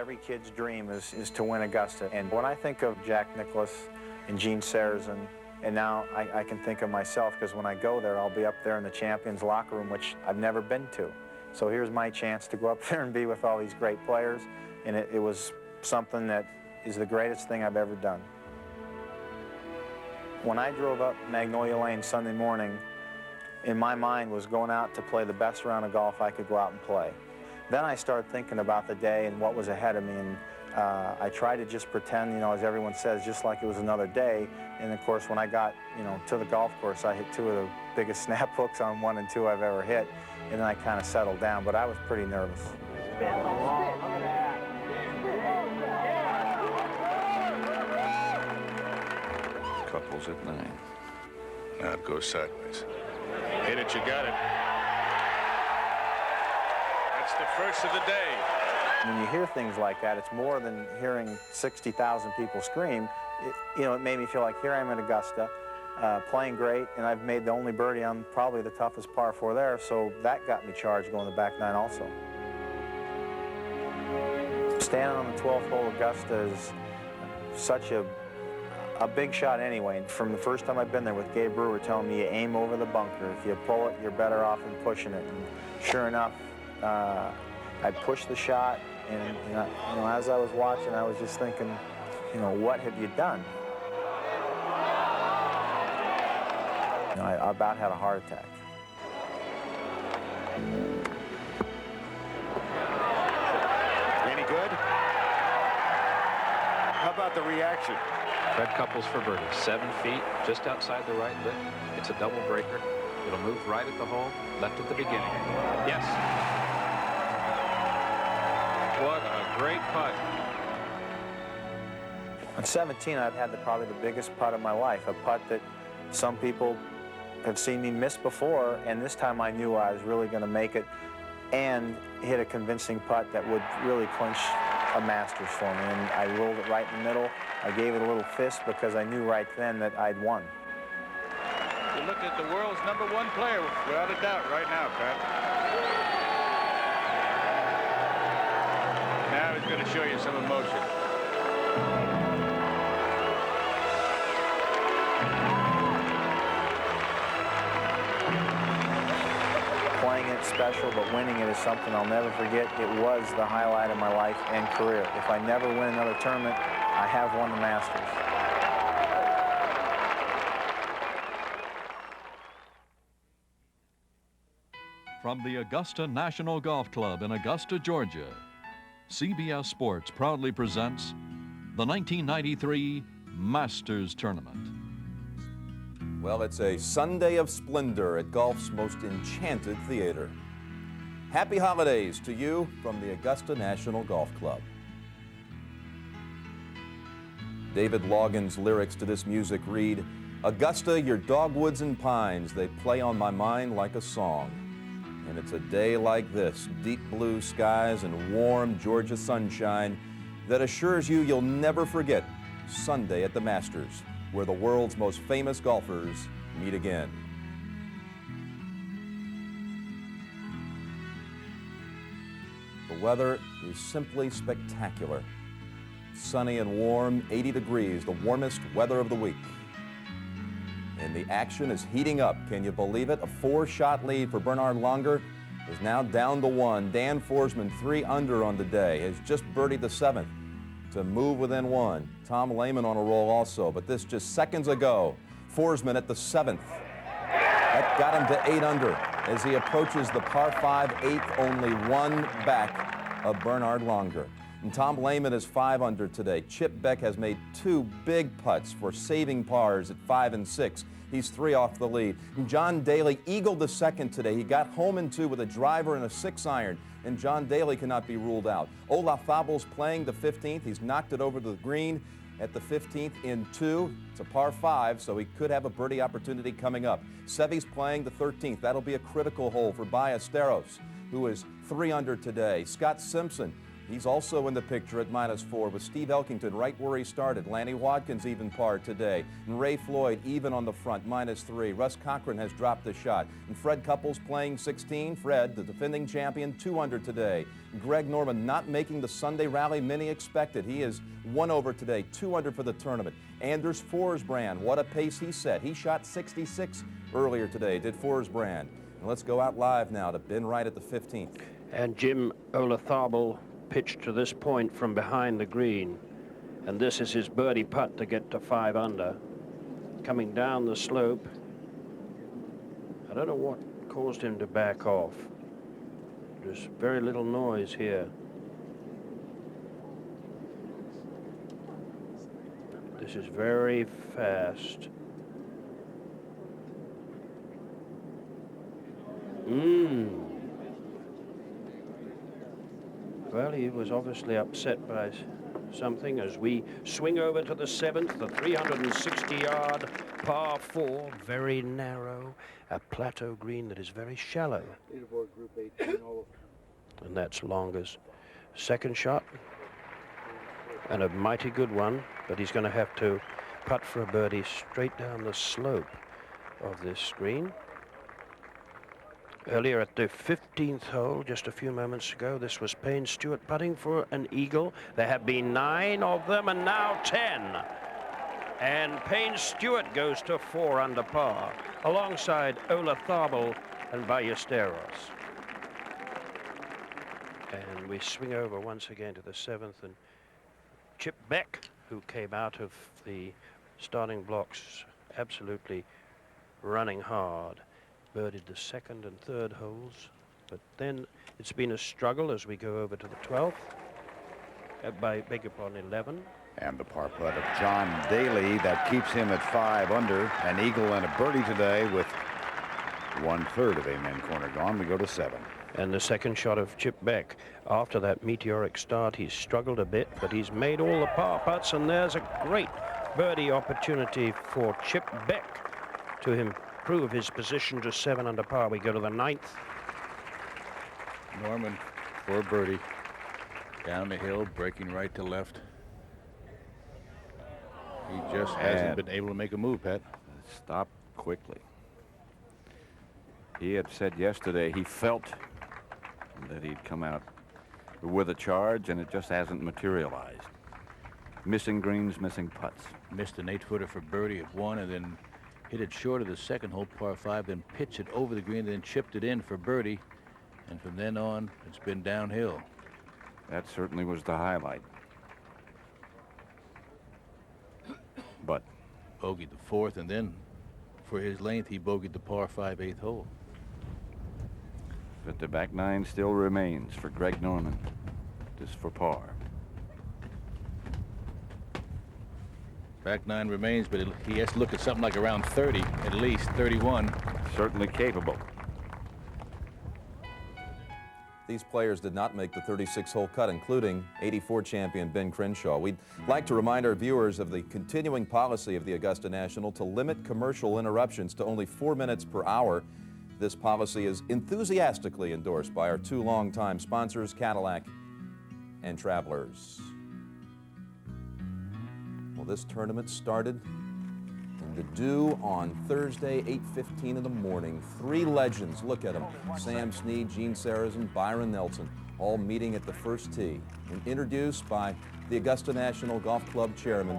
every kid's dream is to win Augusta. And when I think of Jack Nicklaus and Gene Sarazen, and now I can think of myself, because when I go there, I'll be up there in the champions locker room, which I've never been to. So here's my chance to go up there and be with all these great players, and it was something that is the greatest thing I've ever done. When I drove up Magnolia Lane Sunday morning, in my mind was going out to play the best round of golf I could go out and play. Then I started thinking about the day and what was ahead of me, and I tried to just pretend, as everyone says, just like it was another day. And of course, when I got, to the golf course, I hit two of the biggest snap hooks on 1 and 2 I've ever hit, and then I kind of settled down, but I was pretty nervous. Couples at 9. Now it goes sideways. Hit it, you got it. That's the first of the day. When you hear things like that, it's more than hearing 60,000 people scream. It made me feel like here I am at Augusta, playing great, and I've made the only birdie on probably the toughest par 4 there, so that got me charged going to the back 9 also. Standing on the 12th hole Augusta is such a big shot anyway. And from the first time I've been there with Gabe Brewer telling me you aim over the bunker. If you pull it, you're better off than pushing it. And sure enough, I pushed the shot, and as I was watching, I was just thinking, what have you done? I about had a heart attack. Any good? How about the reaction? Fred Couples for birdie. 7 feet, just outside the right lip. It's a double breaker. It'll move right at the hole, left at the beginning. Yes. What a great putt. On 17, I've had probably the biggest putt of my life, a putt that some people have seen me miss before, and this time I knew I was really going to make it and hit a convincing putt that would really clinch a Masters for me. And I rolled it right in the middle. I gave it a little fist because I knew right then that I'd won. You look at the world's #1 player, without a doubt, right now, Pat. Now he's going to show you some emotion. Playing it special, but winning it is something I'll never forget. It was the highlight of my life and career. If I never win another tournament, I have won the Masters. From the Augusta National Golf Club in Augusta, Georgia, CBS Sports proudly presents the 1993 Masters Tournament. Well, it's a Sunday of splendor at golf's most enchanted theater. Happy holidays to you from the Augusta National Golf Club. David Logan's lyrics to this music read, "Augusta, your dogwoods and pines, they play on my mind like a song. And it's a day like this, deep blue skies and warm Georgia sunshine, that assures you you'll never forget Sunday at the Masters, where the world's most famous golfers meet again." The weather is simply spectacular. Sunny and warm, 80 degrees, the warmest weather of the week. And the action is heating up. Can you believe it? A 4-shot lead for Bernhard Langer is now down to 1. Dan Forsman, 3 under on the day, has just birdied the 7th to move within 1. Tom Lehman on a roll also, but this just seconds ago. Forsman at the 7th. That got him to 8 under as he approaches the par 5 8th, only 1 back of Bernhard Langer. And Tom Lehman is 5 under today. Chip Beck has made 2 big putts for saving pars at 5 and 6. He's 3 off the lead. And John Daly eagled the 2nd today. He got home in 2 with a driver and a 6-iron, and John Daly cannot be ruled out. Olaf Fabel's playing the 15th. He's knocked it over to the green at the 15th in 2. It's a par 5, so he could have a birdie opportunity coming up. Seve's playing the 13th. That'll be a critical hole for Ballesteros, who is 3 under today. Scott Simpson, He's also in the picture at -4 with Steve Elkington right where he started. Lanny Watkins even par today. And Ray Floyd even on the front, -3. Russ Cochran has dropped a shot. And Fred Couples playing 16. Fred, the defending champion, 2 under today. Greg Norman not making the Sunday rally many expected. He is 1 over today, 2 under for the tournament. Anders Forsbrand, what a pace he set. He shot 66 earlier today, did Forsbrand. And let's go out live now to Ben Wright at the 15th. And Jim Olatharbel pitched to this point from behind the green, and this is his birdie putt to get to 5 under. Coming down the slope, I don't know what caused him to back off. There's very little noise here. This is very fast. Well, he was obviously upset by something as we swing over to the 7th, the 360-yard par 4, very narrow, a plateau green that is very shallow. And that's Langer's second shot, and a mighty good one, but he's going to have to putt for a birdie straight down the slope of this green. Earlier at the 15th hole, just a few moments ago, this was Payne Stewart putting for an eagle. There have been 9 of them and now 10. And Payne Stewart goes to 4 under par, alongside Olatharbel and Ballesteros. And we swing over once again to the 7th, and Chip Beck, who came out of the starting blocks absolutely running hard, birdied the 2nd and 3rd holes, but then it's been a struggle as we go over to the 12th, beg your pardon, 11. And the par putt of John Daly that keeps him at 5 under. An eagle and a birdie today with 1/3 of Amen Corner gone. We go to 7. And the second shot of Chip Beck. After that meteoric start, he's struggled a bit, but he's made all the par putts, and there's a great birdie opportunity for Chip Beck to improve his position to 7 under par. We go to the 9th. Norman for a birdie. Down the hill, breaking right to left. He just hasn't been able to make a move, Pat. Stop quickly. He had said yesterday he felt that he'd come out with a charge, and it just hasn't materialized. Missing greens, missing putts. Missed an 8-footer for birdie at 1, and then hit it short of the second hole, par 5, then pitched it over the green, then chipped it in for birdie. And from then on, it's been downhill. That certainly was the highlight. But Bogeyed the 4th, and then for his length, he bogeyed the par 5 8th hole. the back 9 still remains for Greg Norman. Just for par. Back 9 remains, but he has to look at something like around 30, at least 31. Certainly capable. These players did not make the 36-hole cut, including 84 champion Ben Crenshaw. We'd like to remind our viewers of the continuing policy of the Augusta National to limit commercial interruptions to only 4 minutes per hour. This policy is enthusiastically endorsed by our 2 longtime sponsors, Cadillac and Travelers. Well, this tournament started in the dew on Thursday, 8:15 in the morning. 3 legends, look at them. Sam Snead, Gene Sarazen, Byron Nelson, all meeting at the first tee and introduced by the Augusta National Golf Club chairman,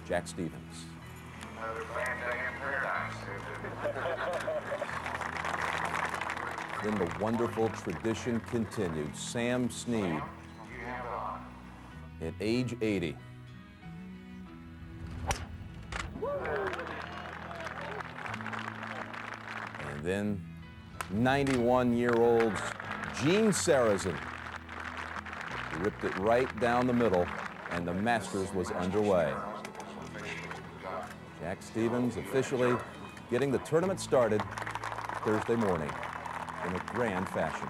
Jack Stevens. Then the wonderful tradition continued. Sam Snead, at age 80. And then 91-year-old Gene Sarazen ripped it right down the middle, and the Masters was underway. Jack Stevens officially getting the tournament started Thursday morning in a grand fashion.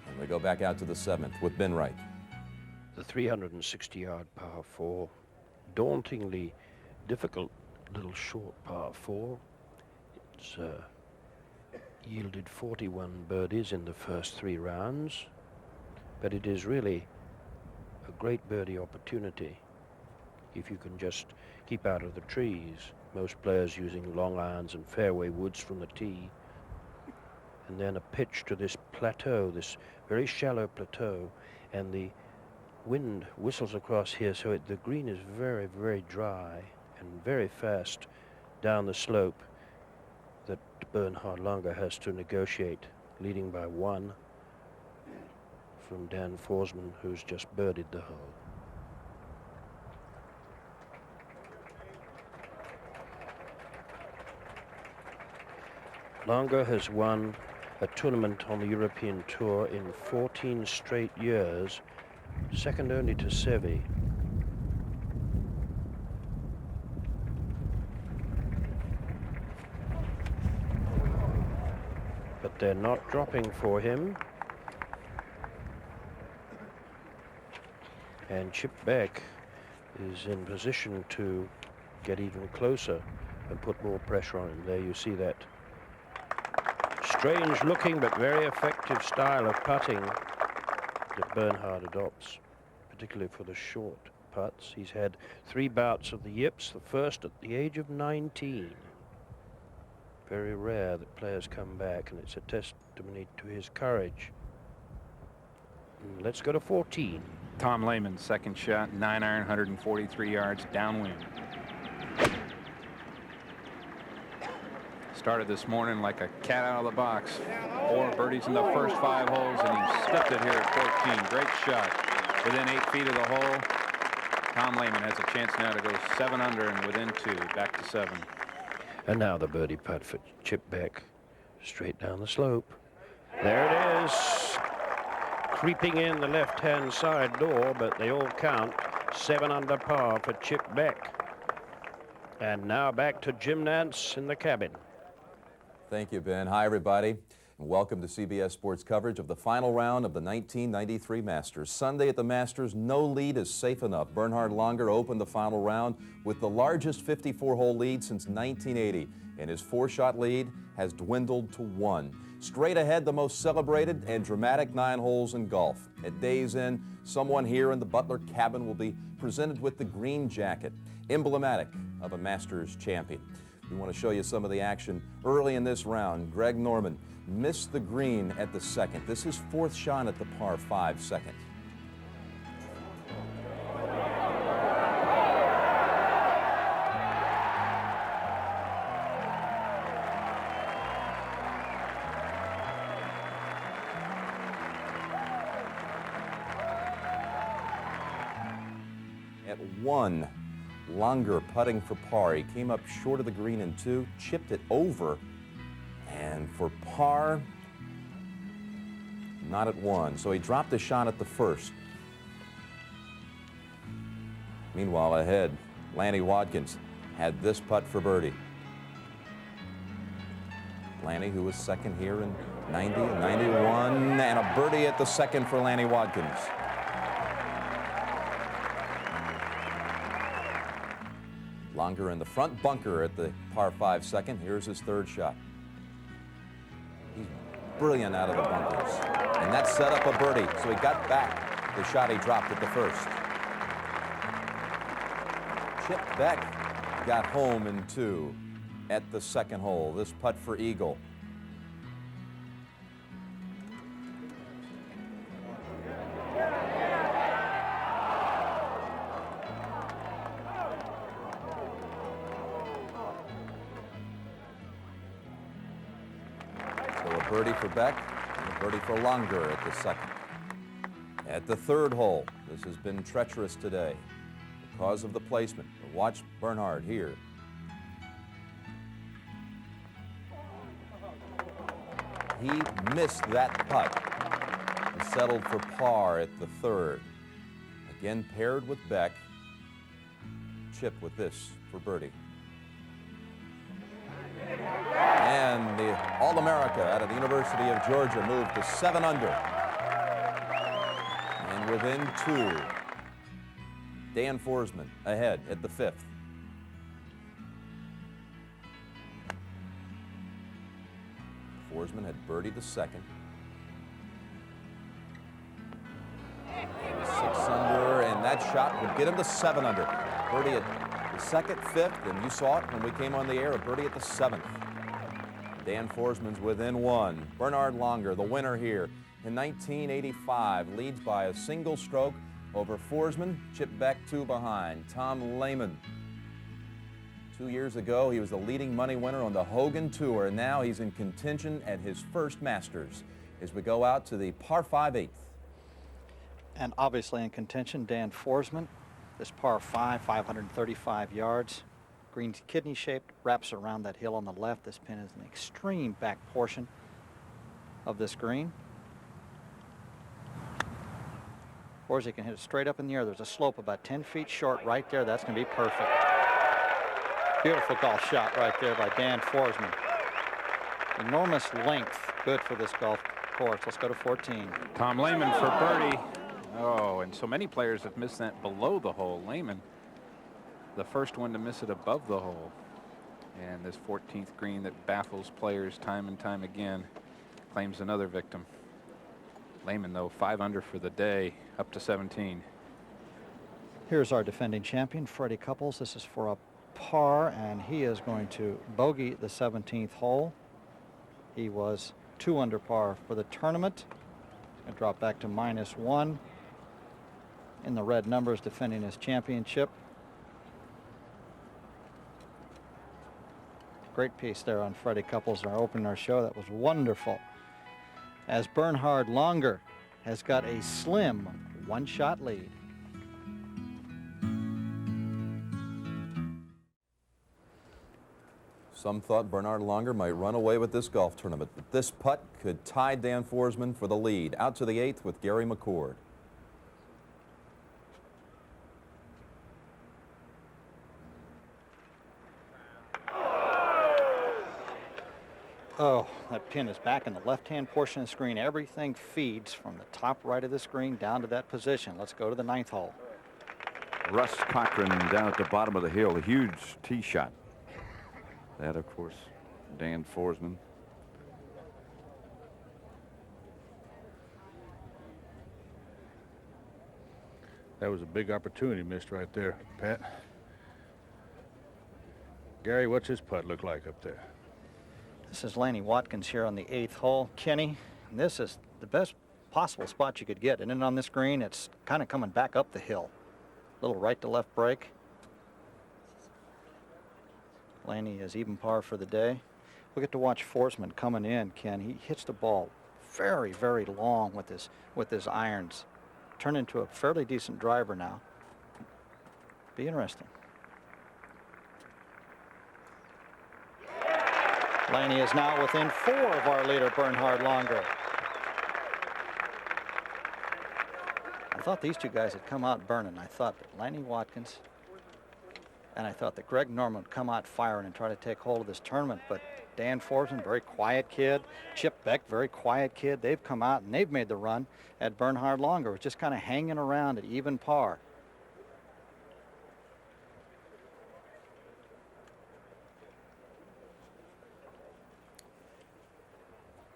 And we go back out to the 7th with Ben Wright. The 360-yard par 4, dauntingly difficult little short par 4. It's yielded 41 birdies in the first 3 rounds, But it is really a great birdie opportunity if you can just keep out of the trees. Most players using long irons and fairway woods from the tee. And then a pitch to this plateau, this very shallow plateau, and the wind whistles across here, so the green is very, very dry and very fast down the slope that Bernhard Langer has to negotiate, leading by 1 from Dan Forsman, who's just birdied the hole. Langer has won a tournament on the European Tour in 14 straight years, second only to Seve. But they're not dropping for him. And Chip Beck is in position to get even closer and put more pressure on him. There you see that strange looking but very effective style of putting that Bernhard adopts, particularly for the short putts. He's had 3 bouts of the yips, the first at the age of 19. Very rare that players come back, and it's a testimony to his courage. Let's go to 14. Tom Lehman, second shot, 9-iron, 143 yards downwind. Started this morning like a cat out of the box. 4 birdies in the first 5 holes, and he slipped it here at 14. Great shot. Within 8 feet of the hole, Tom Lehman has a chance now to go 7 under and within 2, back to 7. And now the birdie putt for Chip Beck, straight down the slope. There it is. Creeping in the left-hand side door, but they all count. 7 under par for Chip Beck. And now back to Jim Nantz in the cabin. Thank you, Ben. Hi, everybody, and welcome to CBS Sports coverage of the final round of the 1993 Masters. Sunday at the Masters, no lead is safe enough. Bernhard Langer opened the final round with the largest 54-hole lead since 1980, and his 4-shot lead has dwindled to 1. Straight ahead, the most celebrated and dramatic 9 holes in golf. At day's end, someone here in the Butler cabin will be presented with the green jacket, emblematic of a Masters champion. We want to show you some of the action early in this round. Greg Norman missed the green at the second. This is 4th shot at the par 5 second. At 1, Langer putting for par. He came up short of the green in 2, chipped it over, and for par, not at 1. So he dropped a shot at the first. Meanwhile, ahead, Lanny Wadkins had this putt for birdie. Lanny, who was second here in 90 and 91, and a birdie at the second for Lanny Wadkins. Langer in the front bunker at the par 5 second. Here's his 3rd shot. He's brilliant out of the bunkers. And that set up a birdie, so he got back the shot he dropped at the first. Chip Beck got home in 2 at the 2nd hole. This putt for eagle. Birdie for Beck and a birdie for Langer at the 2nd. At the 3rd hole, this has been treacherous today because of the placement. But watch Bernhard here. He missed that putt and settled for par at the 3rd. Again paired with Beck. Chip with this for birdie. And the All-America out of the University of Georgia moved to 7 under. And within 2, Dan Forsman ahead at the 5th. Forsman had birdied the 2nd. that shot would get him to 7 under. Birdie at the second, fifth, and you saw it when we came on the air, a birdie at the 7th. Dan Forsman's within 1. Bernhard Langer, the winner here in 1985, leads by a single stroke over Forsman. Chip Beck 2 behind. Tom Lehman. 2 years ago, he was the leading money winner on the Hogan Tour, and now he's in contention at his first Masters as we go out to the par 5 8th. And obviously in contention, Dan Forsman. This par 5, 535 yards. Green's kidney shaped, wraps around that hill on the left. This pin is an extreme back portion of this green. Forsman can hit it straight up in the air. There's a slope about 10 feet short right there. That's going to be perfect. Beautiful golf shot right there by Dan Forsman. Enormous length. Good for this golf course. Let's go to 14. Tom Lehman for birdie. Oh, and so many players have missed that below the hole. Lehman, the first one to miss it above the hole. And this 14th green that baffles players time and time again claims another victim. Lehman, though, 5 under for the day, up to 17. Here's our defending champion, Freddie Couples. This is for a par, and he is going to bogey the 17th hole. He was 2 under par for the tournament. And drop back to -1 in the red numbers, defending his championship. Great piece there on Freddie Couples, our opener show. That was wonderful. As Bernhard Langer has got a slim 1-shot lead. Some thought Bernhard Langer might run away with this golf tournament, but this putt could tie Dan Forsman for the lead. Out to the 8th with Gary McCord. Oh, that pin is back in the left-hand portion of the screen. Everything feeds from the top right of the screen down to that position. Let's go to the 9th hole. Russ Cochran down at the bottom of the hill, a huge tee shot. That, of course, Dan Forsman. That was a big opportunity missed right there, Pat. Gary, what's his putt look like up there? This is Lanny Watkins here on the 8th hole. Kenny, this is the best possible spot you could get. And then on this green, it's kind of coming back up the hill. Little right to left break. Lanny is even par for the day. We get to watch Forsman coming in, Ken. He hits the ball very, very long with his irons. Turned into a fairly decent driver now. Be interesting. Laney is now within 4 of our leader, Bernhard Langer. I thought these two guys had come out burning. I thought that Lanny Watkins and I thought that Greg Norman would come out firing and try to take hold of this tournament, but Dan Forsman, very quiet kid. Chip Beck, very quiet kid. They've come out and they've made the run at Bernhard Langer. It's just kind of hanging around at even par.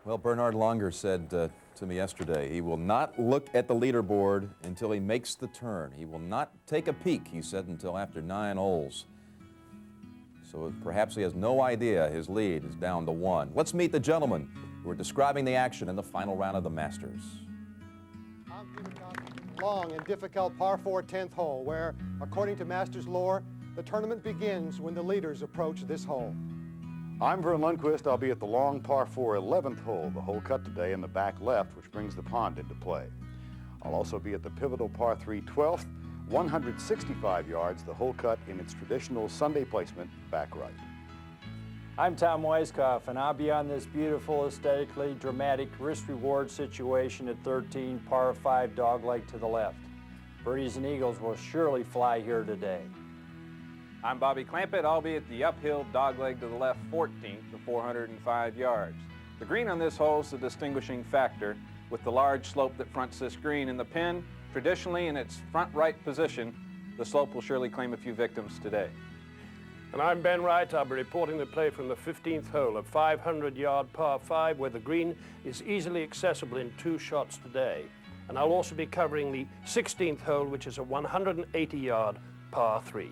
Well, Bernhard Langer said to me yesterday, he will not look at the leaderboard until he makes the turn. He will not take a peek, he said, until after 9 holes. So perhaps he has no idea his lead is down to 1. Let's meet the gentlemen who are describing the action in the final round of the Masters. Long and difficult par 4 10th hole, where, according to Masters lore, the tournament begins when the leaders approach this hole. I'm Vern Lundquist. I'll be at the long par 4 11th hole, the hole cut today in the back left, which brings the pond into play. I'll also be at the pivotal par 3 12th, 165 yards, the hole cut in its traditional Sunday placement, back right. I'm Tom Weiskopf, and I'll be on this beautiful, aesthetically dramatic risk-reward situation at 13, par 5, dogleg to the left. Birdies and eagles will surely fly here today. I'm Bobby Clampett. I'll be at the uphill dogleg to the left 14th to 405 yards. The green on this hole is the distinguishing factor with the large slope that fronts this green, and the pin, traditionally in its front right position, the slope will surely claim a few victims today. And I'm Ben Wright. I'll be reporting the play from the 15th hole, a 500-yard par 5, where the green is easily accessible in 2 shots today. And I'll also be covering the 16th hole, which is a 180-yard par 3.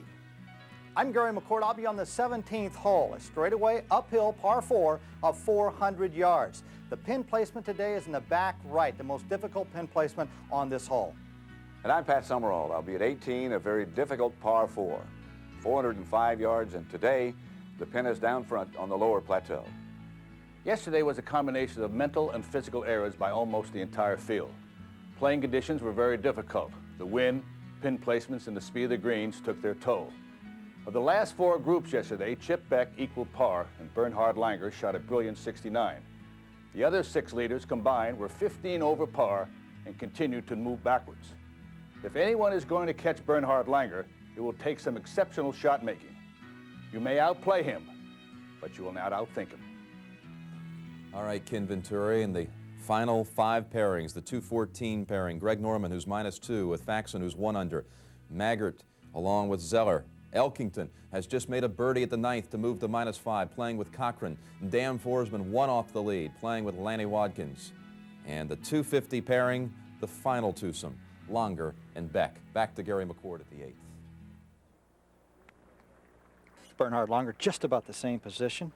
I'm Gary McCord. I'll be on the 17th hole, a straightaway uphill par 4 of 400 yards. The pin placement today is in the back right, the most difficult pin placement on this hole. And I'm Pat Summerall. I'll be at 18, a very difficult par 4. 405 yards, and today the pin is down front on the lower plateau. Yesterday was a combination of mental and physical errors by almost the entire field. Playing conditions were very difficult. The wind, pin placements, and the speed of the greens took their toll. Of the last 4 groups yesterday, Chip Beck equaled par and Bernhard Langer shot a brilliant 69. The other 6 leaders combined were 15 over par and continued to move backwards. If anyone is going to catch Bernhard Langer, it will take some exceptional shot making. You may outplay him, but you will not outthink him. All right, Ken Venturi, and the final 5 pairings, the 2-14 pairing, Greg Norman, who's -2, with Faxon, who's 1 under. Maggart, along with Zeller. Elkington has just made a birdie at the 9th to move to -5, playing with Cochran. Dan Forsman 1 off the lead, playing with Lanny Wadkins. And the 250 pairing, the final twosome, Langer and Beck. Back to Gary McCord at the 8th. Bernhard Langer just about the same position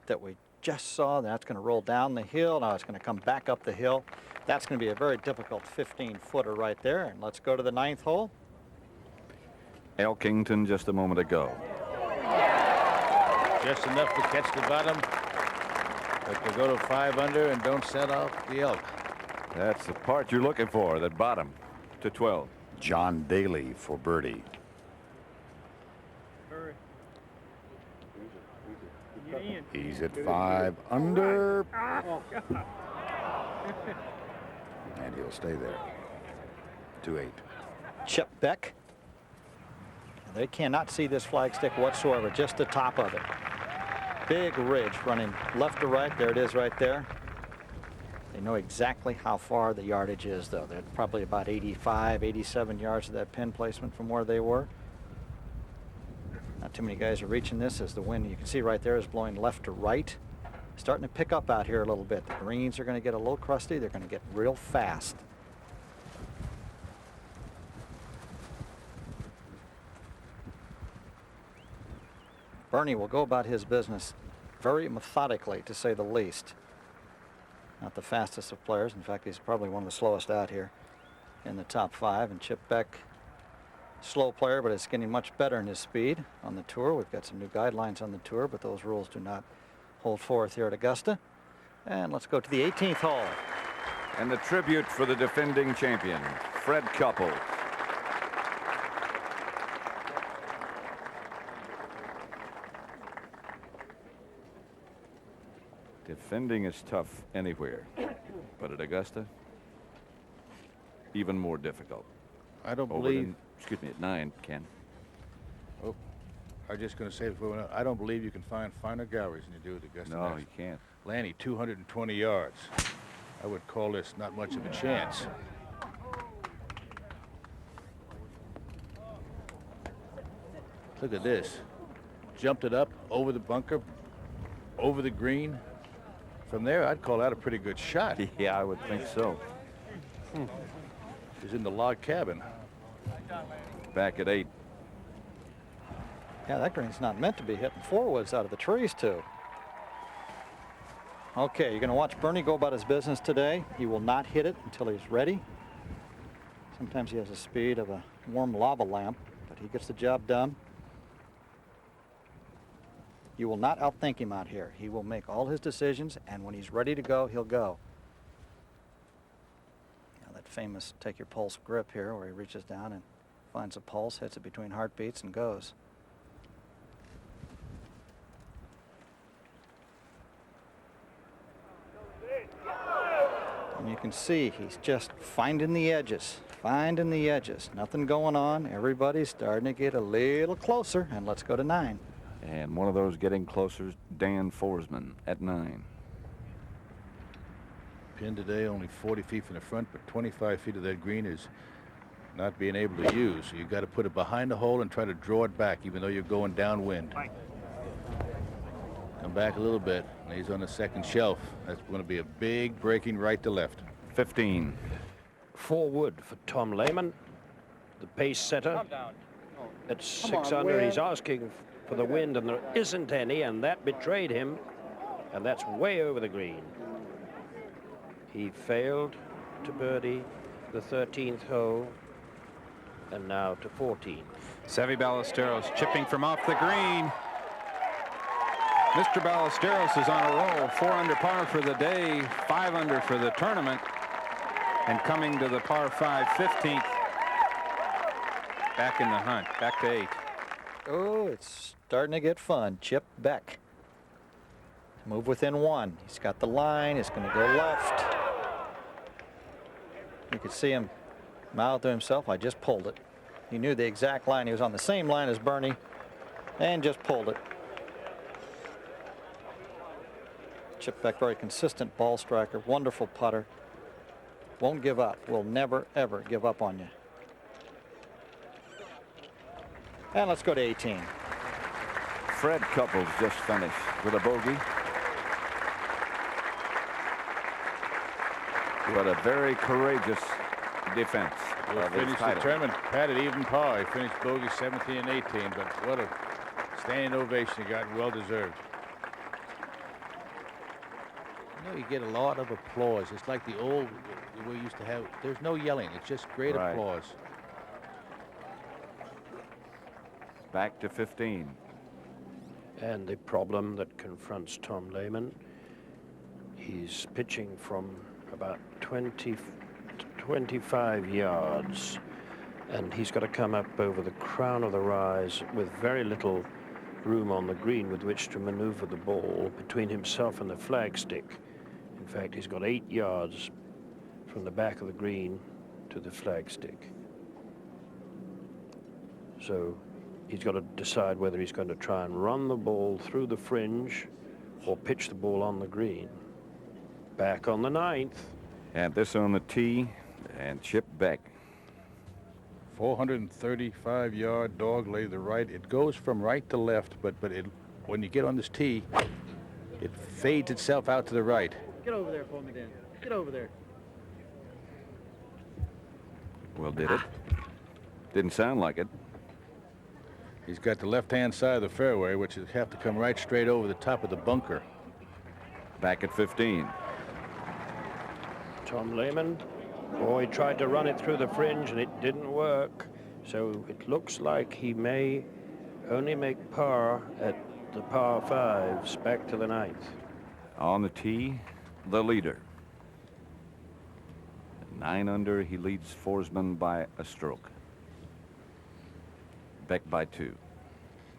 that we just saw. That's going to roll down the hill. Now it's going to come back up the hill. That's going to be a very difficult 15-footer right there. And let's go to the 9th hole. Elkington just a moment ago. Just enough to catch the bottom, but to go to 5 under and don't set off the elk. That's the part you're looking for, that bottom to 12. John Daly for birdie. He's at 5 under. And he'll stay there. 2-8. Chip Beck. They cannot see this flagstick whatsoever, just the top of it. Big ridge running left to right. There it is right there. They know exactly how far the yardage is, though. They're probably about 85, 87 yards of that pin placement from where they were. Not too many guys are reaching this as the wind, you can see right there, is blowing left to right. Starting to pick up out here a little bit. The greens are going to get a little crusty. They're going to get real fast. Bernie will go about his business very methodically, to say the least. Not the fastest of players. In fact, he's probably one of the slowest out here in the top 5. And Chip Beck, slow player, but is getting much better in his speed on the tour. We've got some new guidelines on the tour, but those rules do not hold forth here at Augusta. And let's go to the 18th hole. And the tribute for the defending champion, Fred Couples. Defending is tough anywhere, but at Augusta, even more difficult. I don't Over believe. than- excuse me, at 9, Ken. Oh, I was just going to say before we went out, I don't believe you can find finer galleries than you do at Augusta. No, National. you can't. Lanny, 220 yards. I would call this not much of a chance. Look at this. Jumped it up over the bunker, over the green. From there, I'd call that a pretty good shot. Yeah, I would think so. He's in the log cabin. Back at 8. Yeah, that green's not meant to be hitting forwards out of the trees, too. Okay, you're going to watch Bernie go about his business today. He will not hit it until he's ready. Sometimes he has the speed of a warm lava lamp, but he gets the job done. You will not outthink him out here. He will make all his decisions, and when he's ready to go, he'll go. Now that famous take your pulse grip here, where he reaches down and finds a pulse, hits it between heartbeats, and goes. And you can see he's just finding the edges, Nothing going on. Everybody's starting to get a little closer, and let's go to 9. And one of those getting closer, Dan Forsman at 9. Pin today only 40 feet from the front, but 25 feet of that green is not being able to use. So you've got to put it behind the hole and try to draw it back, even though you're going downwind. Come back a little bit, and he's on the second shelf. That's going to be a big breaking right to left. 15. forward for Tom Lehman, the pace setter. At 6 under, he's asking for the wind, and there isn't any, and that betrayed him, and that's way over the green. He failed to birdie the 13th hole, and now to 14. Seve Ballesteros chipping from off the green. Mr. Ballesteros is on a roll. 4 under par for the day, 5 under for the tournament, and coming to the par 5 15th. Back in the hunt, back to 8. Oh, it's starting to get fun. Chip Beck. Move within 1. He's got the line. It's going to go left. You could see him mouth to himself, I just pulled it. He knew the exact line. He was on the same line as Bernie and just pulled it. Chip Beck, very consistent ball striker, wonderful putter. Won't give up. Will never, ever give up on you. And let's go to 18. Fred Couples just finished with a bogey. But a very courageous defense. He of his finished the title. tournament, had it even par. He finished bogey 17 and 18, but what a standing ovation he got, well deserved. You know, you get a lot of applause. It's like the old we used to have. There's no yelling. It's just great Right. applause. Back to 15. And the problem that confronts Tom Lehman, he's pitching from about 25 yards, and he's got to come up over the crown of the rise with very little room on the green with which to maneuver the ball between himself and the flagstick. In fact, he's got 8 yards from the back of the green to the flagstick. So he's got to decide whether he's going to try and run the ball through the fringe or pitch the ball on the green. Back on the 9th. And this on the tee, and Chip Beck. 435-yard dog leg to the right. It goes from right to left, but when you get on this tee, it fades itself out to the right. Get over there for me, Dan. Get over there. Well, did it? Didn't sound like it. He's got the left-hand side of the fairway, which would have to come right straight over the top of the bunker. Back at 15. Tom Lehman, he tried to run it through the fringe and it didn't work. So it looks like he may only make par at the par 5s back to the 9th. On the tee, the leader. 9 under, he leads Forsman by a stroke. Beck by 2.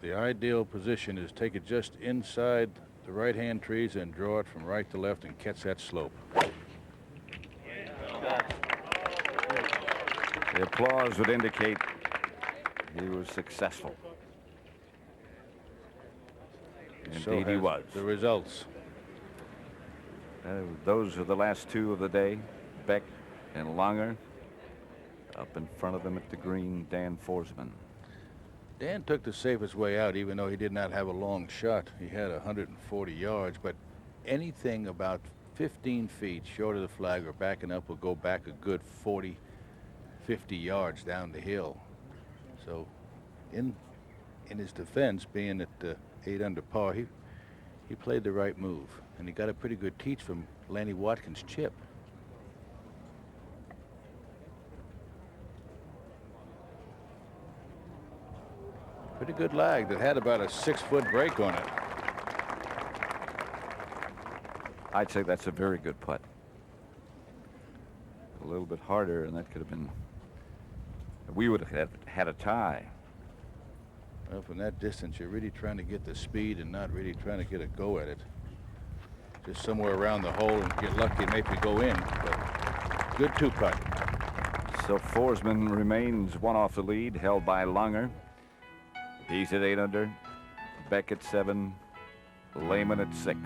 The ideal position is take it just inside the right-hand trees and draw it from right to left and catch that slope. The applause would indicate he was successful. Indeed, he was. The results. Those are the last 2 of the day. Beck and Langer. Up in front of them at the green, Dan Forsman. Dan took the safest way out, even though he did not have a long shot. He had 140 yards, but anything about 15 feet short of the flag or backing up will go back a good 40, 50 yards down the hill. So in his defense, being at 8 under par, he played the right move, and he got a pretty good teach from Lanny Watkins' chip. Pretty good lag that had about a 6-foot break on it. I'd say that's a very good putt. A little bit harder, and that could have been. We would have had a tie. Well, from that distance, you're really trying to get the speed and not really trying to get a go at it. Just somewhere around the hole and get lucky and maybe go in. But good 2-putt. So Forsman remains 1 off the lead, held by Langer. He's at 8 under. Beck at 7. Lehman at 6.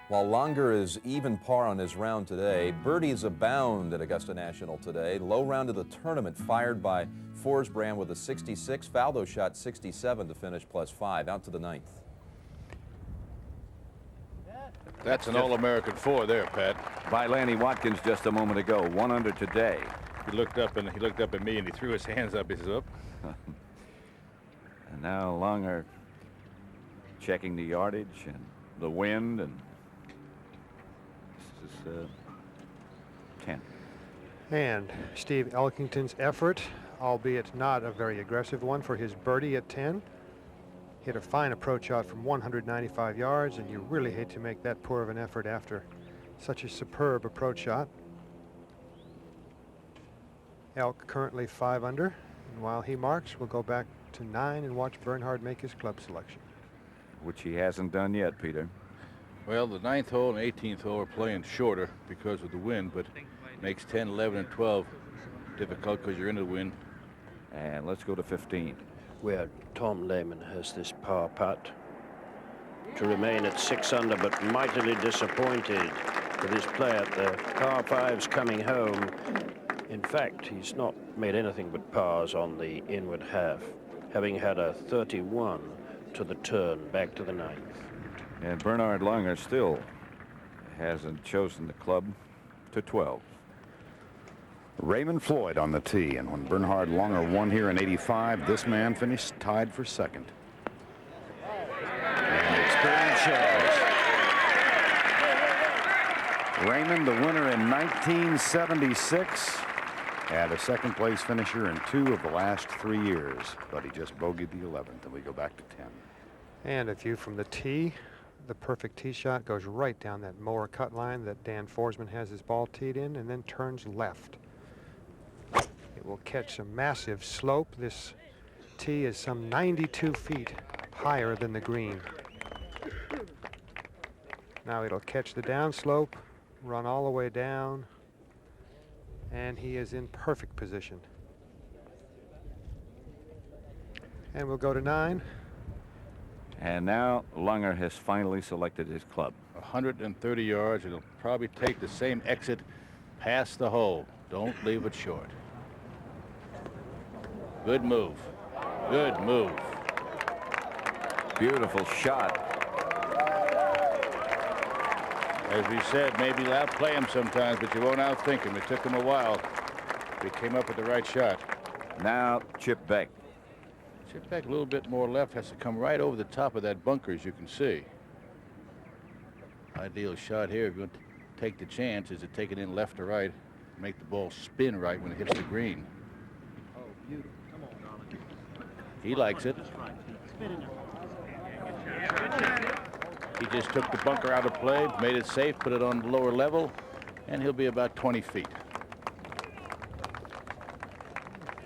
While Langer is even par on his round today, birdies abound at Augusta National today. Low round of the tournament fired by Forsbrand with a 66. Faldo shot 67 to finish +5 out to the 9th. That's an All-American 4 there, Pat. By Lanny Watkins just a moment ago, 1 under today. He looked up at me and he threw his hands up. He says, "Up." And now Langer checking the yardage and the wind, and this is 10. And Steve Elkington's effort, albeit not a very aggressive one, for his birdie at 10. Hit a fine approach shot from 195 yards, and you really hate to make that poor of an effort after such a superb approach shot. Elk currently 5 under, and while he marks, we'll go back to 9 and watch Bernhard make his club selection. Which he hasn't done yet, Peter. Well, the 9th hole and 18th hole are playing shorter because of the wind, but makes 10, 11, and 12 difficult because you're in the wind. And let's go to 15. Where Tom Lehman has this par putt to remain at 6 under, but mightily disappointed with his play at the par 5s coming home. In fact, he's not made anything but pars on the inward half, having had a 31 to the turn back to the 9th. And Bernhard Langer still hasn't chosen the club to 12. Raymond Floyd on the tee, and when Bernhard Langer won here in '85, this man finished tied for second. And experience shows. Raymond, the winner in 1976, had a second-place finisher in 2 of the last 3 years, but he just bogeyed the 11th, and we go back to 10. And a view from the tee. The perfect tee shot goes right down that mower cut line that Dan Forsman has his ball teed in, and then turns left. It will catch a massive slope. This tee is some 92 feet higher than the green. Now it'll catch the downslope, run all the way down, and he is in perfect position. And we'll go to 9. And now Langer has finally selected his club. 130 yards. It'll probably take the same exit past the hole. Don't leave it short. Good move. Good move. Beautiful shot. As we said, maybe you'll outplay him sometimes, but you won't outthink him. It took him a while. He came up with the right shot. Now Chip Beck. Chip Beck a little bit more left, has to come right over the top of that bunker, as you can see. Ideal shot here, if you want to take the chance, is to take it in left to right, make the ball spin right when it hits the green. Oh, beautiful. Come on, darling. He likes it. He just took the bunker out of play, made it safe, put it on the lower level, and he'll be about 20 feet.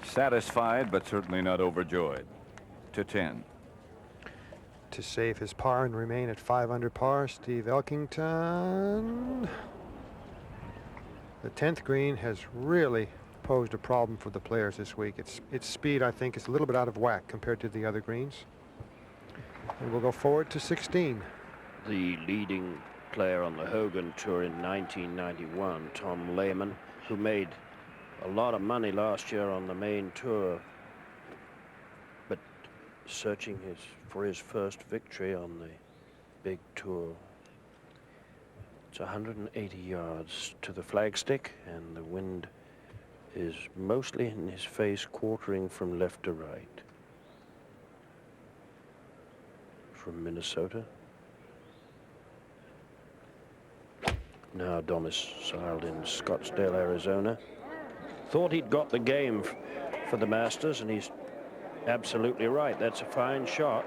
Satisfied, but certainly not overjoyed. To 10. To save his par and remain at 5 under par, Steve Elkington. The 10th green has really posed a problem for the players this week. Its speed, I think, is a little bit out of whack compared to the other greens. And we'll go forward to 16. The leading player on the Hogan Tour in 1991, Tom Lehman, who made a lot of money last year on the main tour, but searching for his first victory on the big tour. It's 180 yards to the flagstick, and the wind is mostly in his face, quartering from left to right. From Minnesota. Now domiciled in Scottsdale, Arizona. Thought he'd got the game for the Masters, and he's absolutely right. That's a fine shot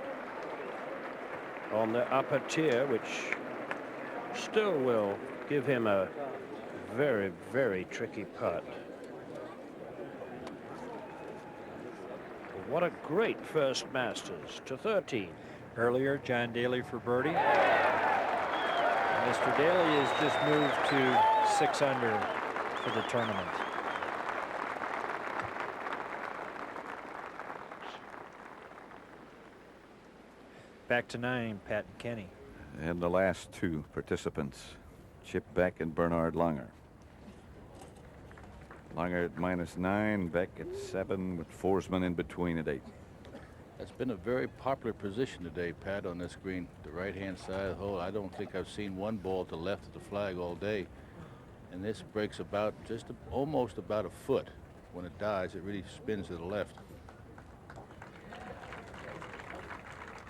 on the upper tier, which still will give him a very, very tricky putt. What a great first Masters to 13. Earlier, John Daly for birdie. Mr. Daly has just moved to 6 under for the tournament. Back to 9, Pat and Kenny. And the last two participants, Chip Beck and Bernhard Langer. Langer at -9, Beck at 7, with Forsman in between at 8. That's been a very popular position today, Pat, on this green, the right-hand side of the hole. I don't think I've seen one ball to the left of the flag all day. And this breaks about almost about a foot. When it dies, it really spins to the left.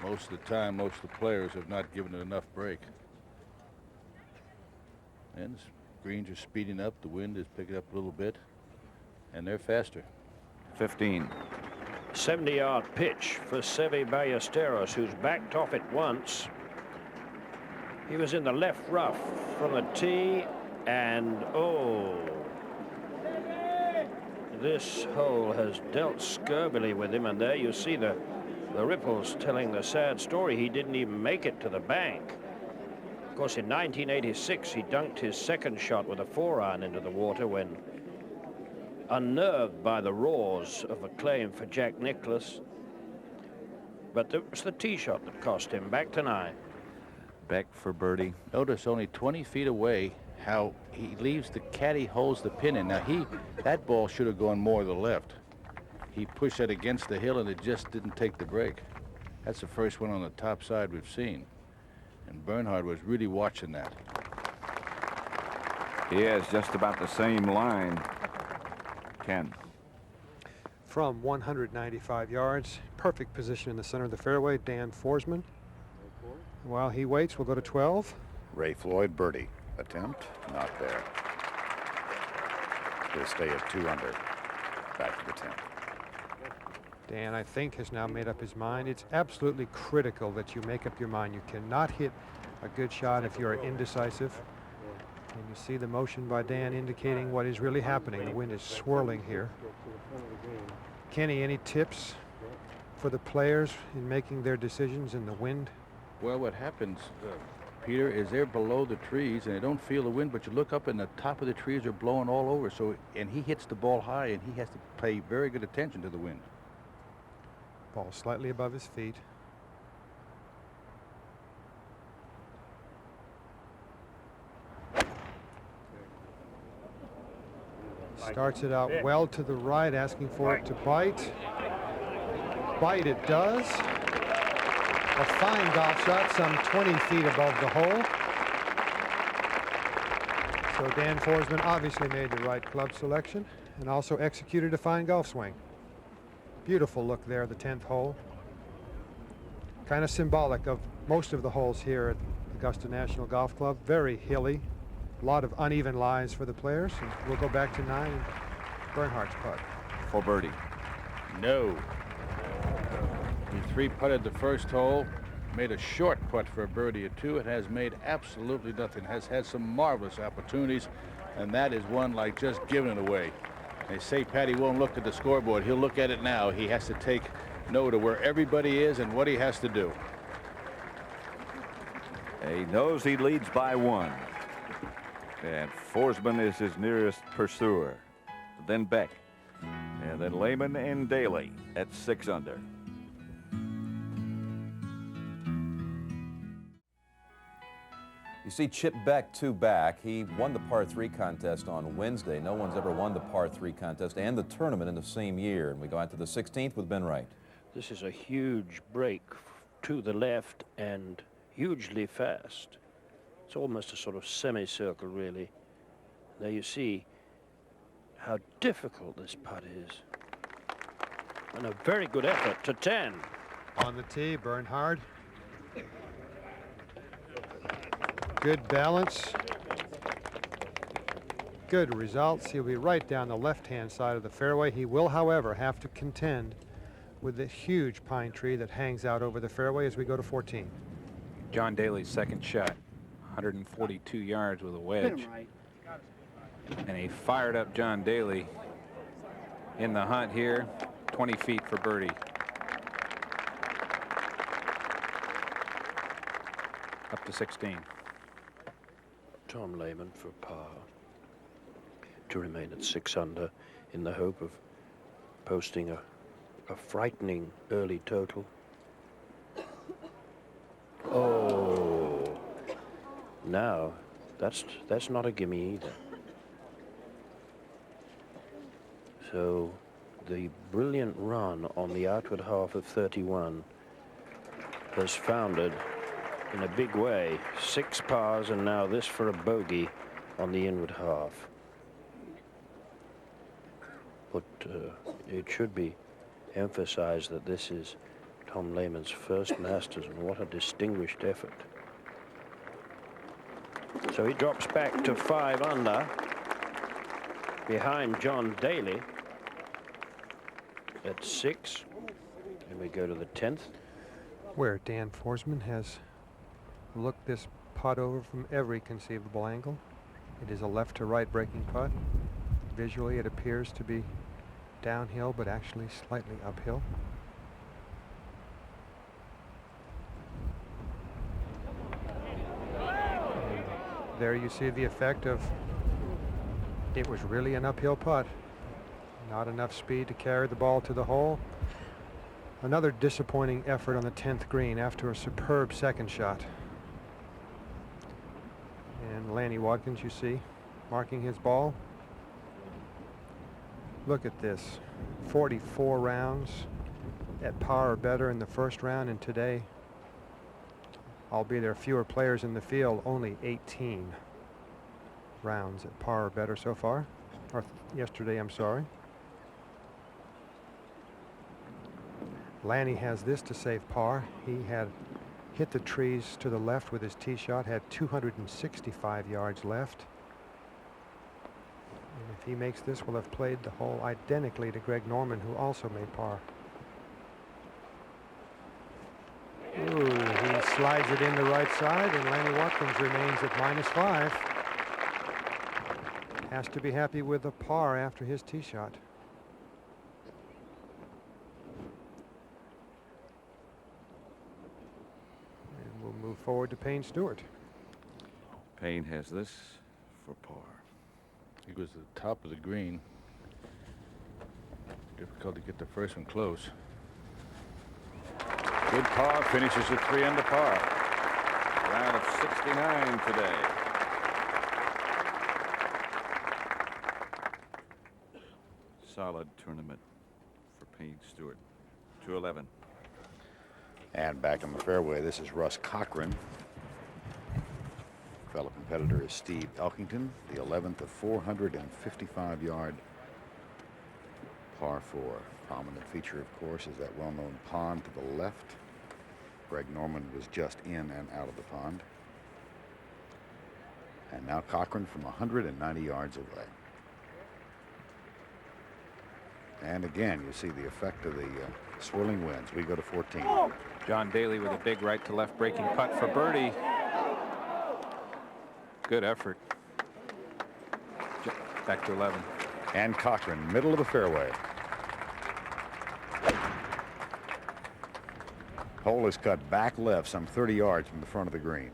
Most of the time, most of the players have not given it enough break. And the greens are speeding up. The wind is picking up a little bit, and they're faster. 15. 70-yard pitch for Seve Ballesteros, who's backed off it once. He was in the left rough from the tee, and this hole has dealt scurvily with him, and there you see the ripples telling the sad story. He didn't even make it to the bank. Of course, in 1986, he dunked his second shot with a 4-iron into the water when, unnerved by the roars of acclaim for Jack Nicklaus. But it was the tee shot that cost him. Back to 9. Beck for birdie. Notice only 20 feet away how he leaves the caddy, holds the pin in. Now that ball should have gone more to the left. He pushed that against the hill and it just didn't take the break. That's the first one on the top side we've seen. And Bernhard was really watching that. He has just about the same line. Ken. From 195 yards, perfect position in the center of the fairway, Dan Forsman. While he waits, we'll go to 12. Ray Floyd, birdie. Attempt, not there. He'll stay at 2 under. Back to the 10th. Dan, I think, has now made up his mind. It's absolutely critical that you make up your mind. You cannot hit a good shot if you're indecisive. And you see the motion by Dan indicating what is really happening. The wind is swirling here. Kenny, any tips for the players in making their decisions in the wind? Well, what happens, Peter, is they're below the trees and they don't feel the wind, but you look up and the top of the trees are blowing all over. So, and he hits the ball high and he has to pay very good attention to the wind. Ball slightly above his feet. Starts it out well to the right, asking for it to bite. Bite it does. A fine golf shot, some 20 feet above the hole. So Dan Forsman obviously made the right club selection and also executed a fine golf swing. Beautiful look there, the 10th hole. Kind of symbolic of most of the holes here at Augusta National Golf Club. Very hilly, a lot of uneven lies for the players. And we'll go back to 9 and Bernhard's putt. For birdie. No. He 3-putted the first hole, made a short putt for a birdie at 2. It has made absolutely nothing. Has had some marvelous opportunities, and that is one like just giving it away. They say Patty won't look at the scoreboard. He'll look at it now. He has to take note of where everybody is and what he has to do. He knows he leads by 1. And Forsman is his nearest pursuer. Then Beck. And then Lehman and Daly at 6 under. You see Chip Beck 2 back. He won the par 3 contest on Wednesday. No one's ever won the par 3 contest and the tournament in the same year. And we go out to the 16th with Ben Wright. This is a huge break to the left and hugely fast. It's almost a sort of semicircle, really. There you see how difficult this putt is. And a very good effort to 10. On the tee, Bernhard. Good balance. Good results. He'll be right down the left-hand side of the fairway. He will, however, have to contend with the huge pine tree that hangs out over the fairway as we go to 14. John Daly's second shot, 142 yards with a wedge. And a fired up John Daly in the hunt here, 20 feet for birdie. Up to 16. Tom Lehman for par to remain at 6 under in the hope of posting a frightening early total. Oh, No, that's not a gimme either. So the brilliant run on the outward half of 31 has foundered in a big way. 6 pars and now this for a bogey on the inward half. But it should be emphasized that this is Tom Lehman's first Masters, and what a distinguished effort. So he drops back to 5 under behind John Daly at 6, and we go to the 10th, where Dan Forsman has looked this putt over from every conceivable angle. It is a left to right breaking putt. Visually it appears to be downhill, but actually slightly uphill. And there you see the effect of it was really an uphill putt. Not enough speed to carry the ball to the hole. Another disappointing effort on the 10th green after a superb second shot. And Lanny Watkins, you see, marking his ball. Look at this, 44 rounds at par or better in the first round, and today, albeit there are fewer players in the field, only 18 rounds at par or better so far, or yesterday, I'm sorry. Lanny has this to save par. He had hit the trees to the left with his tee shot, had 265 yards left. And if he makes this, will have played the hole identically to Greg Norman, who also made par. Ooh, he slides it in the right side, and Lanny Watkins remains at -5. Has to be happy with a par after his tee shot. And we'll move forward to Payne Stewart. Payne has this for par. He goes to the top of the green. Difficult to get the first one close. Good par, finishes at 3 under par. Round of 69 today. Solid tournament for Payne Stewart. 211. And back on the fairway, this is Russ Cochran. Fellow competitor is Steve Elkington, the 11th of 455-yard par 4. Prominent feature, of course, is that well-known pond to the left. Greg Norman was just in and out of the pond. And now Cochran from 190 yards away. And again, you see the effect of the swirling winds. We go to 14. John Daly with a big right to left breaking putt for birdie. Good effort. Back to 11. And Cochran, middle of the fairway. Hole is cut back left some 30 yards from the front of the green.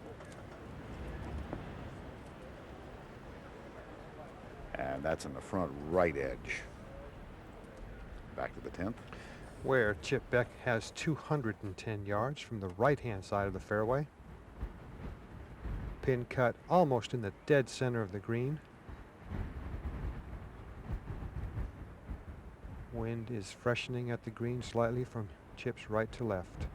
And that's in the front right edge. Back to the 10th. Where Chip Beck has 210 yards from the right-hand side of the fairway. Pin cut almost in the dead center of the green. Wind is freshening at the green slightly from Chip's right to left.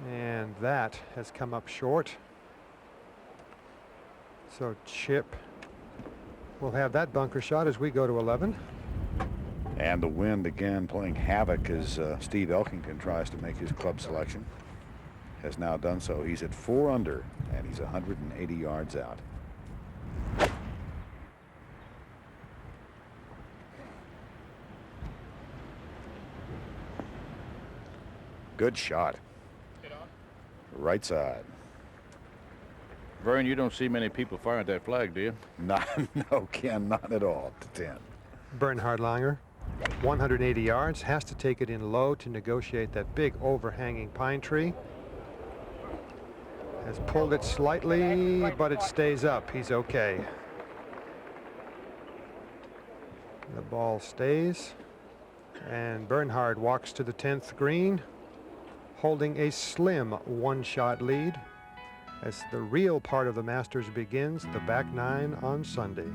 And that has come up short. So Chip will have that bunker shot as we go to 11. And the wind again playing havoc as Steve Elkington tries to make his club selection. Has now done so. He's at 4 under, and he's 180 yards out. Good shot. Right side. Vern, you don't see many people firing that flag, do you? No, Ken, not at all. To 10. Bernhard Langer, 180 yards, has to take it in low to negotiate that big overhanging pine tree. Has pulled it slightly, but it stays up. He's okay. The ball stays. And Bernhard walks to the 10th green, holding a slim one-shot lead as the real part of the Masters begins, the back nine on Sunday.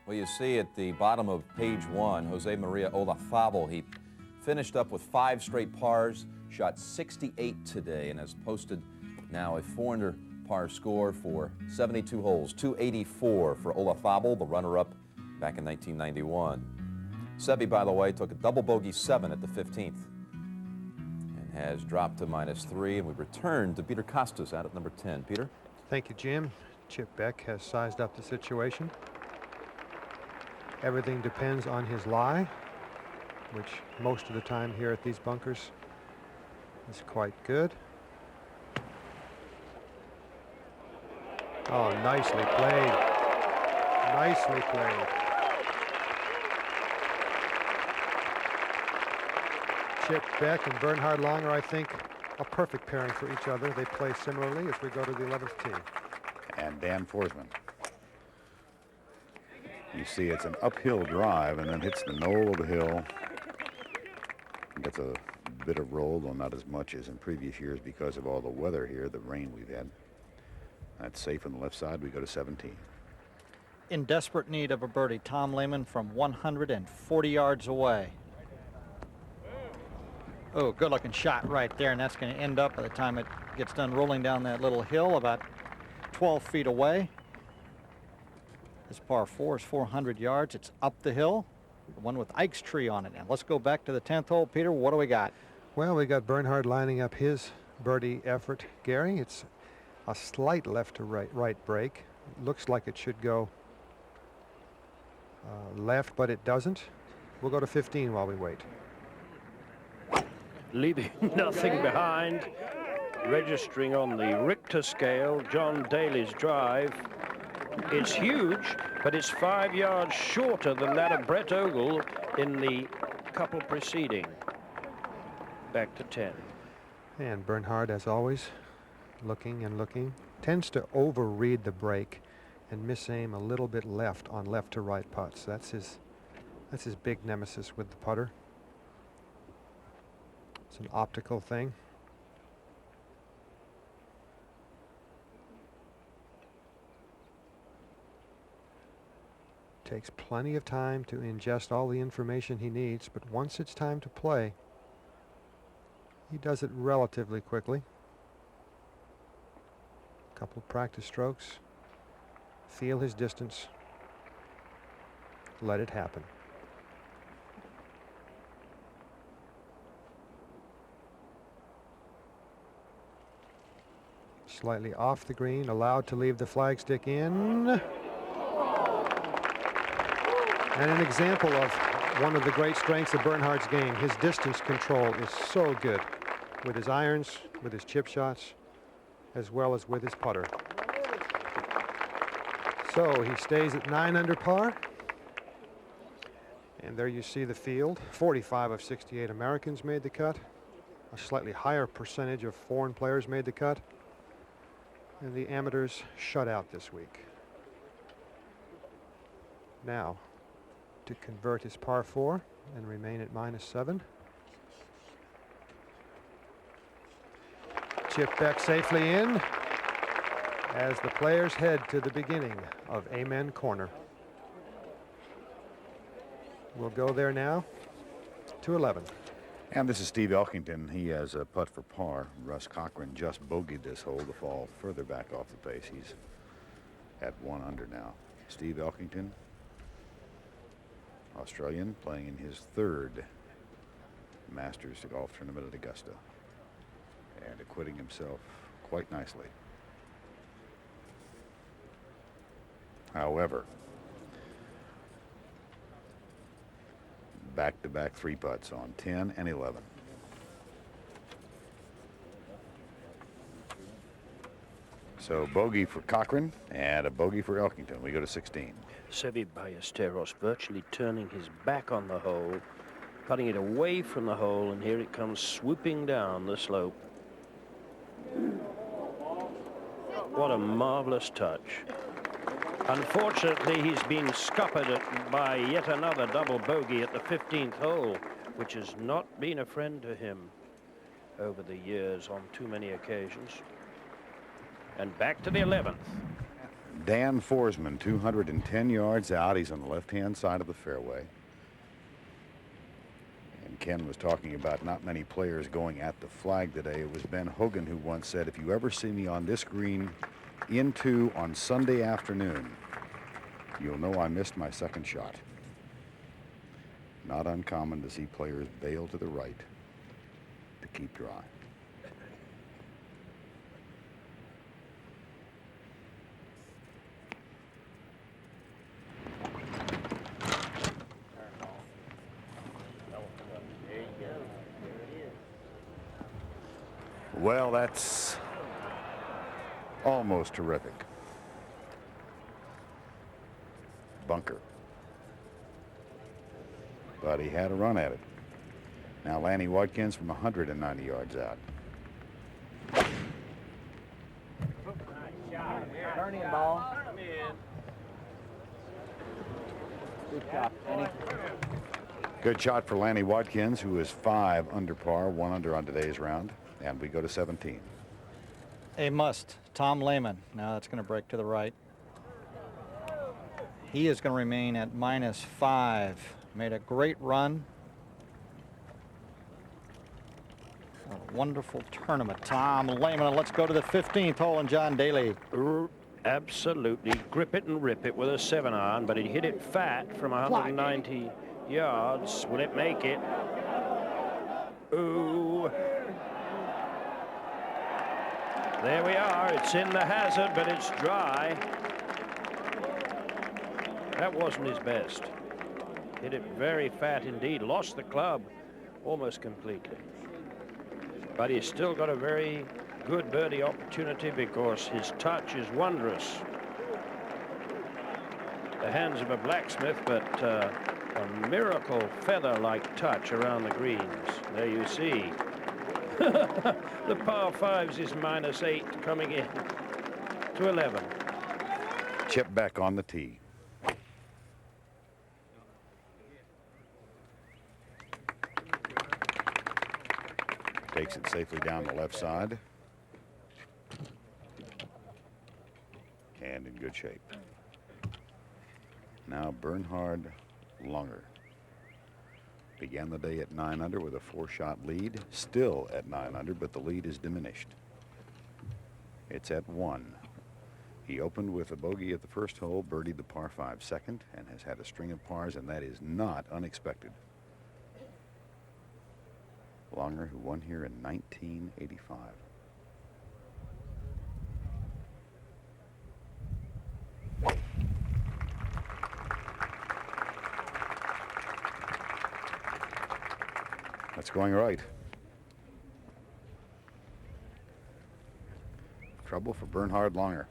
Well, you see at the bottom of page 1, Jose Maria Olazabal, he finished up with 5 straight pars, shot 68 today, and has posted now a 4-under par score for 72 holes, 284 for Olazabal, the runner-up back in 1991. Seve, by the way, took a double bogey 7 at the 15th and has dropped to -3, and we return to Peter Kostis out at number 10. Peter? Thank you, Jim. Chip Beck has sized up the situation. Everything depends on his lie, which most of the time here at these bunkers is quite good. Oh, nicely played. Nicely played. Chip Beck and Bernhard Langer, I think, a perfect pairing for each other. They play similarly as we go to the 11th tee. And Dan Forsman. You see it's an uphill drive and then hits the knoll of the hill. Gets a bit of roll, though not as much as in previous years because of all the weather here, the rain we've had. That's safe on the left side. We go to 17. In desperate need of a birdie, Tom Lehman from 140 yards away. Oh, good looking shot right there, and that's going to end up by the time it gets done rolling down that little hill about 12 feet away. This par 4 is 400 yards. It's up the hill, the one with Ike's tree on it. Now let's go back to the 10th hole. Peter, what do we got? Well, we got Bernhard lining up his birdie effort. Gary, it's a slight left to right break. Looks like it should go left, but it doesn't. We'll go to 15 while we wait. Leaving nothing behind. Registering on the Richter scale, John Daly's drive. It's huge, but it's 5 yards shorter than that of Brett Ogle in the couple preceding. Back to 10. And Bernhard, as always, looking and looking, tends to overread the break and misaim a little bit left on left to right putts. That's his big nemesis with the putter. It's an optical thing. Takes plenty of time to ingest all the information he needs, but once it's time to play, he does it relatively quickly. A couple of practice strokes, feel his distance, let it happen. Slightly off the green, allowed to leave the flagstick in. And an example of one of the great strengths of Bernhard's game. His distance control is so good with his irons, with his chip shots, as well as with his putter. So he stays at 9 under par. And there you see the field. 45 of 68 Americans made the cut. A slightly higher percentage of foreign players made the cut. And the amateurs shut out this week. Now, to convert his par 4 and remain at -7. Chip Beck safely in as the players head to the beginning of Amen Corner. We'll go there now to 11. And this is Steve Elkington. He has a putt for par. Russ Cochran just bogeyed this hole to fall further back off the pace. He's at 1 under now. Steve Elkington, Australian, playing in his 3rd Masters golf tournament at Augusta and acquitting himself quite nicely. However, back-to-back 3 putts on 10 and 11. So bogey for Cochran and a bogey for Elkington. We go to 16. Seve Ballesteros virtually turning his back on the hole, putting it away from the hole, and here it comes swooping down the slope. What a marvelous touch. Unfortunately, he's been scuppered by yet another double bogey at the 15th hole, which has not been a friend to him over the years on too many occasions. And back to the 11th. Dan Forsman, 210 yards out. He's on the left-hand side of the fairway. And Ken was talking about not many players going at the flag today. It was Ben Hogan who once said, if you ever see me on this green into on Sunday afternoon, you'll know I missed my second shot. Not uncommon to see players bail to the right to keep dry. Well, that's almost terrific. Bunker. But he had a run at it. Now Lanny Watkins from 190 yards out. Turning ball. Good shot, Lanny. Good shot for Lanny Watkins, who is 5 under par, 1 under on today's round. And we go to 17. A must. Tom Lehman. Now that's going to break to the right. He is going to remain at -5. Made a great run. A wonderful tournament. Tom Lehman. And let's go to the 15th hole and John Daly. Absolutely. Grip it and rip it with a 7-iron, but he hit it fat from 190 yards. Will it make it? Ooh. There we are. It's in the hazard, but it's dry. That wasn't his best. Hit it very fat indeed. Lost the club almost completely. But he's still got a very good birdie opportunity because his touch is wondrous. The hands of a blacksmith, but a miracle feather-like touch around the greens. There you see. The par 5s is -8 coming in to 11. Chip Beck on the tee. Takes it safely down the left side. And in good shape. Now Bernhard Langer. Began the day at 9 under with a 4-shot lead. Still at 9 under, but the lead is diminished. It's at 1. He opened with a bogey at the first hole, birdied the par 5 second, and has had a string of pars, and that is not unexpected. Langer, who won here in 1985. That's going right. Trouble for Bernhard Langer.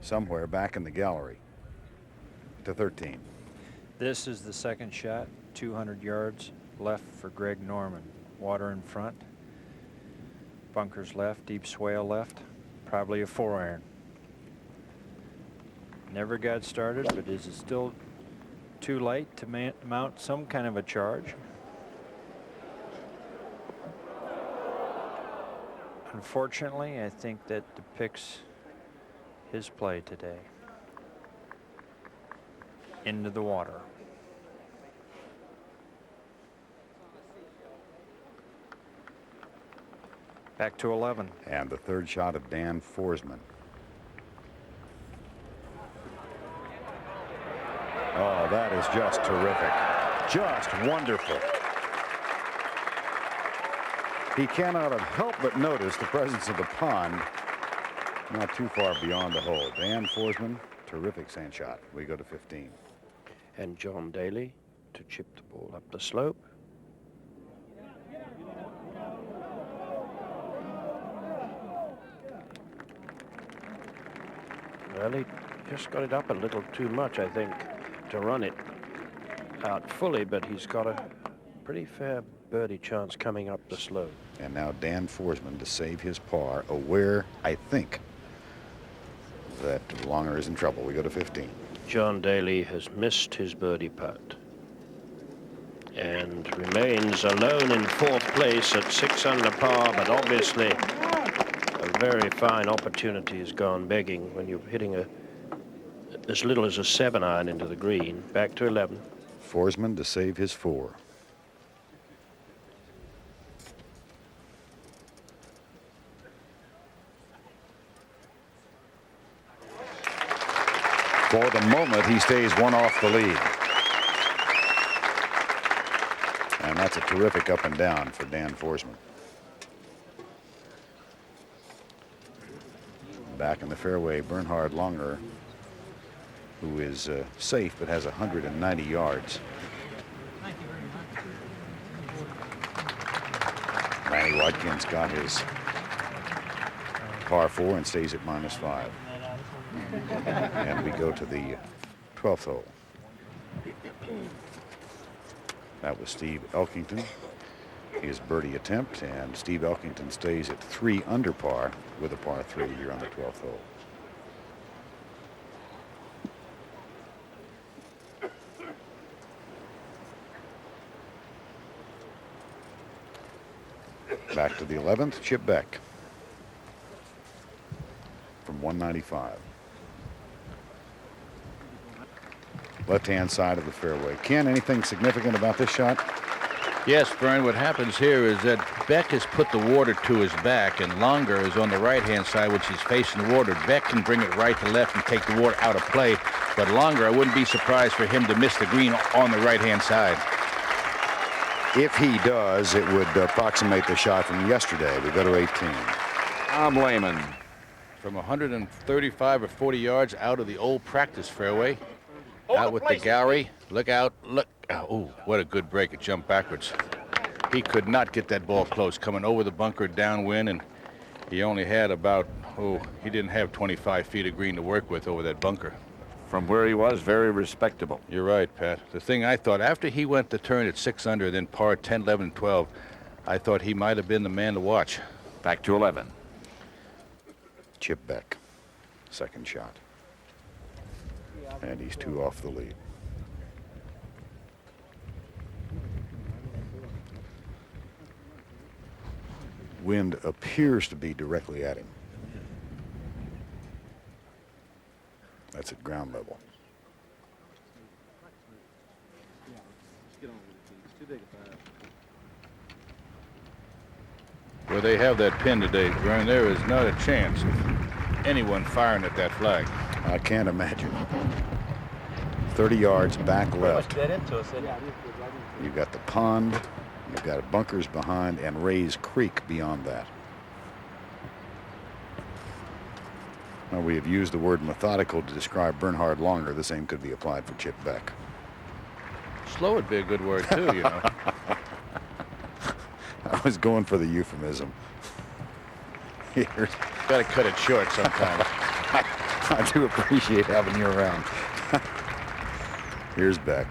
Somewhere back in the gallery. To 13. This is the second shot, 200 yards left for Greg Norman. Water in front. Bunkers left, deep swale left. Probably a 4-iron. Never got started, but is it still too late to mount some kind of a charge? Unfortunately, I think that depicts his play today. Into the water. Back to 11. And the third shot of Dan Forsman. Oh, that is just terrific. Just wonderful. He cannot have helped but notice the presence of the pond not too far beyond the hole. Dan Forsman, terrific sand shot. We go to 15. And John Daly to chip the ball up the slope. Well, he just got it up a little too much, I think, to run it out fully, but he's got a pretty fair birdie chance coming up the slope. And now Dan Forsman to save his par, aware, I think, that Langer is in trouble. We go to 15. John Daly has missed his birdie putt and remains alone in 4th place at 6 under par, but obviously a very fine opportunity has gone begging when you're hitting as little as a 7-iron into the green. Back to 11. Forsman to save his 4. For the moment, he stays 1 off the lead. And that's a terrific up and down for Dan Forsman. Back in the fairway, Bernhard Langer, who is safe but has 190 yards. Lanny Watkins got his par 4 and stays at -5. And we go to the 12th hole. That was Steve Elkington, his birdie attempt, and Steve Elkington stays at 3 under par with a par 3 here on the 12th hole. Back to the 11th, Chip Beck from 195. Left-hand side of the fairway. Ken, anything significant about this shot? Yes, Vern, what happens here is that Beck has put the water to his back, and Langer is on the right-hand side, which is facing the water. Beck can bring it right to left and take the water out of play, but Langer, I wouldn't be surprised for him to miss the green on the right-hand side. If he does, it would approximate the shot from yesterday. We go to 18. Tom Lehman. From 135 or 40 yards out of the old practice fairway. Out with the gallery. Look out. Look. Oh, what a good break. It jumped backwards. He could not get that ball close. Coming over the bunker downwind, and he only had about, he didn't have 25 feet of green to work with over that bunker. From where he was, very respectable. You're right, Pat. The thing I thought, after he went to turn at 6 under, then par 10, 11, 12, I thought he might have been the man to watch. Back to 11. Chip Beck, second shot. And he's 2 off the lead. Wind appears to be directly at him. That's at ground level. Where they have that pin today, Vern, there is not a chance of anyone firing at that flag. I can't imagine. 30 yards back left. You've got the pond, you've got bunkers behind, and Rays Creek beyond that. Well, we have used the word methodical to describe Bernhard Langer. The same could be applied for Chip Beck. Slow would be a good word, too, you know. I was going for the euphemism. Here. Got to cut it short sometimes. I do appreciate having you around. Here's Beck.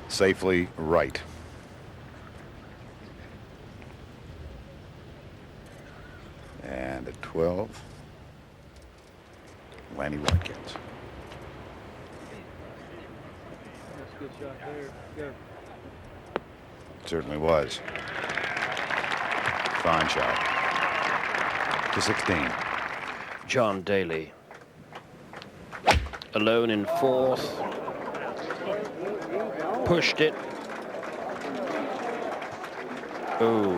Safely right. And at 12, Lanny Watkins. That's a good shot there. Good. Certainly was. Fine shot. To 16. John Daly, alone in 4th. Pushed it. Oh,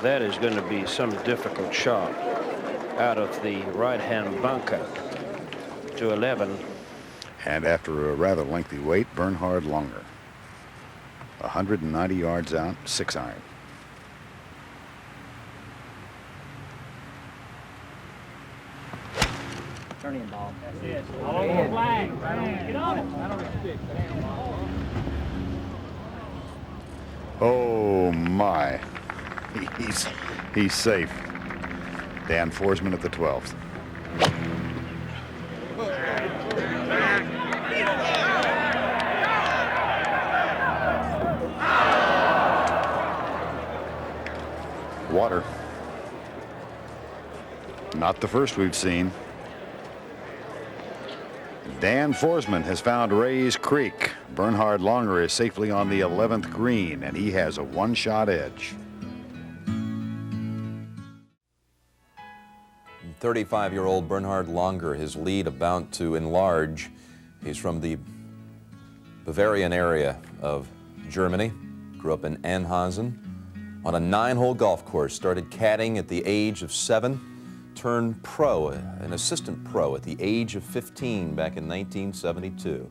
that is going to be some difficult shot out of the right-hand bunker to 11. And after a rather lengthy wait, Bernhard Langer. 190 yards out, 6 iron. turning ball. All over the flag. Get on it. Right on the stick. Oh my. He's safe. Dan Forsman at the 12th. Water. Not the first we've seen. Dan Forsman has found Rays Creek. Bernhard Langer is safely on the 11th green, and he has a one-shot edge. 35-year-old Bernhard Langer, his lead about to enlarge. He's from the Bavarian area of Germany, grew up in Anhausen, on a 9-hole golf course, started caddying at the age of 7, turned pro, an assistant pro at the age of 15 back in 1972.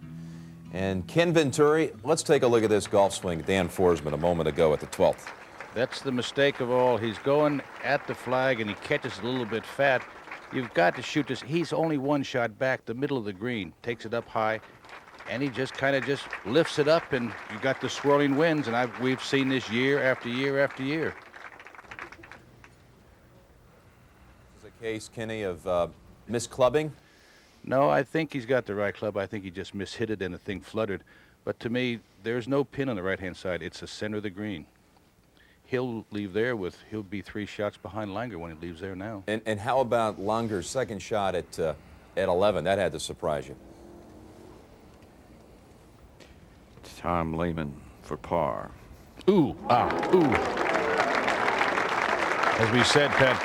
And Ken Venturi, let's take a look at this golf swing Dan Forsman a moment ago at the 12th. That's the mistake of all. He's going at the flag and he catches a little bit fat. You've got to shoot this. He's only one shot back, the middle of the green, takes it up high, and he just kind of just lifts it up, and you got the swirling winds, and we've seen this year after year after year. This is a case, Kenny, of misclubbing? No, I think he's got the right club. I think he just mishit it and the thing fluttered. But to me, there's no pin on the right-hand side. It's the center of the green. He'll leave there he'll be 3 shots behind Langer when he leaves there now. And how about Langer's second shot at 11? That had to surprise you. Tom Lehman for par. Ooh. As we said, Pat,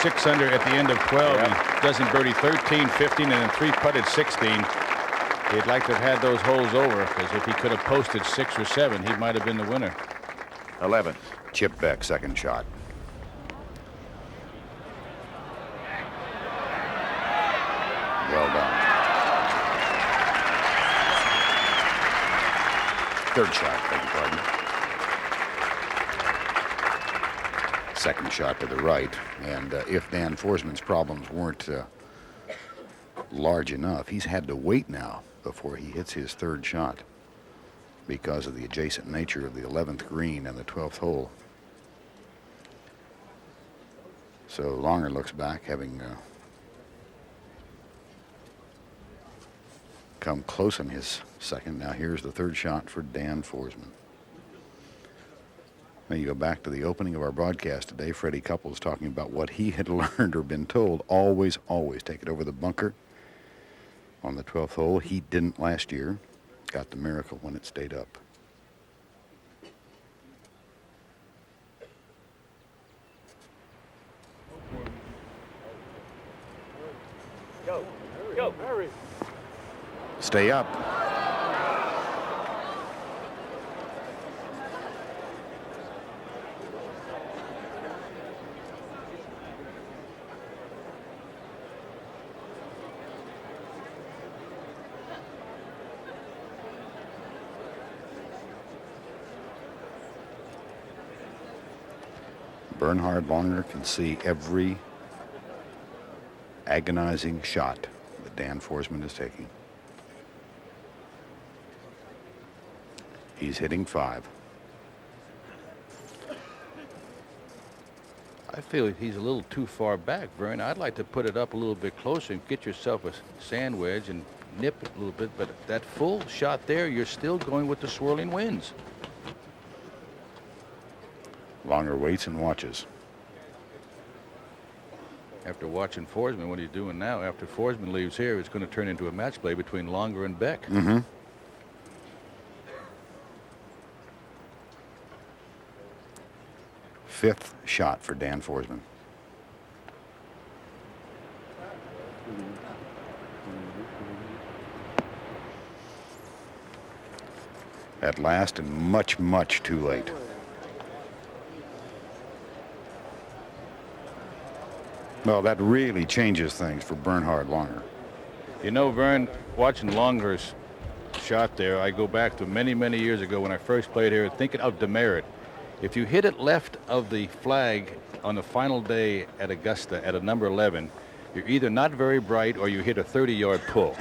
6 under at the end of 12. Yep. He doesn't birdie 13, 15, and then 3-putted 16. He'd like to have had those holes over, because if he could have posted 6 or 7, he might have been the winner. 11. Chip Beck, second shot. Well done. Third shot, beg your pardon. Second shot to the right. And if Dan Forsman's problems weren't large enough, he's had to wait now before he hits his third shot because of the adjacent nature of the 11th green and the 12th hole. So Langer looks back, having come close on his second. Now here's the third shot for Dan Forsman. Now you go back to the opening of our broadcast today. Freddie Couples talking about what he had learned or been told. Always take it over the bunker on the 12th hole. He didn't last year. Got the miracle when it stayed up. Go, hurry. Stay up. Bernhard Langer can see every agonizing shot that Dan Forsman is taking. He's hitting 5. I feel he's a little too far back, Vern. I'd like to put it up a little bit closer and get yourself a sand wedge and nip it a little bit. But that full shot there, you're still going with the swirling winds. Langer waits and watches. After watching Forsman, what he's doing now, after Forsman leaves here, it's going to turn into a match play between Langer and Beck. Mm-hmm. Fifth shot for Dan Forsman. At last, and much, much too late. Well, that really changes things for Bernhard Langer. You know, Vern, watching Langer's shot there, I go back to many, many years ago when I first played here, thinking of demerit. If you hit it left of the flag on the final day at Augusta at a number 11, You're either not very bright or you hit a 30-yard pull.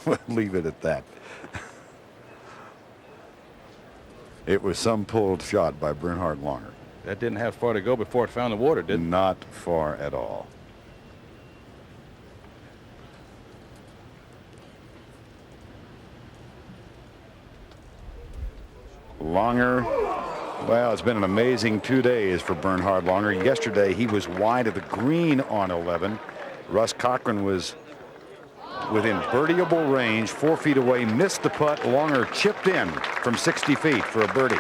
We'll leave it at that. It was some pulled shot by Bernhard Langer. That didn't have far to go before it found the water, did it? Not far at all. Langer, well, it's been an amazing 2 days for Bernhard Langer. Yesterday, he was wide of the green on 11. Russ Cochran was within birdieable range, 4 feet away, missed the putt. Langer chipped in from 60 feet for a birdie.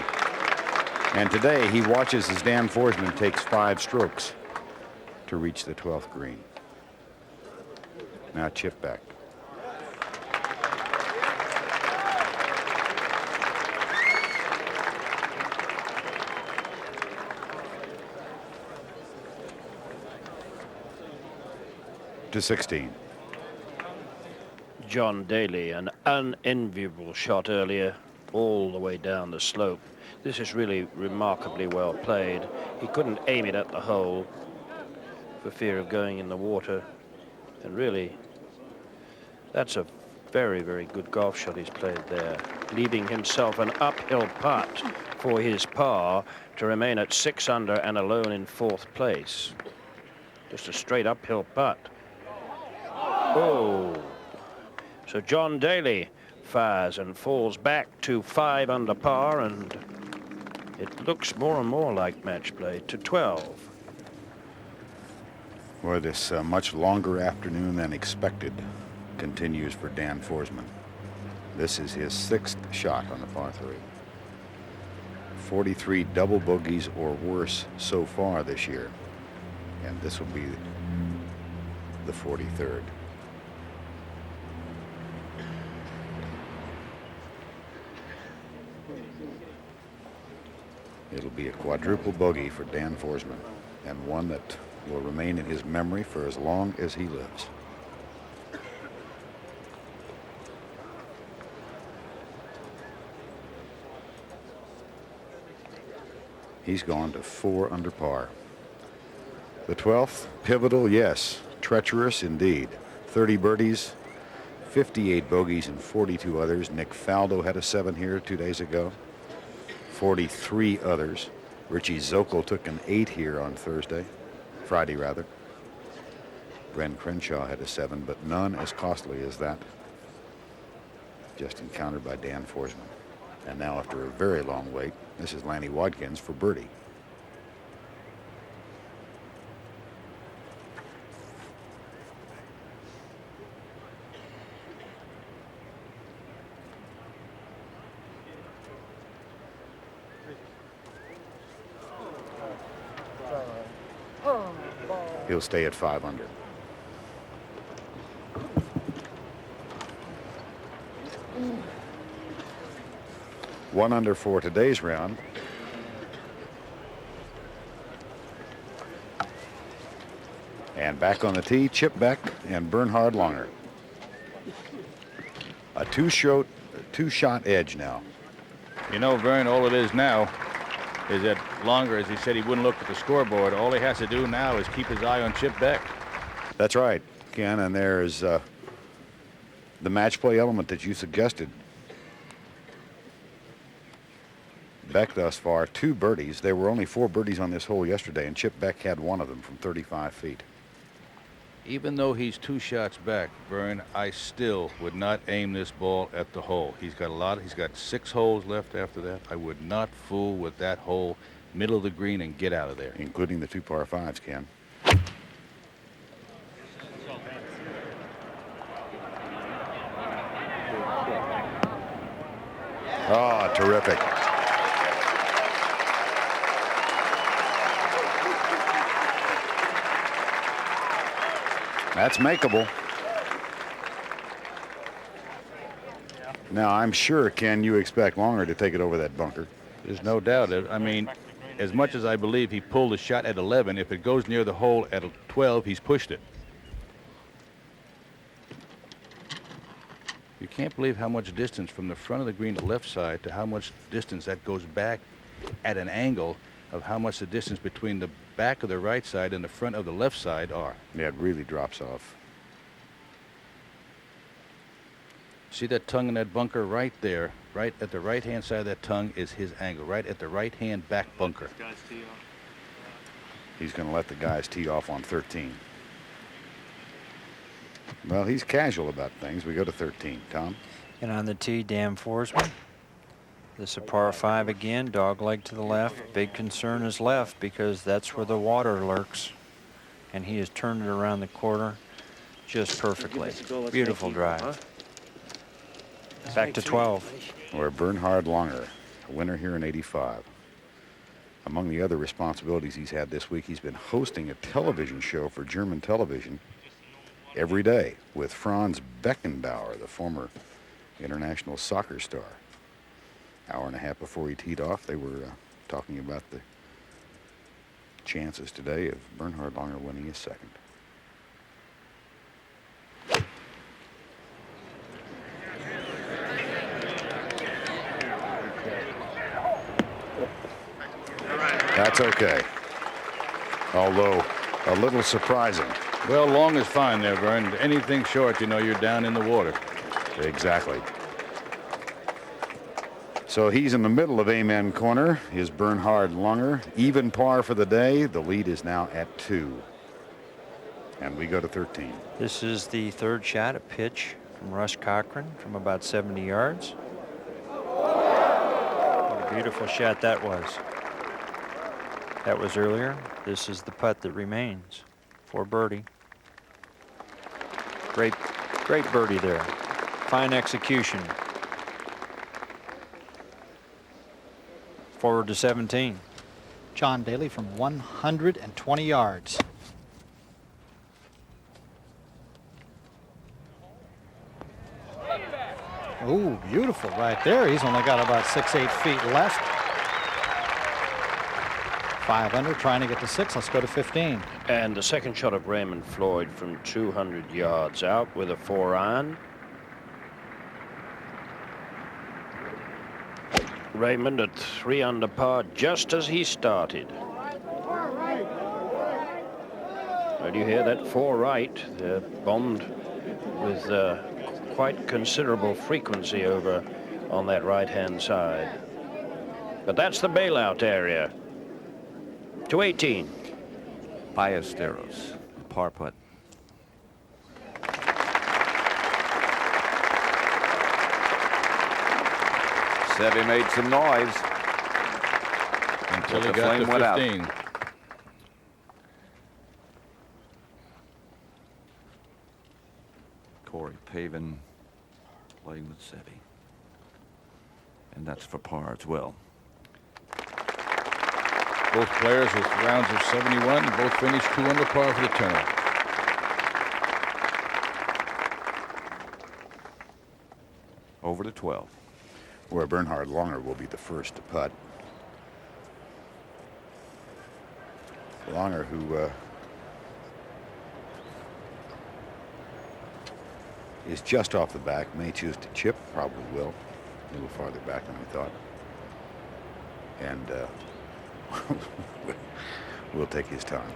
And today, he watches as Dan Forsman takes 5 strokes to reach the 12th green. Now Chip Beck. To 16. John Daly, an unenviable shot earlier, all the way down the slope. This is really remarkably well played. He couldn't aim it at the hole for fear of going in the water. And really, that's a very, very good golf shot he's played there, leaving himself an uphill putt for his par to remain at 6 under and alone in 4th place. Just a straight uphill putt. Oh, so John Daly fires and falls back to 5 under par, and it looks more and more like match play to 12. Boy, this much longer afternoon than expected continues for Dan Forsman. This is his 6th shot on the par 3. 43 double bogeys or worse so far this year, and this will be the 43rd. It'll be a quadruple bogey for Dan Forsman, and one that will remain in his memory for as long as he lives. He's gone to 4 under par. The 12th, pivotal, yes. Treacherous, indeed. 30 birdies, 58 bogeys, and 42 others. Nick Faldo had a 7 here 2 days ago. 43 others. Richie Zockel took an 8 here on Friday rather. Bren Crenshaw had a 7, but none as costly as that just encountered by Dan Forsman. And now, after a very long wait, this is Lanny Wadkins for birdie. He'll stay at 5 under. One under for today's round. And back on the tee, Chip Beck and Bernhard Langer. A two-shot edge now. You know, Vern, all it is now is that Langer, as he said, he wouldn't look at the scoreboard. All he has to do now is keep his eye on Chip Beck. That's right, Ken, and there's the match play element that you suggested. Beck thus far, 2 birdies. There were only 4 birdies on this hole yesterday, and Chip Beck had 1 of them from 35 feet. Even though he's 2 shots back, Vern, I still would not aim this ball at the hole. He's got 6 holes left after that. I would not fool with that hole, middle of the green, and get out of there. Including the 2 par 5s, Ken. Oh, terrific. That's makeable. Now, I'm sure, Ken, you expect Langer to take it over that bunker. There's no doubt. I mean, as much as I believe he pulled the shot at 11, if it goes near the hole at 12, he's pushed it. You can't believe how much distance from the front of the green to left side to how much distance that goes back at an angle of how much the distance between the back of the right side and the front of the left side are. Yeah, it really drops off. See that tongue in that bunker right there? Right at the right-hand side of that tongue is his angle, right at the right-hand back bunker. He's going to let the guys tee off on 13. Well, he's casual about things. We go to 13. Tom? And on the tee, Dan Forsman. This is a par 5 again, dog leg to the left. Big concern is left because that's where the water lurks. And he has turned it around the corner just perfectly. Beautiful drive. Back to 12. Or Bernhard Langer, a winner here in '85. Among the other responsibilities he's had this week, he's been hosting a television show for German television every day with Franz Beckenbauer, the former international soccer star. Hour and a half before he teed off, they were talking about the chances today of Bernhard Langer winning his second. That's okay. Although a little surprising. Well, long is fine there, Vern. Anything short, you know, you're down in the water. Exactly. So he's in the middle of Amen Corner, is Bernhard Langer. Even par for the day. The lead is now at 2. And we go to 13. This is the third shot, a pitch from Russ Cochran from about 70 yards. What a beautiful shot that was. That was earlier. This is the putt that remains for birdie. Great birdie there. Fine execution. Forward to 17. John Daly from 120 yards. Ooh, beautiful right there. He's only got about 6-8 feet left. 5 under, trying to get to 6. Let's go to 15. And the second shot of Raymond Floyd from 200 yards out with a 4-iron. Raymond at 3 under par just as he started. And you hear that 4 right, the Bond with quite considerable frequency over on that right-hand side. But that's the bailout area. To 18. Ballesteros, par putt. Seve made some noise until the he got flame to went out. 15. Corey Pavin playing with Seve. And that's for par as well. Both players with rounds of 71, both finished 2 under par for the tournament. Over to 12. Where Bernhard Langer will be the first to putt. Langer, who is just off the back, may choose to chip, probably will. A little farther back than we thought. And we'll take his time.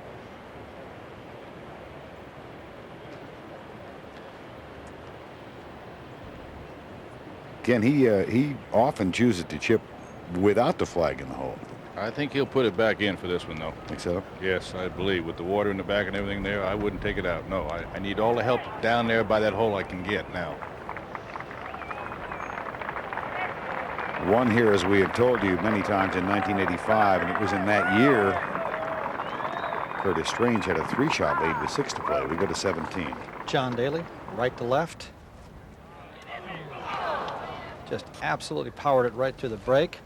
Again, he often chooses to chip without the flag in the hole. I think he'll put it back in for this one, though. Think so? Yes, I believe. With the water in the back and everything there, I wouldn't take it out. No, I need all the help down there by that hole I can get now. Won here, as we have told you many times, in 1985, and it was in that year Curtis Strange had a 3-shot lead with 6 to play. We go to 17. John Daly, right to left. Just absolutely powered it right to the break.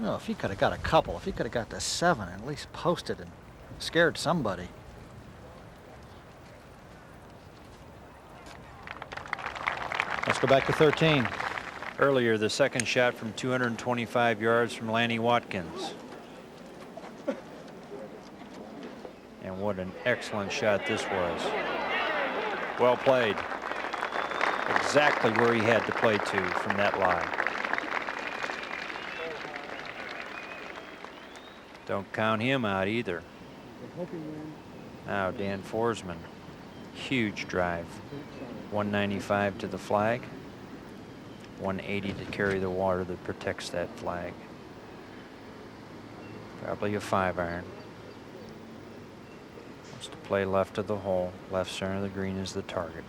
No, if he could have got a couple, if he could have got to 7, at least posted and scared somebody. Let's go back to 13. Earlier, the second shot from 225 yards from Lanny Watkins. And what an excellent shot this was. Well played. Exactly where he had to play to from that lie. Don't count him out either. Now Dan Forsman, huge drive. 195 to the flag. 180 to carry the water that protects that flag. Probably a 5-iron. Wants to play left of the hole. Left center of the green is the target.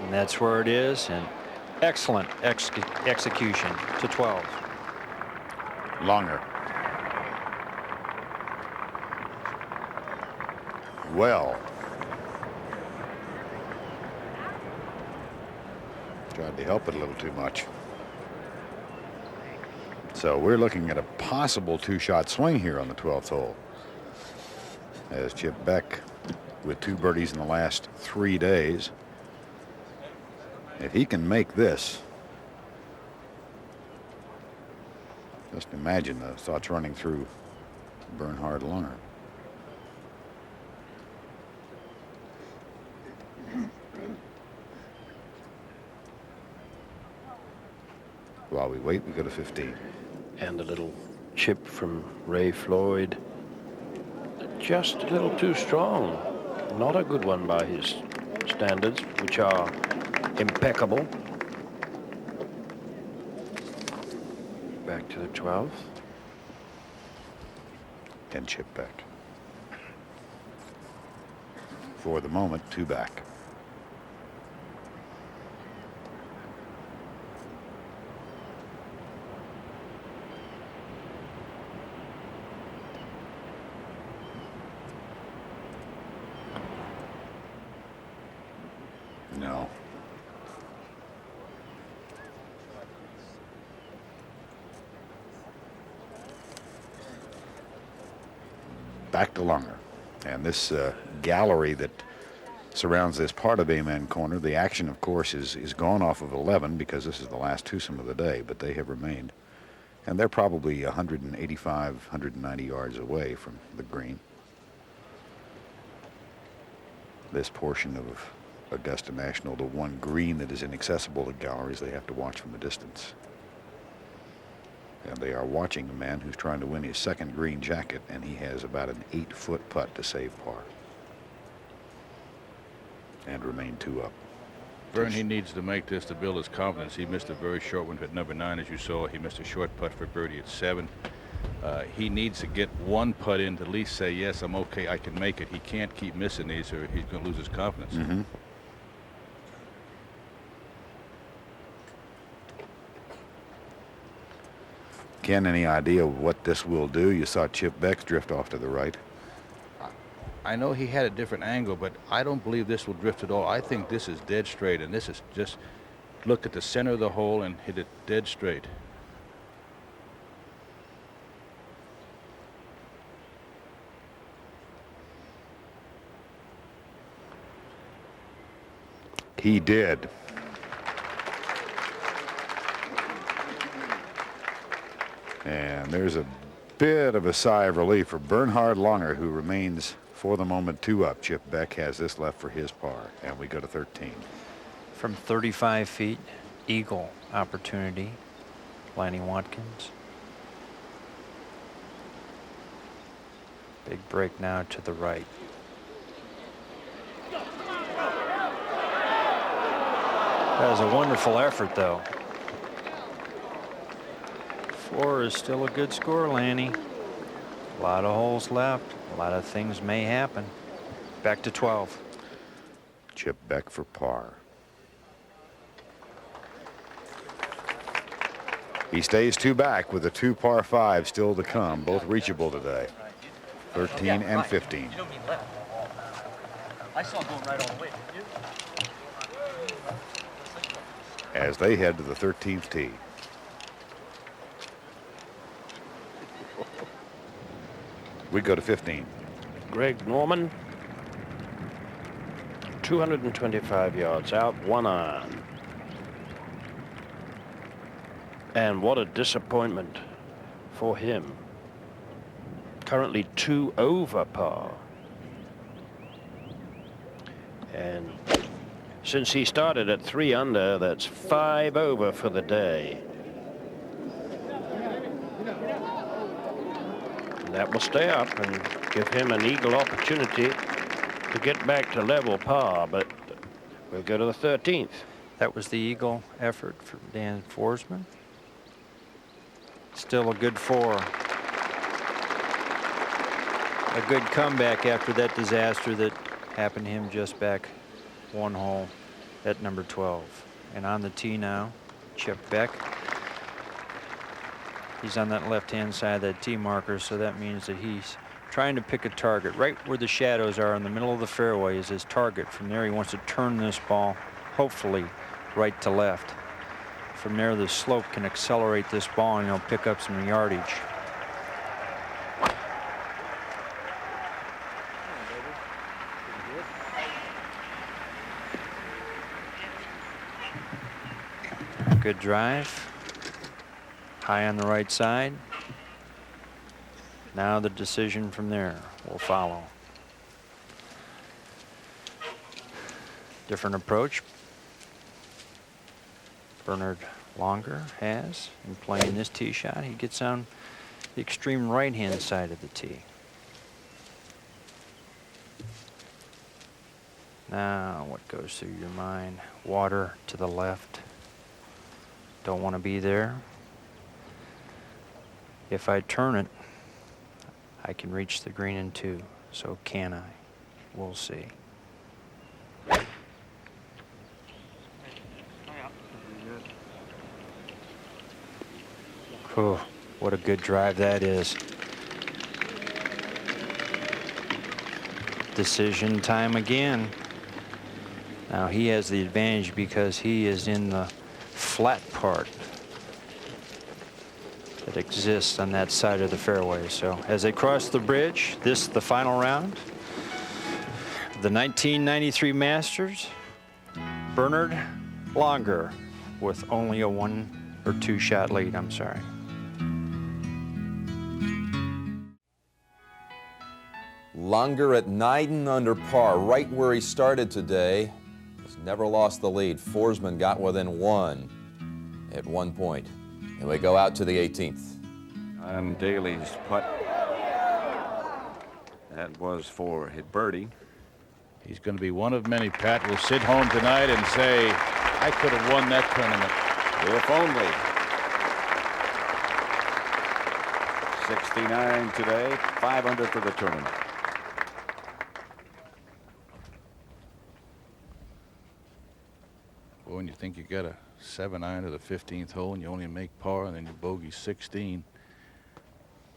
And that's where it is, and excellent execution to 12. Langer. Well. Tried to help it a little too much. So we're looking at a possible 2-shot swing here on the 12th hole. As Chip Beck, with 2 birdies in the last 3 days, if he can make this, just imagine the thoughts running through Bernhard Langer. While we wait, we go to 15. And a little chip from Ray Floyd. Just a little too strong. Not a good one by his standards, which are impeccable. Back to the 12th. And Chip Beck. For the moment, 2 back. No. Back to Langer. And this gallery that surrounds this part of Amen Corner, the action, of course, is gone off of 11 because this is the last twosome of the day, but they have remained. And they're probably 185, 190 yards away from the green. This portion of Augusta National, the one green that is inaccessible to galleries, they have to watch from a distance. And they are watching a man who's trying to win his 2nd green jacket, and he has about an 8-foot putt to save par. And remain 2 up. Vern, he needs to make this to build his confidence. He missed a very short one at number 9, as you saw. He missed a short putt for birdie at 7. He needs to get 1 putt in to at least say, yes, I'm okay, I can make it. He can't keep missing these or he's going to lose his confidence. Mm-hmm. Ken, any idea what this will do? You saw Chip Beck drift off to the right. I know he had a different angle, but I don't believe this will drift at all. I think this is dead straight, and this is just look at the center of the hole and hit it dead straight. He did. And there's a bit of a sigh of relief for Bernhard Langer, who remains for the moment 2 up. Chip Beck has this left for his par, and we go to 13. From 35 feet, eagle opportunity. Lanny Watkins. Big break now to the right. That was a wonderful effort, though. 4 is still a good score, Lanny. A lot of holes left. A lot of things may happen. Back to 12. Chip Beck for par. He stays 2 back with a 2 par 5 still to come, both reachable today. 13 and 15. I saw it going right all the way. As they head to the 13th tee. We go to 15. Greg Norman, 225 yards out, 1 iron. And what a disappointment for him. Currently 2 over par. And Since he started at 3 under, that's 5 over for the day. And that will stay up and give him an eagle opportunity to get back to level par, but we'll go to the 13th. That was the eagle effort for Dan Forsman. Still a good 4. A good comeback after that disaster that happened to him just back 1 hole at number 12. And on the tee now, Chip Beck. He's on that left-hand side of that tee marker, so that means that he's trying to pick a target. Right where the shadows are in the middle of the fairway is his target. From there, he wants to turn this ball, hopefully, right to left. From there, the slope can accelerate this ball and he'll pick up some yardage. Good drive. High on the right side. Now the decision from there will follow. Different approach Bernhard Langer has in playing this tee shot. He gets on the extreme right-hand side of the tee. Now, what goes through your mind? Water to the left. Don't want to be there. If I turn it, I can reach the green in 2. So can I? We'll see. Oh, what a good drive that is. Decision time again. Now he has the advantage because he is in the flat part that exists on that side of the fairway. So as they cross the bridge, this is the final round. The 1993 Masters, Bernhard Langer with only a 1 or 2 shot lead, I'm sorry. Langer at 9 under par, right where he started today. Has never lost the lead. Forsman got within 1 at one point. And we go out to the 18th. On Daly's putt. That was for hit birdie. He's going to be one of many, Pat, will sit home tonight and say, I could have won that tournament. If only. 69 today, 5 under for the tournament. Boy, when you think you got a 7-iron to the 15th hole and you only make par and then you bogey 16.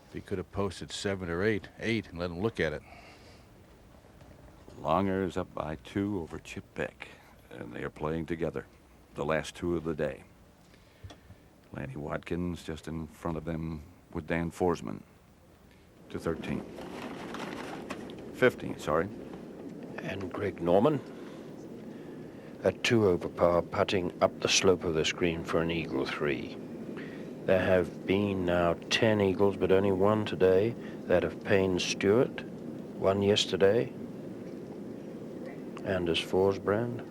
If he could have posted 7 or 8 and let him look at it. Langer is up by 2 over Chip Beck, and they are playing together the last 2 of the day. Lanny Watkins just in front of them with Dan Forsman to 13. 15, sorry. And Greg Norman at 2 over par, putting up the slope of the screen for an eagle 3. There have been now 10 eagles, but only 1 today. That of Payne Stewart, 1 yesterday. Anders Forsbrand.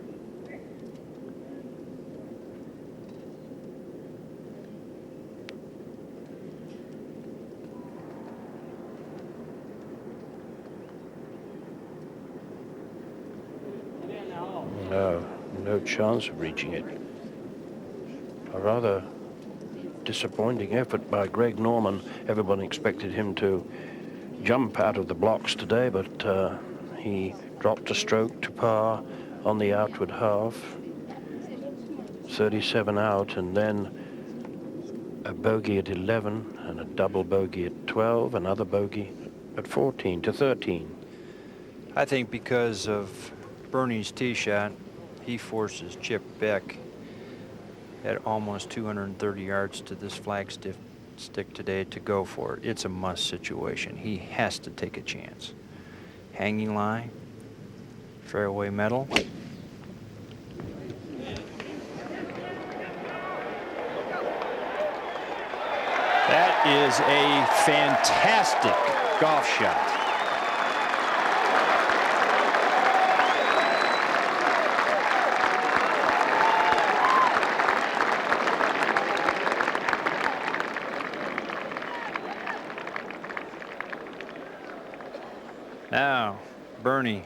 No chance of reaching it. A rather disappointing effort by Greg Norman. Everyone expected him to jump out of the blocks today, but he dropped a stroke to par on the outward half. 37 out, and then a bogey at 11 and a double bogey at 12, another bogey at 14 to 13. I think because of Bernie's tee shot, he forces Chip Beck at almost 230 yards to this flagstick today to go for it. It's a must situation. He has to take a chance. Hanging line, fairway metal. That is a fantastic golf shot. Now, Bernie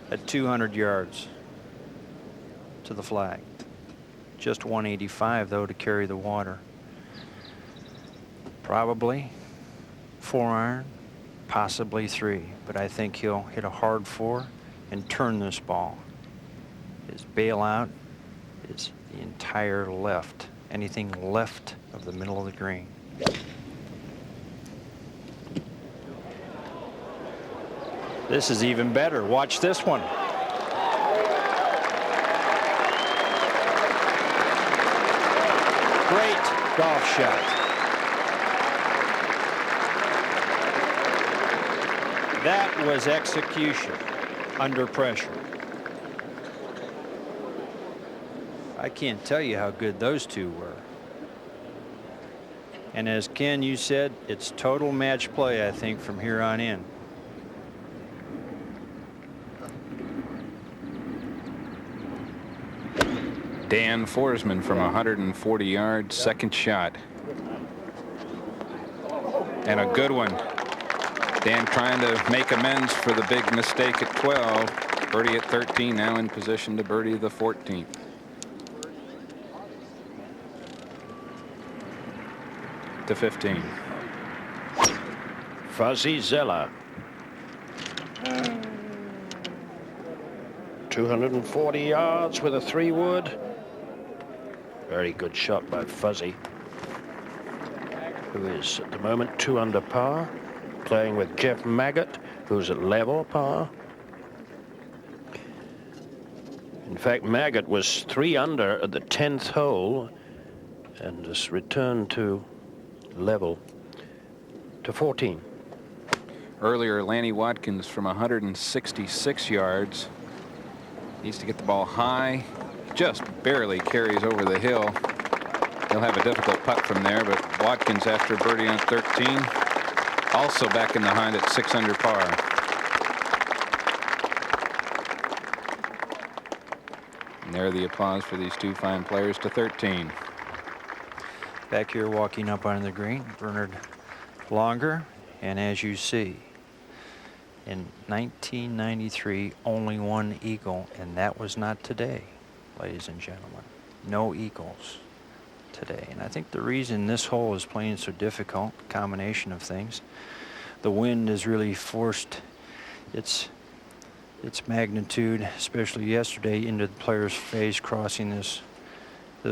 at 200 yards to the flag. Just 185, though, to carry the water. Probably 4-iron, possibly 3, but I think he'll hit a hard 4 and turn this ball. His bailout is the entire left, anything left of the middle of the green. This is even better. Watch this one. Great golf shot. That was execution under pressure. I can't tell you how good those two were. And as Ken, you said, it's total match play, I think, from here on in. Dan Forsman from 140 yards, second shot. And a good one. Dan trying to make amends for the big mistake at 12. Birdie at 13, now in position to birdie the 14th. To 15. Fuzzy Zeller. 240 yards with a 3-wood. Very good shot by Fuzzy, who is at the moment 2 under par, playing with Jeff Maggott, who's at level par. In fact, Maggott was 3 under at the 10th hole and has returned to level to 14. Earlier, Lanny Watkins from 166 yards needs to get the ball high, just barely carries over the hill. He'll have a difficult putt from there, but Watkins, after birdie on 13, also back in the hunt at 6 under par. And there the applause for these two fine players to 13. Back here walking up on the green, Bernhard Langer, and as you see, in 1993, only 1 eagle, and that was not today, ladies and gentlemen. No eagles today. And I think the reason this hole is playing so difficult, combination of things, the wind has really forced its magnitude, especially yesterday, into the player's face, crossing this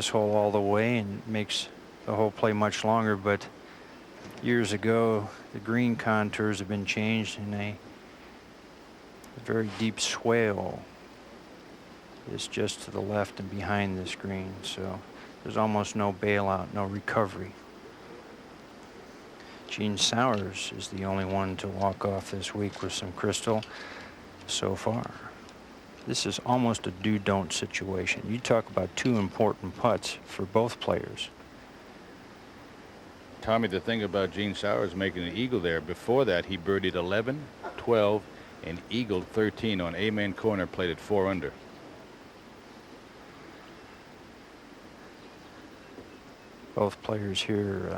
hole all the way, and makes the hole play much longer. But years ago, the green contours have been changed, and a very deep swale is just to the left and behind this green, so there's almost no bailout, no recovery. Gene Sowers is the only one to walk off this week with some crystal so far. This is almost a do-don't situation. You talk about 2 important putts for both players. Tommy, the thing about Gene Sowers making an eagle there, before that he birdied 11, 12, and eagled 13 on Amen Corner, played at 4 under. Both players here,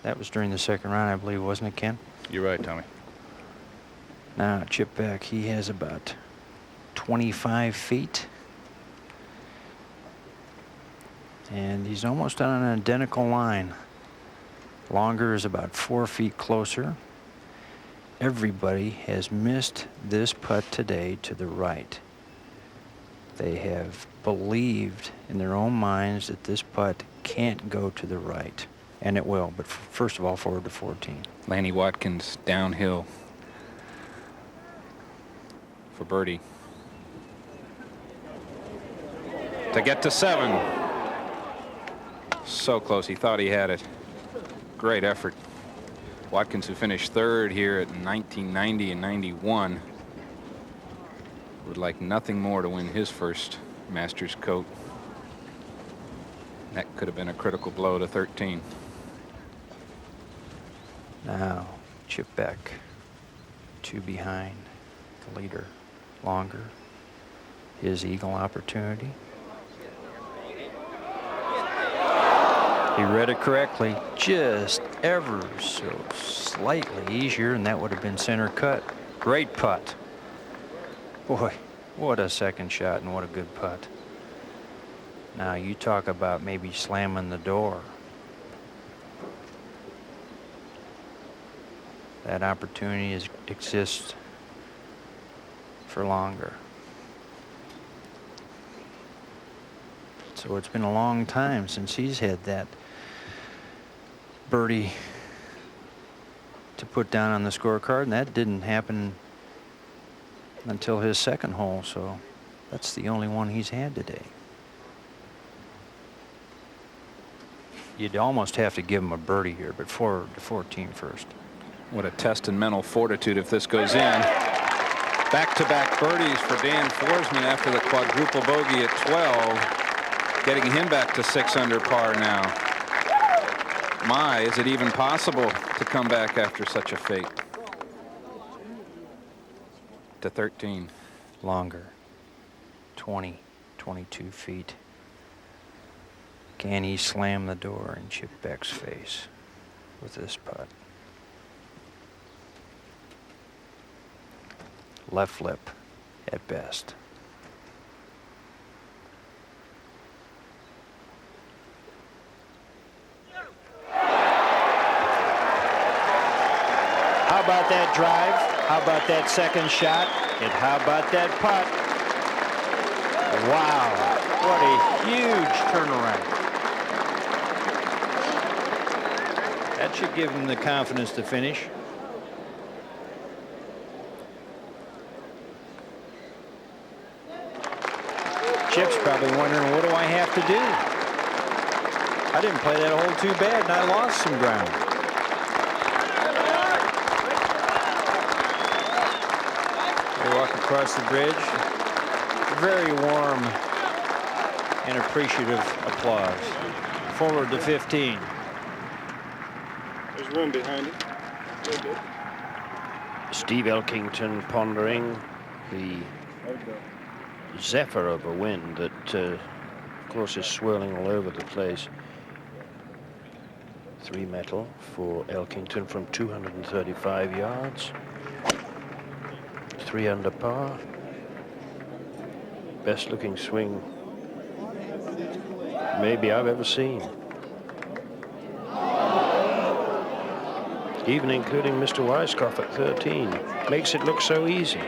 that was during the second round, I believe, wasn't it, Ken? You're right, Tommy. Now, Chip Beck, he has about 25 feet. And he's almost on an identical line. Langer is about 4 feet closer. Everybody has missed this putt today to the right. They have believed in their own minds that this putt can't go to the right, and it will. But first of all, forward to 14. Lanny Watkins downhill for birdie to get to 7. So close. He thought he had it. Great effort. Watkins, who finished 3rd here at 1990 and 91, would like nothing more to win his first Masters coat. That could have been a critical blow to 13. Now, Chip Beck, 2 behind the leader, Langer. His eagle opportunity. He read it correctly, just ever so slightly easier, and that would have been center cut. Great putt. Boy, what a second shot and what a good putt. Now you talk about maybe slamming the door. That opportunity exists for longer. So it's been a long time since he's had that birdie to put down on the scorecard, and that didn't happen until his second hole, so that's the only one he's had today. You'd almost have to give him a birdie here, but 4 to 14 first. What a test in mental fortitude if this goes in. Back-to-back birdies for Dan Forsman after the quadruple bogey at 12, getting him back to 6 under par now. My, is it even possible to come back after such a fate? To 13. Longer. 20, 22 feet. Can he slam the door in Chip Beck's face with this putt? Left lip at best. How about that drive? How about that second shot? And how about that putt? Wow, what a huge turnaround. That should give him the confidence to finish. Chip's probably wondering, what do I have to do? I didn't play that hole too bad, and I lost some ground. They walk across the bridge. Very warm and appreciative applause. Forward to 15. There's room behind it. Steve Elkington pondering the zephyr of a wind that, of course, is swirling all over the place. 3 metal for Elkington from 235 yards. 3 under par. Best looking swing maybe I've ever seen. Even including Mr. Weiskopf at 13. Makes it look so easy.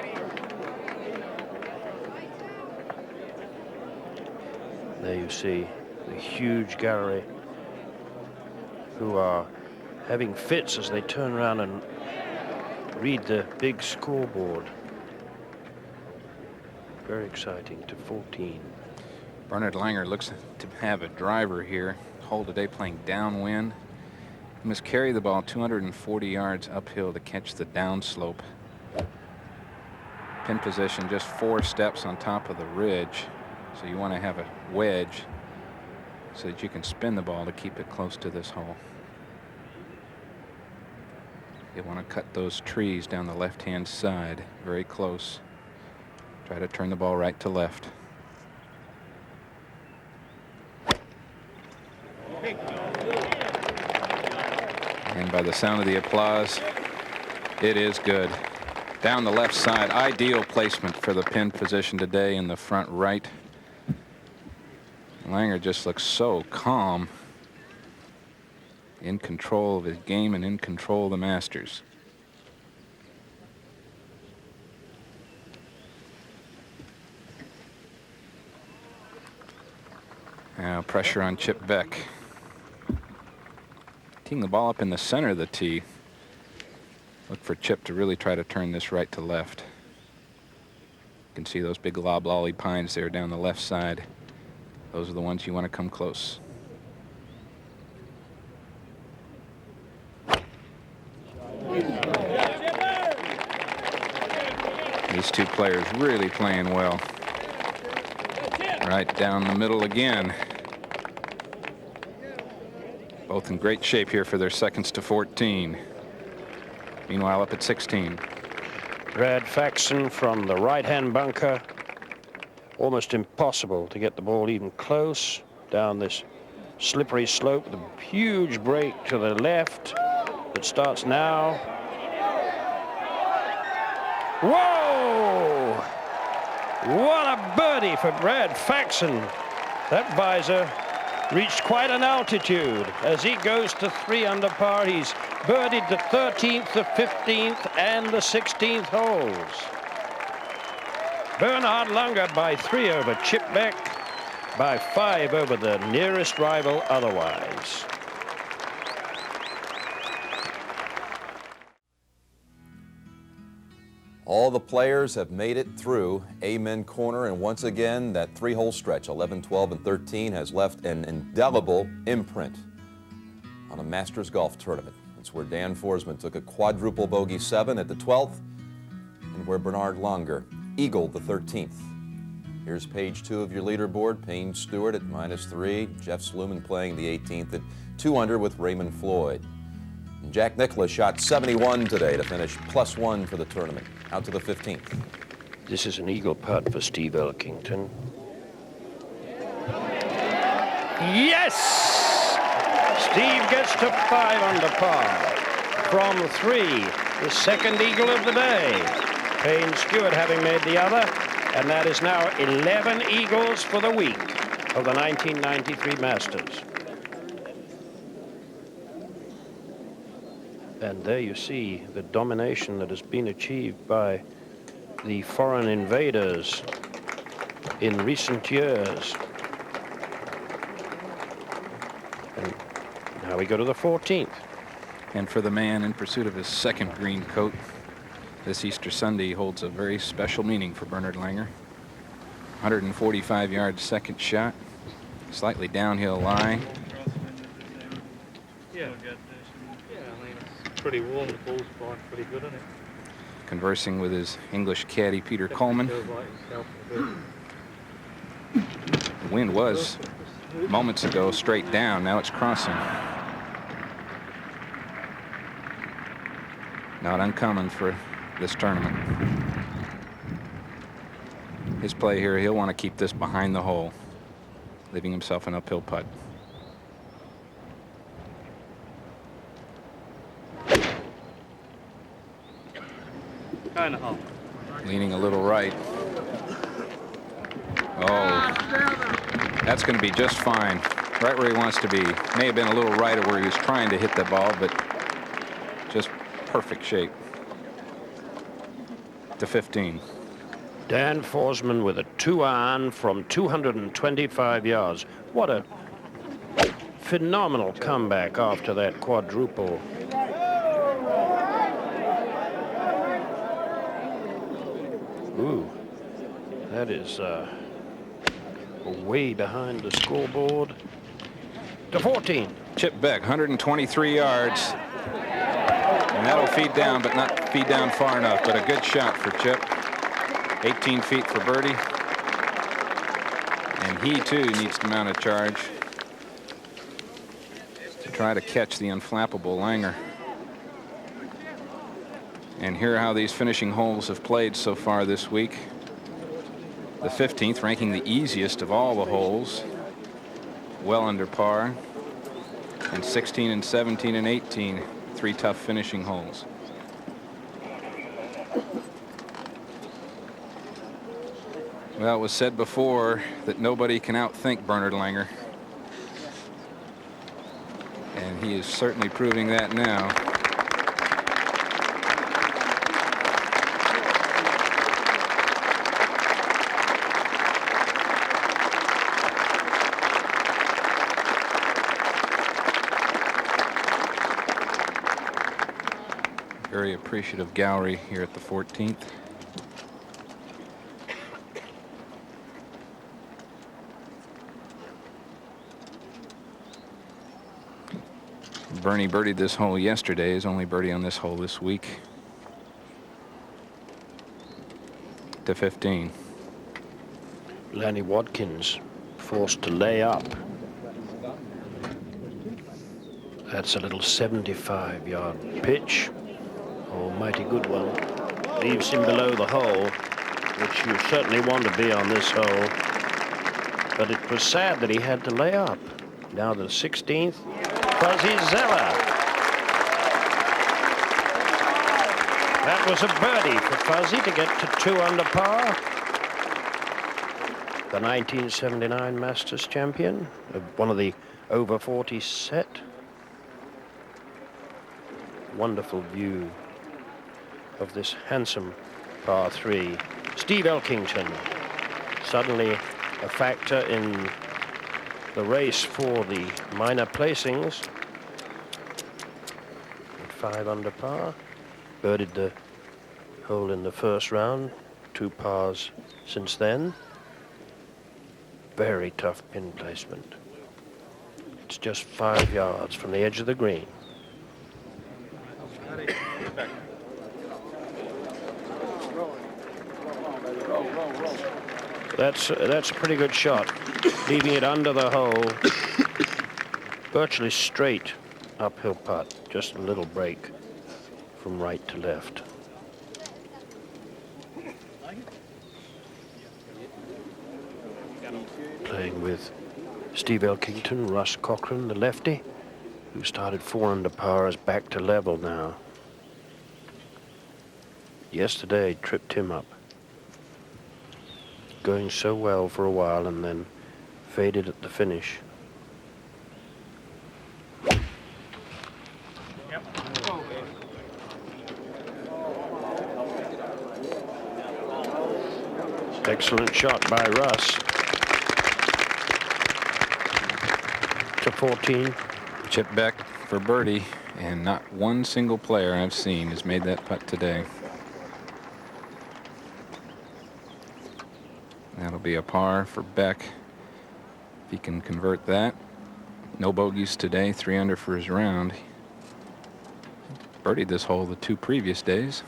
There you see the huge gallery who are having fits as they turn around and read the big scoreboard. Very exciting to 14. Bernhard Langer looks to have a driver here. Hole today playing downwind. He must carry the ball 240 yards uphill to catch the downslope. Pin position just 4 steps on top of the ridge. So you want to have a wedge so that you can spin the ball to keep it close to this hole. You want to cut those trees down the left-hand side very close. Try to turn the ball right to left. And by the sound of the applause, it is good. Down the left side, ideal placement for the pin position today in the front right. Langer just looks so calm, in control of his game and in control of the Masters. Now pressure on Chip Beck. Teeing the ball up in the center of the tee. Look for Chip to really try to turn this right to left. You can see those big loblolly pines there down the left side. Those are the ones you want to come close. These two players really playing well. Right down the middle again. Both in great shape here for their seconds to 14. Meanwhile, up at 16. Brad Faxon from the right-hand bunker. Almost impossible to get the ball even close down this slippery slope. The huge break to the left. that starts now. Whoa! What a birdie for Brad Faxon. That visor reached quite an altitude as he goes to 3 under par. He's birdied the 13th, the 15th, and the 16th holes. Bernhard Langer by 3 over Chip Beck, by 5 over the nearest rival otherwise. All the players have made it through Amen Corner, and once again, that 3-hole stretch, 11, 12, and 13, has left an indelible imprint on a Masters golf tournament. It's where Dan Forsman took a quadruple bogey 7 at the 12th, and where Bernhard Langer eagled the 13th. Here's page 2 of your leaderboard. Payne Stewart at -3, Jeff Sluman playing the 18th at 2 under with Raymond Floyd. And Jack Nicklaus shot 71 today to finish +1 for the tournament, out to the 15th. This is an eagle putt for Steve Elkington. Yes! Steve gets to 5 under par from 3, the second eagle of the day. Payne Stewart having made the other, and that is now 11 eagles for the week of the 1993 Masters. And there you see the domination that has been achieved by the foreign invaders in recent years. And now we go to the 14th. And for the man in pursuit of his second green coat, this Easter Sunday holds a very special meaning for Bernhard Langer. 145-yard second shot, slightly downhill lie. Yeah, pretty warm, the ball's pretty good, isn't it? Conversing with his English caddy, Peter Coleman. The wind was moments ago straight down, now it's crossing. Not uncommon for this tournament. His play here, he'll want to keep this behind the hole, leaving himself an uphill putt. Kind of hard. Leaning a little right. Oh, that's going to be just fine. Right where he wants to be. May have been a little right of where he was trying to hit the ball, but just perfect shape. To 15. Dan Forsman with a 2-iron from 225 yards. What a phenomenal comeback after that quadruple. Ooh, that is way behind the scoreboard. To 14. Chip Beck, 123 yards. And that'll feed down, but not feed down far enough. But a good shot for Chip. 18 feet for birdie. And he, too, needs to mount a charge to try to catch the unflappable Langer. And here are how these finishing holes have played so far this week. The 15th, ranking the easiest of all the holes, well under par. And 16 and 17 and 18, 3 tough finishing holes. Well, it was said before that nobody can outthink Bernhard Langer. And he is certainly proving that now. Very appreciative gallery here at the 14th. Bernie birdied this hole yesterday, his only birdie on this hole this week. To 15. Lanny Watkins forced to lay up. That's a little 75-yard pitch. Oh, mighty good one. Leaves him below the hole, which you certainly want to be on this hole. But it was sad that he had to lay up. Now the 16th, Fuzzy Zeller. That was a birdie for Fuzzy to get to 2 under par. The 1979 Masters champion, one of the over 40 set. Wonderful view of this handsome par 3. Steve Elkington, suddenly a factor in the race for the minor placings. At 5 under par, birdied the hole in the first round, 2 pars since then. Very tough pin placement. It's just 5 yards from the edge of the green. That's a pretty good shot, leaving it under the hole. Virtually straight uphill putt, just a little break from right to left. Playing with Steve Elkington, Russ Cochran, the lefty, who started 4 under par, is back to level now. Yesterday tripped him up. Going so well for a while and then faded at the finish. Excellent shot by Russ. To 14. Chip Beck for birdie, and not one single player I've seen has made that putt today. That'll be a par for Beck if he can convert that. No bogeys today, 3 under for his round. Birdied this hole the 2 previous days.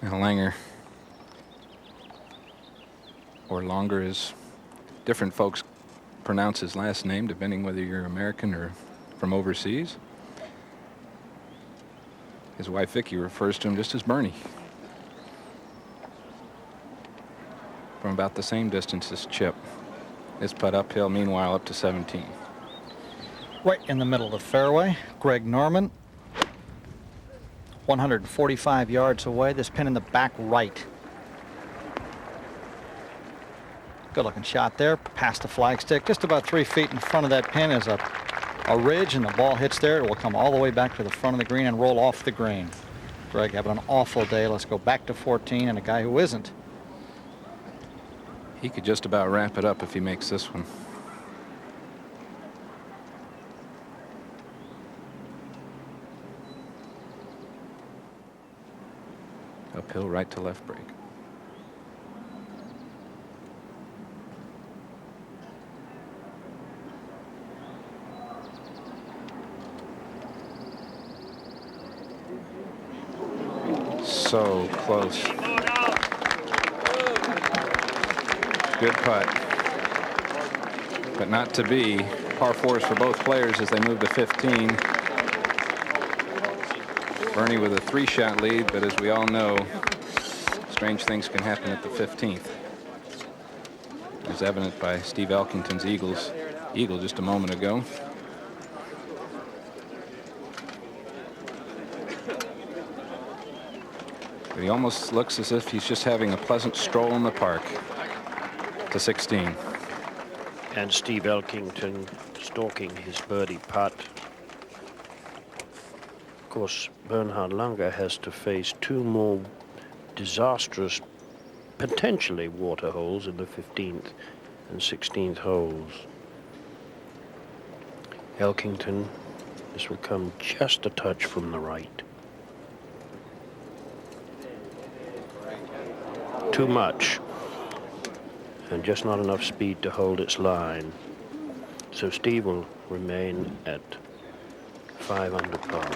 Now Langer, or Langer, is different folks pronounce his last name depending whether you're American or from overseas. His wife Vicky refers to him just as Bernie. From about the same distance as Chip. His putt uphill, meanwhile, up to 17. Right in the middle of the fairway, Greg Norman. 145 yards away, this pin in the back right. Good looking shot there, past the flagstick. Just about 3 feet in front of that pin is a ridge, and the ball hits there. It will come all the way back to the front of the green and roll off the green. Greg having an awful day. Let's go back to 14, and a guy who isn't. He could just about wrap it up if he makes this one. Uphill, right to left break. So close. Good putt, but not to be. Par 4s for both players as they move to 15. Bernie with a 3-shot lead, but as we all know, strange things can happen at the 15th. As evident by Steve Elkington's eagle just a moment ago. But he almost looks as if he's just having a pleasant stroll in the park to 16. And Steve Elkington stalking his birdie putt. Of course, Bernhard Langer has to face 2 more disastrous, potentially water holes in the 15th and 16th holes. Elkington, this will come just a touch from the right. Too much, and just not enough speed to hold its line. So Steve will remain at 5 under par.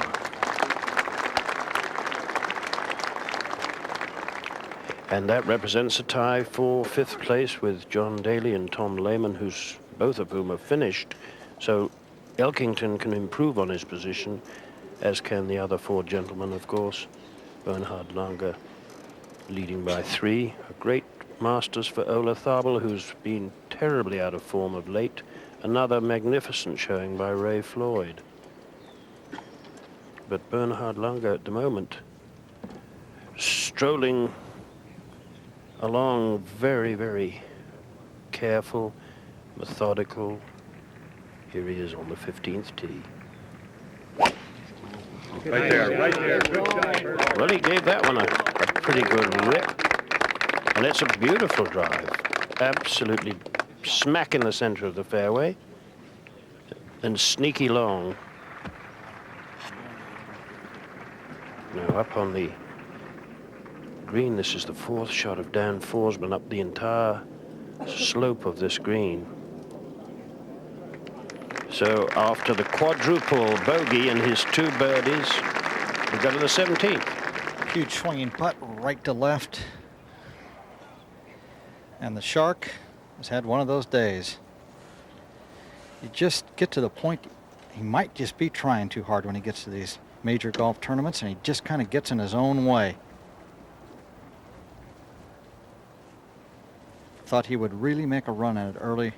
And that represents a tie for 5th place with John Daly and Tom Lehman, both of whom have finished. So Elkington can improve on his position, as can the other 4 gentlemen, of course. Bernhard Langer leading by 3. A great Masters for Ola Tharbel, who's been terribly out of form of late. Another magnificent showing by Ray Floyd. But Bernhard Langer at the moment strolling along, very, very careful, methodical. Here he is on the 15th tee. Right there. Good shot. Well, he gave that one a pretty good rip. And it's a beautiful drive. Absolutely smack in the center of the fairway. And sneaky long. Now up on the green, this is the 4th shot of Dan Forsman up the entire slope of this green. So after the quadruple bogey and his 2 birdies, we go to the 17th. Huge swinging putt right to left. And the Shark has had one of those days. You just get to the point, he might just be trying too hard when he gets to these major golf tournaments, and he just kind of gets in his own way. Thought he would really make a run at it early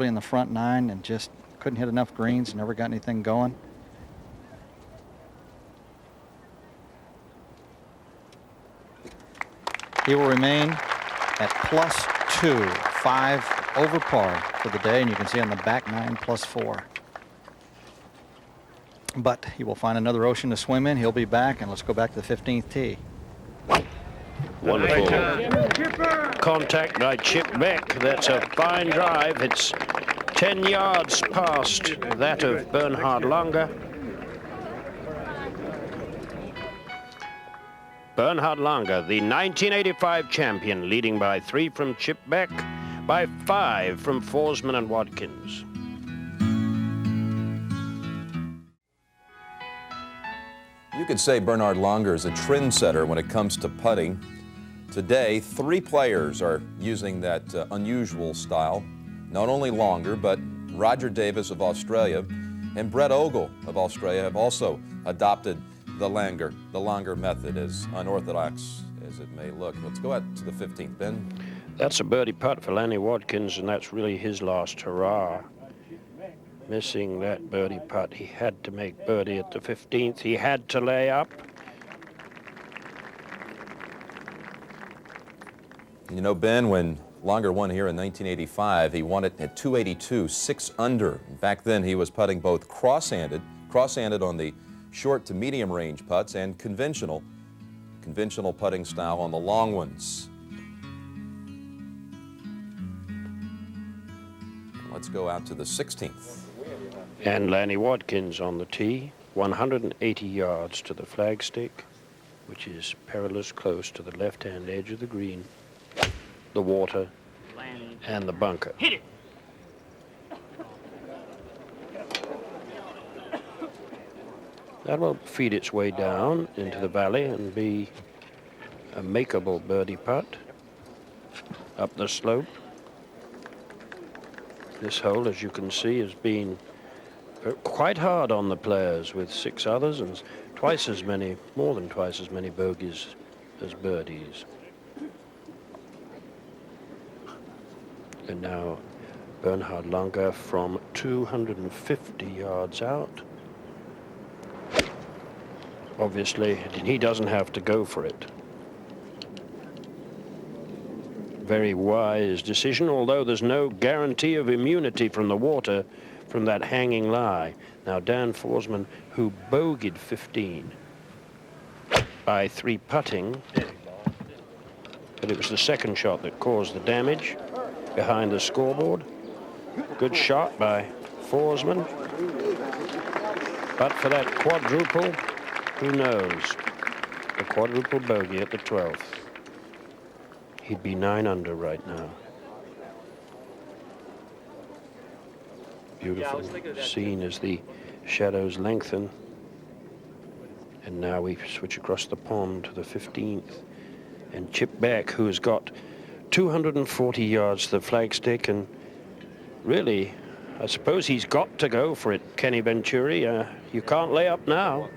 in the front 9, and just couldn't hit enough greens, never got anything going. He will remain at +2, 5 over par for the day, and you can see on the back 9 +4. But he will find another ocean to swim in. He'll be back, and let's go back to the 15th tee. Wonderful contact by Chip Beck. That's a fine drive. It's 10 yards past that of Bernhard Langer. Bernhard Langer, the 1985 champion, leading by 3 from Chip Beck, by 5 from Forsman and Watkins. You could say Bernhard Langer is a trendsetter when it comes to putting. Today, 3 players are using that unusual style. Not only Langer, but Roger Davis of Australia and Brett Ogle of Australia have also adopted the Langer method, as unorthodox as it may look. Let's go out to the 15th, Ben. That's a birdie putt for Lanny Watkins, and that's really his last hurrah. Missing that birdie putt, he had to make birdie at the 15th. He had to lay up. You know, Ben, when Langer won here in 1985, he won it at 282, 6 under. Back then, he was putting both cross-handed on the short to medium range putts, and conventional putting style on the long ones. Let's go out to the 16th. And Lanny Watkins on the tee, 180 yards to the flagstick, which is perilous close to the left-hand edge of the green, the water, and the bunker. Hit it. That will feed its way down into the valley and be a makeable birdie putt up the slope. This hole, as you can see, has been quite hard on the players, with 6 others and more than twice as many bogeys as birdies. And now Bernhard Langer from 250 yards out. Obviously, he doesn't have to go for it. Very wise decision, although there's no guarantee of immunity from the water from that hanging lie. Now Dan Forsman, who bogeyed 15 by 3 putting, but it was the second shot that caused the damage behind the scoreboard. Good shot by Forsman, but for that quadruple, who knows? The quadruple bogey at the 12th. He'd be 9 under right now. Beautiful scene as the shadows lengthen. And now we switch across the pond to the 15th. And Chip Beck, who has got 240 yards to the flagstick, and really, I suppose he's got to go for it, Kenny Venturi. You can't lay up now.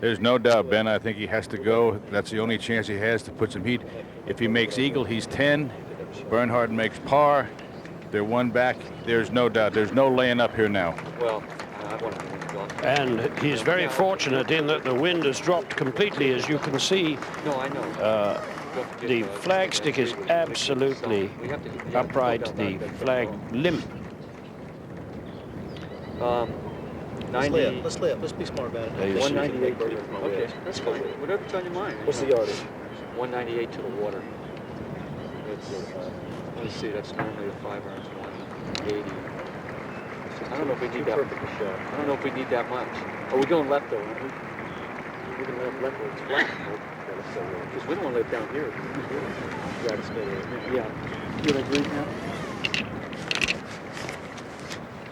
There's no doubt, Ben. I think he has to go. That's the only chance he has to put some heat. If he makes eagle, he's 10. Bernhard makes par. They're one back. There's no doubt. There's no laying up here now. Well, And he's very fortunate in that the wind has dropped completely, as you can see. no, I know. The flagstick is absolutely upright, the flag limp. 90. Let's lay up. Let's be smart about it. There you see. 198. Okay, that's fine. Whatever's on your mind. What's the yardage? 198 to the water. It's, let's see, that's normally a 5 irons, 180. I don't know if we need that. I don't know if we need that much. Oh, we're going left though, aren't we? We're going to lay left where it's flat. Because we don't want to lay it down here. Yeah. You agree now?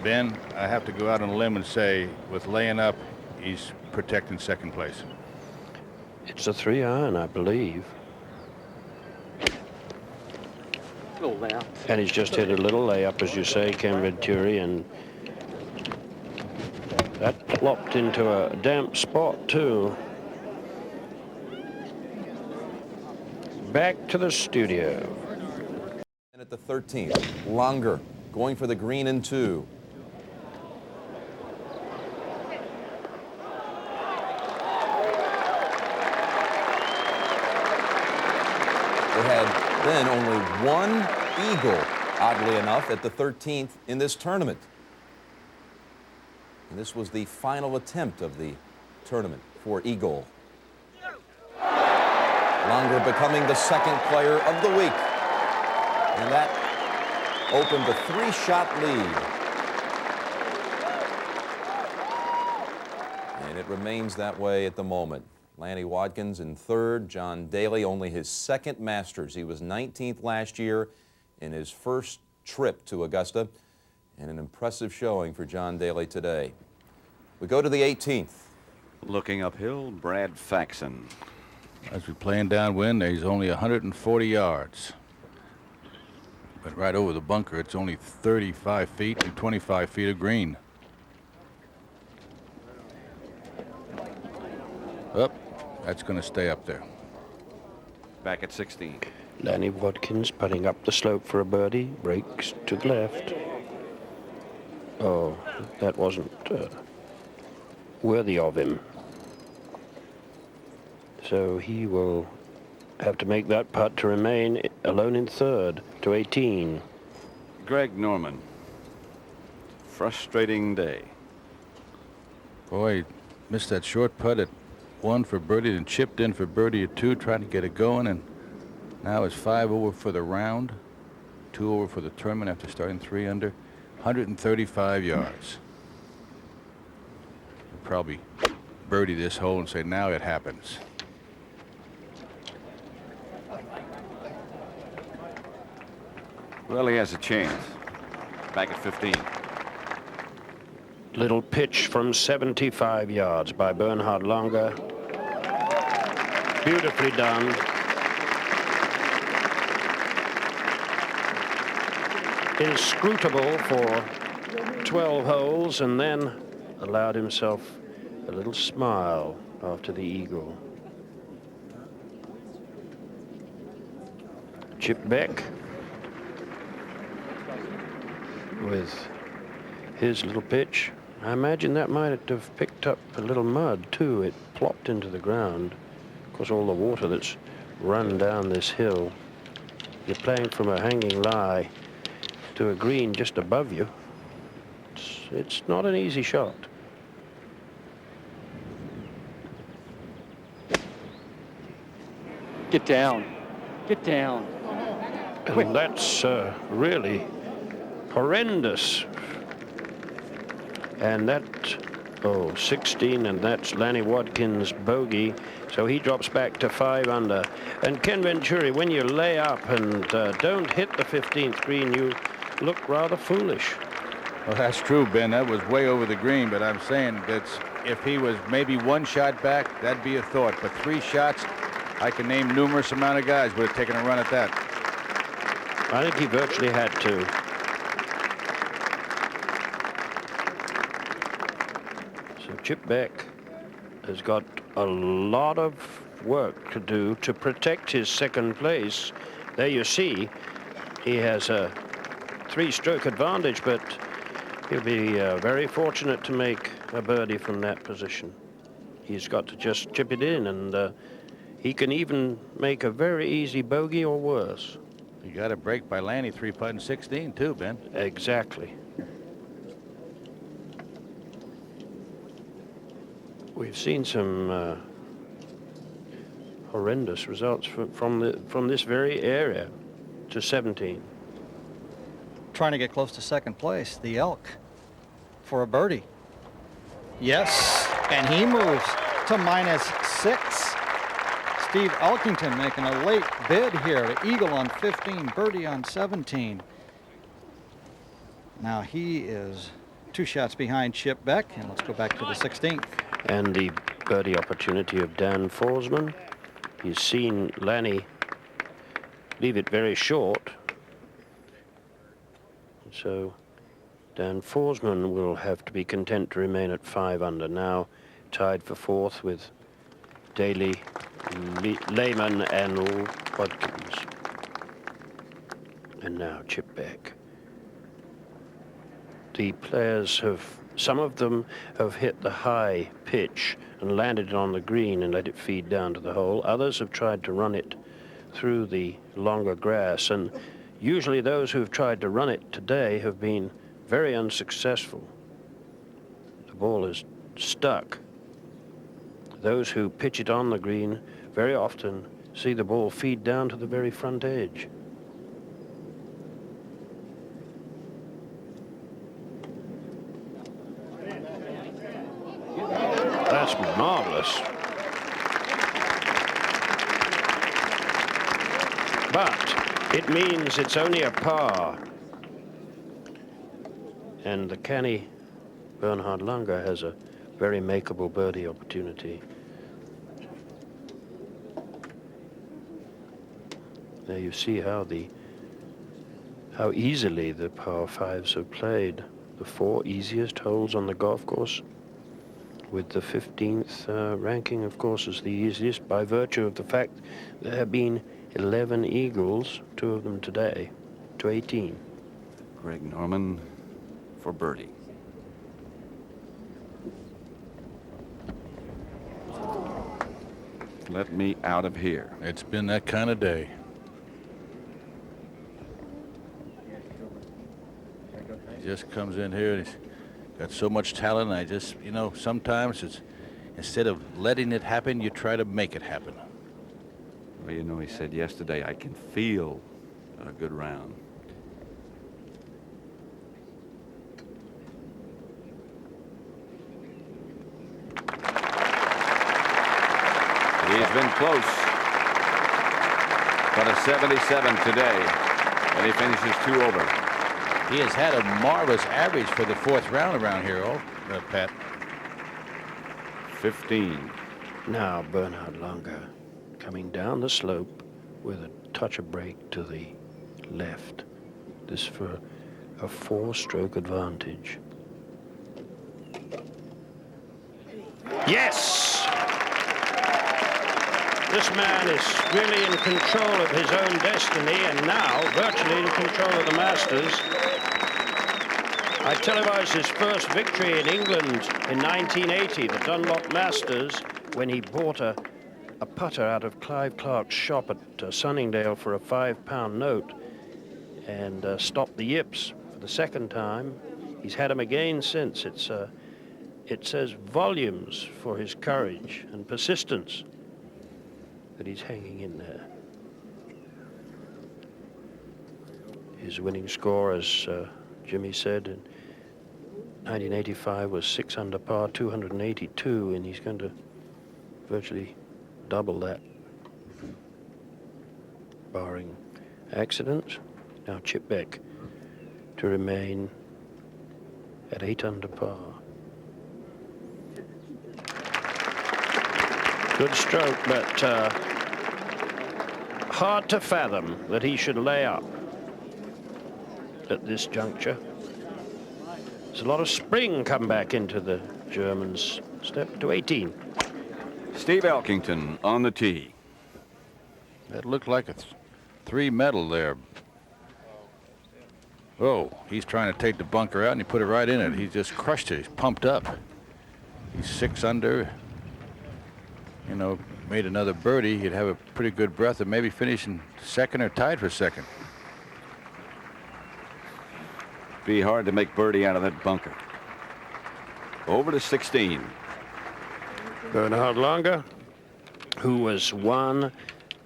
Ben, I have to go out on a limb and say, with laying up, he's protecting second place. It's a 3-iron, I believe. Little layup. And he's just hit a little layup, as you say, Ken Venturi, and that plopped into a damp spot, too. Back to the studio. And at the 13th, Langer going for the green in 2. There had been only one eagle, oddly enough, at the 13th in this tournament. And this was the final attempt of the tournament for eagle. Langer becoming the second player of the week. And that opened a 3-shot lead. And it remains that way at the moment. Lanny Wadkins in third, John Daly only his second Masters. He was 19th last year in his first trip to Augusta, and an impressive showing for John Daly today. We go to the 18th. Looking uphill, Brad Faxon. As we're playing downwind, he's only 140 yards. But right over the bunker, it's only 35 feet and 25 feet of green. Up, that's going to stay up there. Back at 16. Lanny Wadkins putting up the slope for a birdie, breaks to the left. Oh, that wasn't worthy of him. So he will have to make that putt to remain alone in third to 18. Greg Norman. Frustrating day. Boy, missed that short putt at 1 for birdie and chipped in for birdie at 2, trying to get it going, and now it's 5 over for the round, 2 over for the tournament after starting 3 under, 135 yards. He'll probably birdie this hole and say, now it happens. Well, he has a chance. Back at 15. Little pitch from 75 yards by Bernhard Langer. Beautifully done. Inscrutable for 12 holes, and then allowed himself a little smile after the eagle. Chip Beck with his little pitch. I imagine that might have picked up a little mud too. It plopped into the ground. Of course, all the water that's run down this hill. You're playing from a hanging lie to a green just above you. It's not an easy shot. Get down. Get down. And that's really horrendous. And that, 16, and that's Lanny Wadkins' bogey. So he drops back to 5 under. And Ken Venturi, when you lay up and don't hit the 15th green, you look rather foolish. Well, that's true, Ben. That was way over the green, but I'm saying that if he was maybe 1 shot back, that'd be a thought. But 3 shots, I can name numerous amount of guys would have taken a run at that. I think he virtually had to. So Chip Beck has got a lot of work to do to protect his second place. There you see, he has a 3-stroke advantage, but he'll be very fortunate to make a birdie from that position. He's got to just chip it in, and he can even make a very easy bogey or worse. You got a break by Lanny 3-putting 16 too, Ben. Exactly. We've seen some horrendous results from this very area to 17. Trying to get close to second place, the Elk for a birdie. Yes, and he moves to -6. Steve Elkington making a late bid here to eagle on 15, birdie on 17. Now he is 2 shots behind Chip Beck, and let's go back to the 16th. And the birdie opportunity of Dan Forsman. He's seen Lanny leave it very short. So Dan Forsman will have to be content to remain at 5 under now, tied for 4th with Daly, Lehman and Watkins. And now Chip Beck. The players have, some of them have hit the high pitch and landed it on the green and let it feed down to the hole. Others have tried to run it through the longer grass, and usually those who've tried to run it today have been very unsuccessful. The ball is stuck. Those who pitch it on the green very often see the ball feed down to the very front edge. That's marvelous. But it means it's only a par. And the canny Bernhard Langer has a very makeable birdie opportunity. There you see how easily the par 5s have played. The 4 easiest holes on the golf course, with the 15th ranking, of course, is the easiest by virtue of the fact there have been 11 eagles, 2 of them today, to 18. Greg Norman for birdie. Let me out of here. It's been that kind of day. He just comes in here and he's got so much talent. I just, you know, sometimes it's, instead of letting it happen, you try to make it happen. Well, you know, he said yesterday, I can feel a good round. He's been close, but a 77 today, and he finishes 2 over. He has had a marvelous average for the 4th round around here, Pat. 15. Now Bernhard Langer coming down the slope with a touch of break to the left. This for a 4-stroke advantage. Yes! This man is really in control of his own destiny, and now virtually in control of the Masters. I televised his first victory in England in 1980, the Dunlop Masters, when he bought a putter out of Clive Clark's shop at Sunningdale for a £5 note and stopped the yips for the second time. He's had him again since. It says volumes for his courage and persistence that he's hanging in there. His winning score, as Jimmy said, in 1985 was 6 under par, 282, and he's going to virtually double that, barring accidents. Now Chip Beck to remain at 8 under par. Good stroke, but hard to fathom that he should lay up at this juncture. There's a lot of spring come back into the German's step to 18. Steve Elkington on the tee. That looked like a three medal there. Oh, he's trying to take the bunker out, and he put it right in it. He just crushed it. He's pumped up. He's 6 under. You know, made another birdie, he'd have a pretty good breath of maybe finishing second or tied for second. Be hard to make birdie out of that bunker. Over to 16. Bernhard Langer, who has won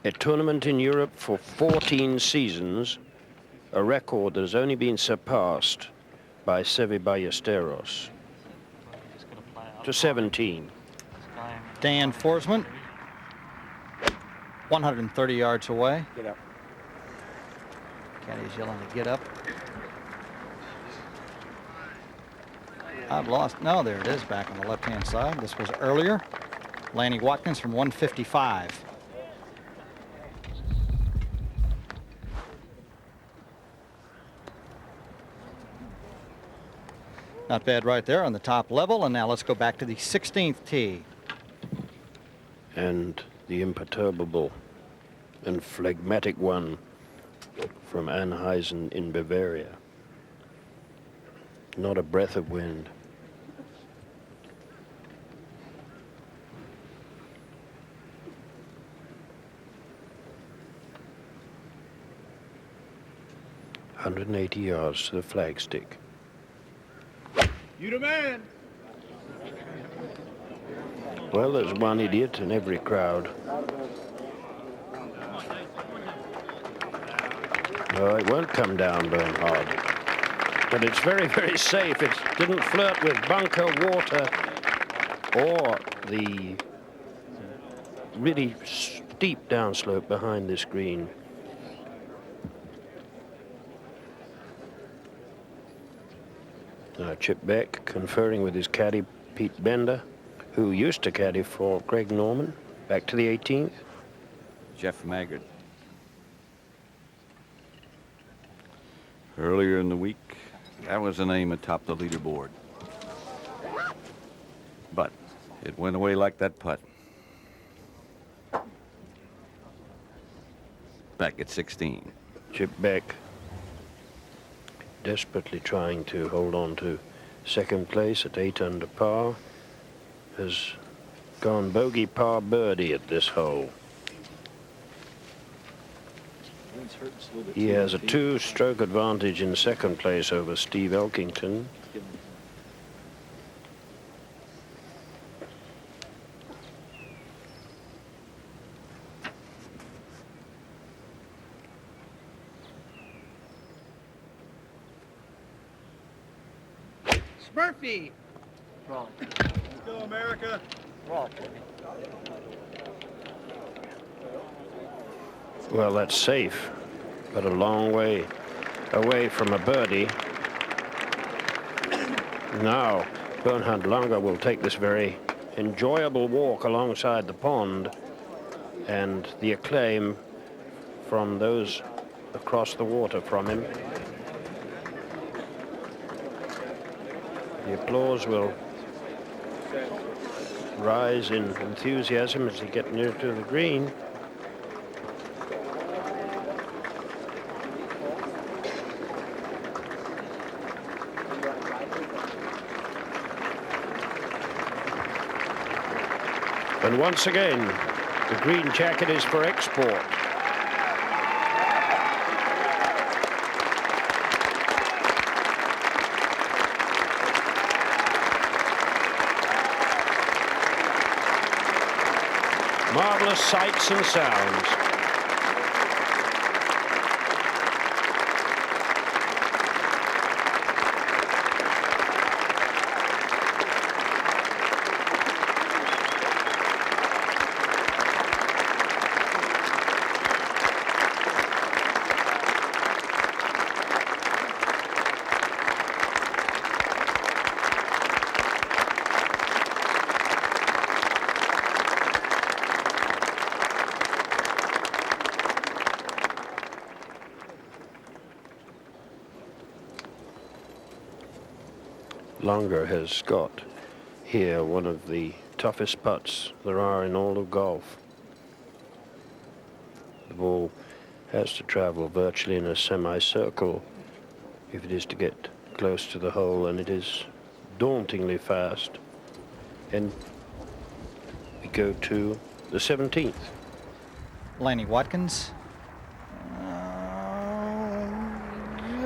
a tournament in Europe for 14 seasons, a record that has only been surpassed by Seve Ballesteros. To 17. Dan Forsman, 130 yards away. Get up. Caddy's yelling to get up. I've lost. No, there it is, back on the left-hand side. This was earlier. Lanny Watkins from 155. Not bad right there on the top level. And now let's go back to the 16th tee. And the imperturbable and phlegmatic one from Anheusen in Bavaria. Not a breath of wind. ...180 yards to the flagstick. You the man. Well, there's one idiot in every crowd. No, it won't come down, Bernhard. But it's very, very safe. It didn't flirt with bunker, water, or the really steep downslope behind this green. Chip Beck conferring with his caddy, Pete Bender, who used to caddy for Greg Norman, back to the 18th. Jeff Maggard. Earlier in the week, that was a name atop the leaderboard. But it went away like that putt. Back at 16. Chip Beck desperately trying to hold on to second place at 8 under par, has gone bogey par birdie at this hole. He has a 2-stroke advantage in second place over Steve Elkington. Murphy. Let's go, America. Well, that's safe, but a long way away from a birdie. Now, Bernhard Langer will take this very enjoyable walk alongside the pond, and the acclaim from those across the water from him. The applause will rise in enthusiasm as he gets near to the green. And once again, the green jacket is for export. Marvelous sights and sounds. Langer has got here one of the toughest putts there are in all of golf. The ball has to travel virtually in a semicircle if it is to get close to the hole, and it is dauntingly fast. And we go to the 17th. Lanny Watkins.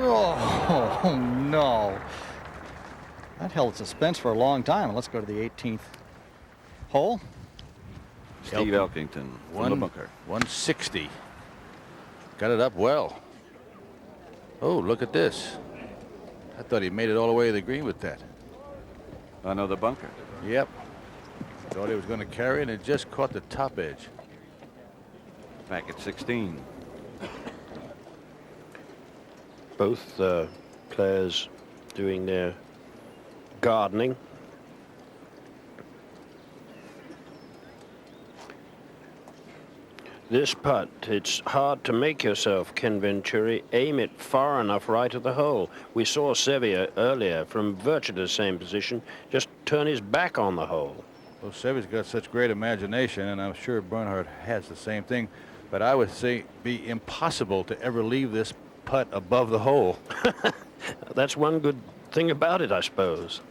Oh, no. That held suspense for a long time. Let's go to the 18th hole. Steve Elkington from the bunker. 160. Got it up well. Oh, look at this. I thought he made it all the way to the green with that. Another bunker. Yep. Thought he was going to carry it, and it just caught the top edge. Back at 16. Both players doing their gardening. This putt, it's hard to make yourself, Ken Venturi. Aim it far enough right at the hole. We saw Seve earlier from virtually the same position, just turn his back on the hole. Well, Seve's got such great imagination, and I'm sure Bernhard has the same thing. But I would say it'd be impossible to ever leave this putt above the hole. That's one good thing about it, I suppose.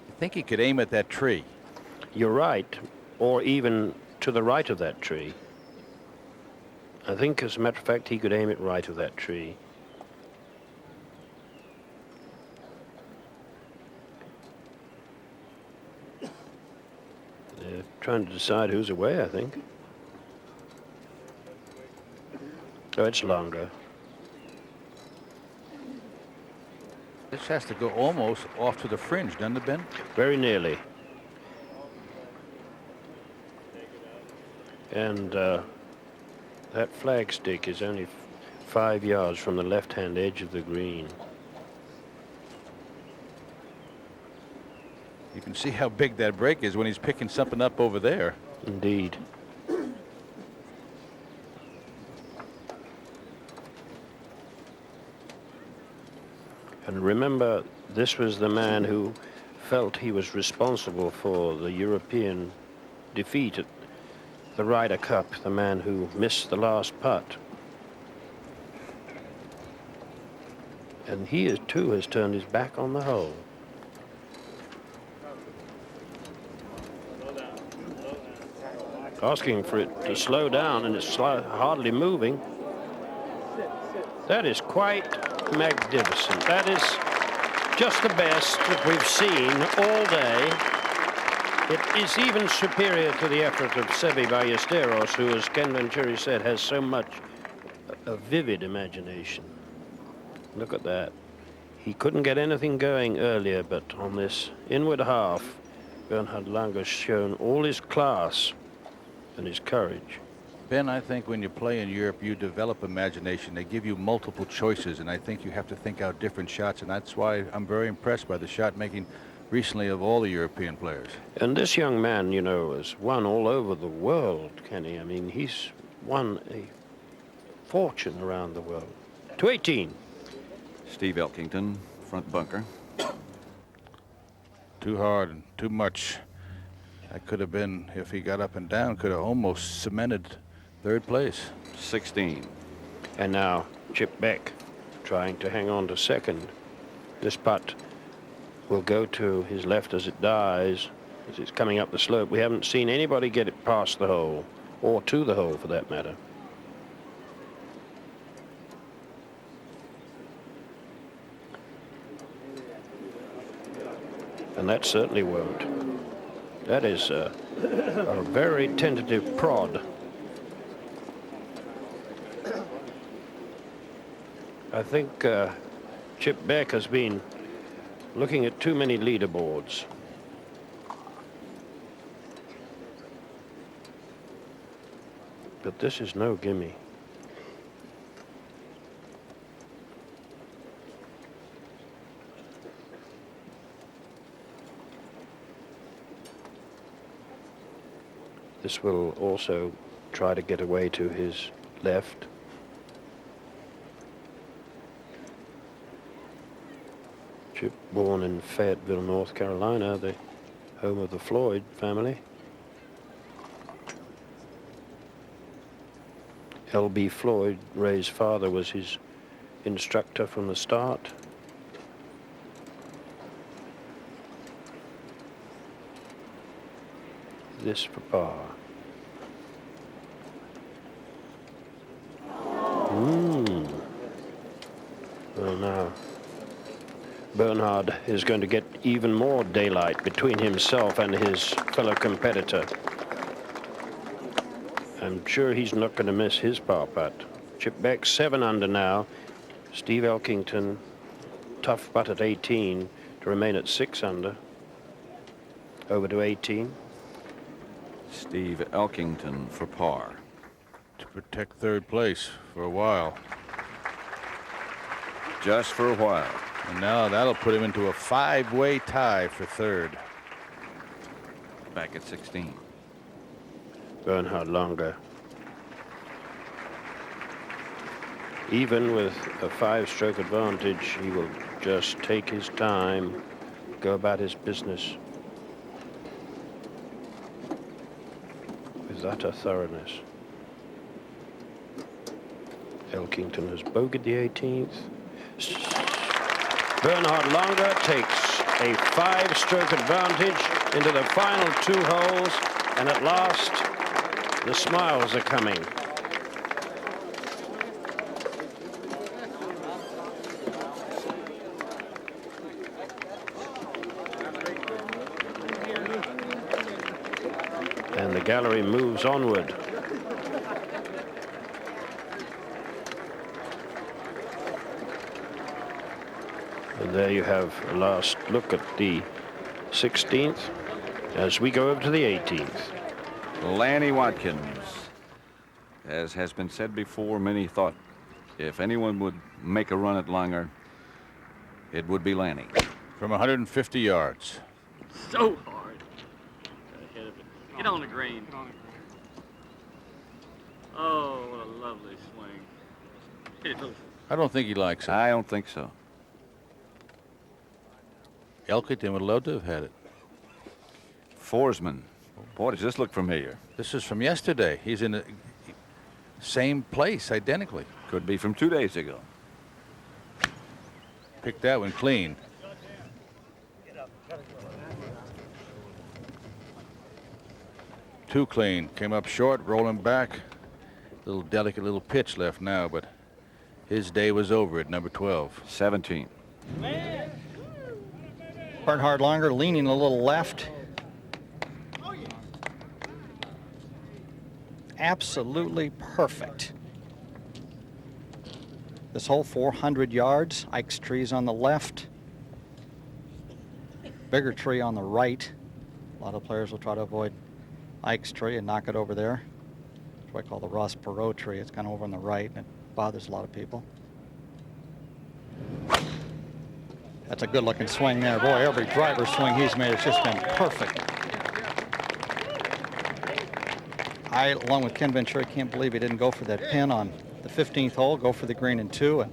You think he could aim at that tree? You're right, or even to the right of that tree. I think, as a matter of fact, he could aim it right of that tree. They're trying to decide who's away, I think. Oh, it's Langer. This has to go almost off to the fringe, doesn't it, Ben? Very nearly. And that flagstick is only 5 yards from the left-hand edge of the green. You can see how big that break is when he's picking something up over there. Indeed. And remember, this was the man who felt he was responsible for the European defeat at the Ryder Cup, the man who missed the last putt. And he, too, has turned his back on the hole. Asking for it to slow down, and it's hardly moving. That is quite magnificent. That is just the best that we've seen all day. It is even superior to the effort of Seve Ballesteros, who, as Ken Venturi said, has so much a vivid imagination. Look at that. He couldn't get anything going earlier, but on this inward half, Bernhard Langer shown all his class and his courage. Ben, I think when you play in Europe, you develop imagination. They give you multiple choices, and I think you have to think out different shots, and that's why I'm very impressed by the shot making recently of all the European players. And this young man, you know, has won all over the world, Kenny. I mean, he's won a fortune around the world. To 18. Steve Elkington, front bunker. Too hard and too much. That could have been, if he got up and down, could have almost cemented third place. 16. And now Chip Beck trying to hang on to second. This putt will go to his left as it dies, as it's coming up the slope. We haven't seen anybody get it past the hole, or to the hole for that matter. And that certainly won't. That is a very tentative prod. I think Chip Beck has been looking at too many leaderboards. But this is no gimme. This will also try to get away to his left. Chip, born in Fayetteville, North Carolina, the home of the Floyd family. L.B. Floyd, Ray's father, was his instructor from the start. This for par. Well, now Bernhard is going to get even more daylight between himself and his fellow competitor. I'm sure he's not going to miss his par putt. Chip Beck 7 under now. Steve Elkington, tough putt at 18 to remain at 6 under. Over to 18. Steve Elkington for par. To protect third place for a while. Just for a while. And now that'll put him into a 5-way tie for third. Back at 16. Bernhard Langer. Even with a 5-stroke advantage, he will just take his time, go about his business with utter thoroughness. Elkington has bogeyed the 18th. Bernhard Langer takes a 5-stroke advantage into the final 2 holes, and at last the smiles are coming. And the gallery moves onward. And there you have a last look at the 16th as we go over to the 18th. Lanny Watkins. As has been said before, many thought if anyone would make a run at Langer, it would be Lanny. From 150 yards. So hard. Ahead of it. Get on the green. Oh, what a lovely swing. I don't think he likes it. I don't think so. Elkington would love to have had it. Forsman. Boy, does this look familiar. This is from yesterday. He's in the same place, identically. Could be from 2 days ago. Picked that one clean. Too clean. Came up short, rolling back. Little delicate little pitch left now, but his day was over at number 12. 17. Bernhard Langer leaning a little left. Absolutely perfect. This whole 400 yards. Ike's tree's on the left. Bigger tree on the right. A lot of players will try to avoid Ike's tree and knock it over there. That's what I call the Ross Perot tree. It's kind of over on the right, and it bothers a lot of people. That's a good-looking swing there. Boy, every driver swing he's made has just been perfect. I, along with Ken Venturi, can't believe he didn't go for that pin on the 15th hole, go for the green in 2, and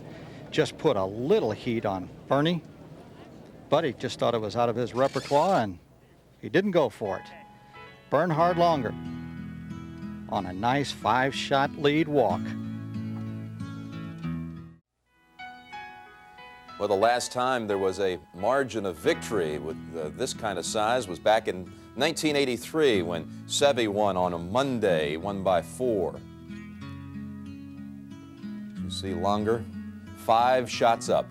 just put a little heat on Bernie. But he just thought it was out of his repertoire, and he didn't go for it. Bernhard Langer on a nice 5-shot lead walk. Well, the last time there was a margin of victory with this kind of size was back in 1983 when Seve won on a Monday. He won by 4. You see Langer, 5 shots up.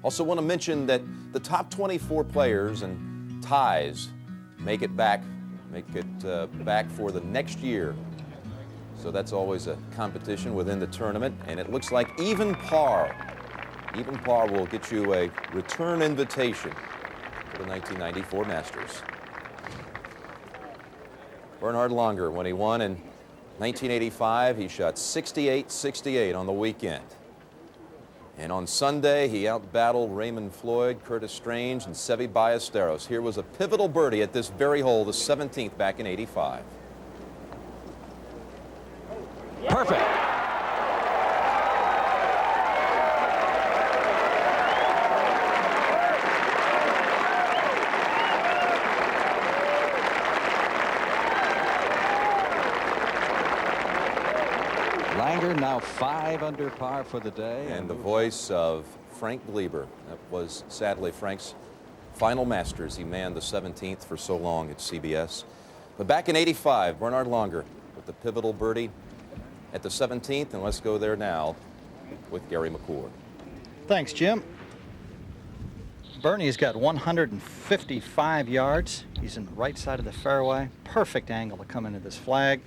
Also want to mention that the top 24 players and ties make it back for the next year. So that's always a competition within the tournament, and it looks like even par will get you a return invitation to the 1994 Masters. Bernhard Langer, when he won in 1985, he shot 68-68 on the weekend. And on Sunday, he outbattled Raymond Floyd, Curtis Strange, and Seve Ballesteros. Here was a pivotal birdie at this very hole, the 17th back in '85. Perfect. Langer now 5 under par for the day. And the voice of Frank Gleber. That was sadly Frank's final Masters. He manned the 17th for so long at CBS. But back in '85, Bernhard Langer with the pivotal birdie at the 17th. And let's go there now with Gary McCord. Thanks, Jim. Bernie's got 155 yards. He's in the right side of the fairway. Perfect angle to come into this flag.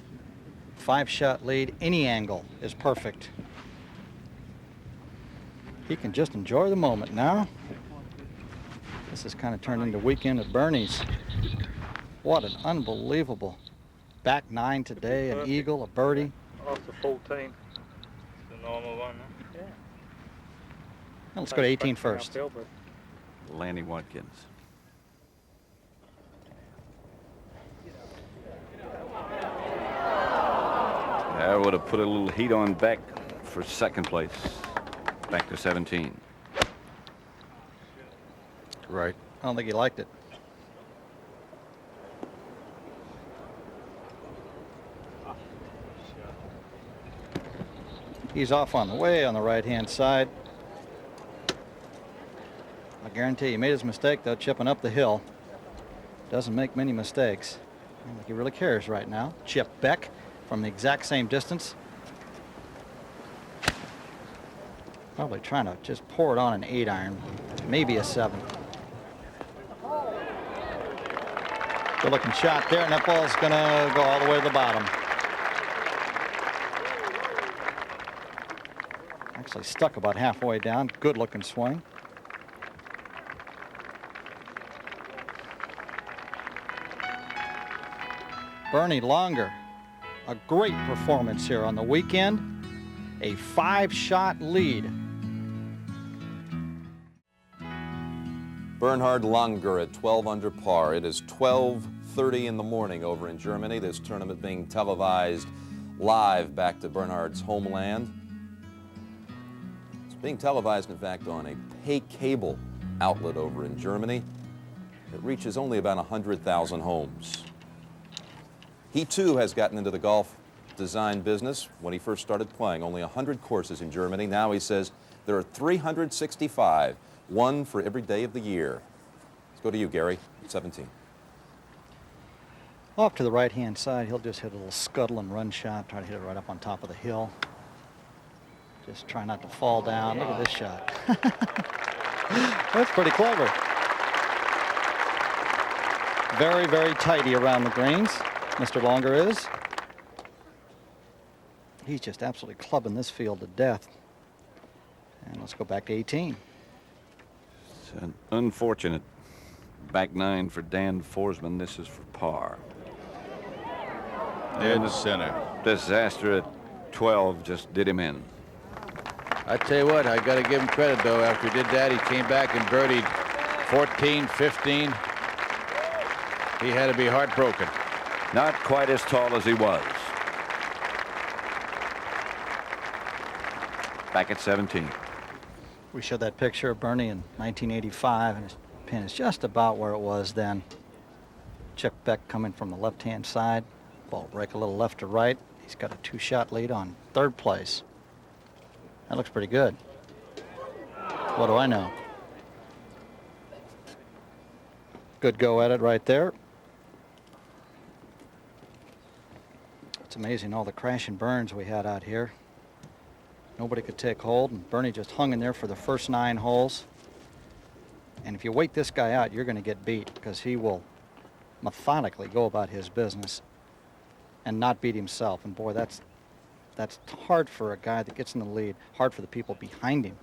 5-shot lead. Any angle is perfect. He can just enjoy the moment now. This has kind of turned into weekend at Bernie's. What an unbelievable back 9 today, an eagle, a birdie. Off the 14. The normal one. Yeah. Now let's go to 18 first. Lanny Watkins. I would have put a little heat on Beck for second place. Back to 17. Right. I don't think he liked it. He's off on the way on the right-hand side. I guarantee he made his mistake, though, chipping up the hill. Doesn't make many mistakes. I don't think he really cares right now. Chip Beck from the exact same distance. Probably trying to just pour it on an 8-iron, maybe a 7. Good looking shot there, and that ball's gonna go all the way to the bottom. Actually stuck about halfway down. Good looking swing. Bernhard Langer, a great performance here on the weekend. A 5-shot lead. Bernhard Langer at 12 under par. It is 12:30 in the morning over in Germany. This tournament being televised live back to Bernhard's homeland. It's being televised, in fact, on a pay cable outlet over in Germany. It reaches only about 100,000 homes. He too has gotten into the golf design business when he first started playing. Only 100 courses in Germany. Now he says there are 365, one for every day of the year. Let's go to you, Gary, 17. Off to the right-hand side, he'll just hit a little scuttle and run shot, try to hit it right up on top of the hill. Just try not to fall down. Look at this shot. That's pretty clever. Very, very tidy around the greens. Mr. Langer is. He's just absolutely clubbing this field to death. And let's go back to 18. It's an unfortunate back 9 for Dan Forsman. This is for par. In the center. Disaster at 12 just did him in. I tell you what, I got to give him credit, though. After he did that, he came back and birdied 14, 15. He had to be heartbroken. Not quite as tall as he was. Back at 17. We showed that picture of Bernie in 1985, and his pin is just about where it was then. Chip Beck coming from the left-hand side. Ball break a little left to right. He's got a 2-shot lead on 3rd place. That looks pretty good. What do I know? Good go at it right there. It's amazing all the crash and burns we had out here. Nobody could take hold, and Bernie just hung in there for the first 9 holes. And if you wait this guy out, you're going to get beat, because he will methodically go about his business and not beat himself. And boy, that's hard for a guy that gets in the lead, hard for the people behind him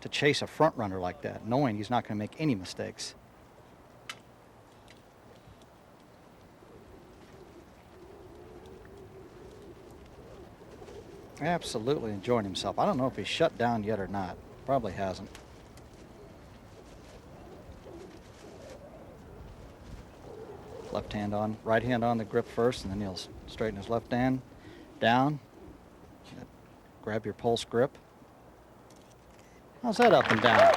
to chase a front runner like that, knowing he's not going to make any mistakes. Absolutely enjoying himself. I don't know if he's shut down yet or not. Probably hasn't. Left hand on, right hand on the grip first, and then he'll straighten his left hand down. Grab your pulse grip. How's that up and down?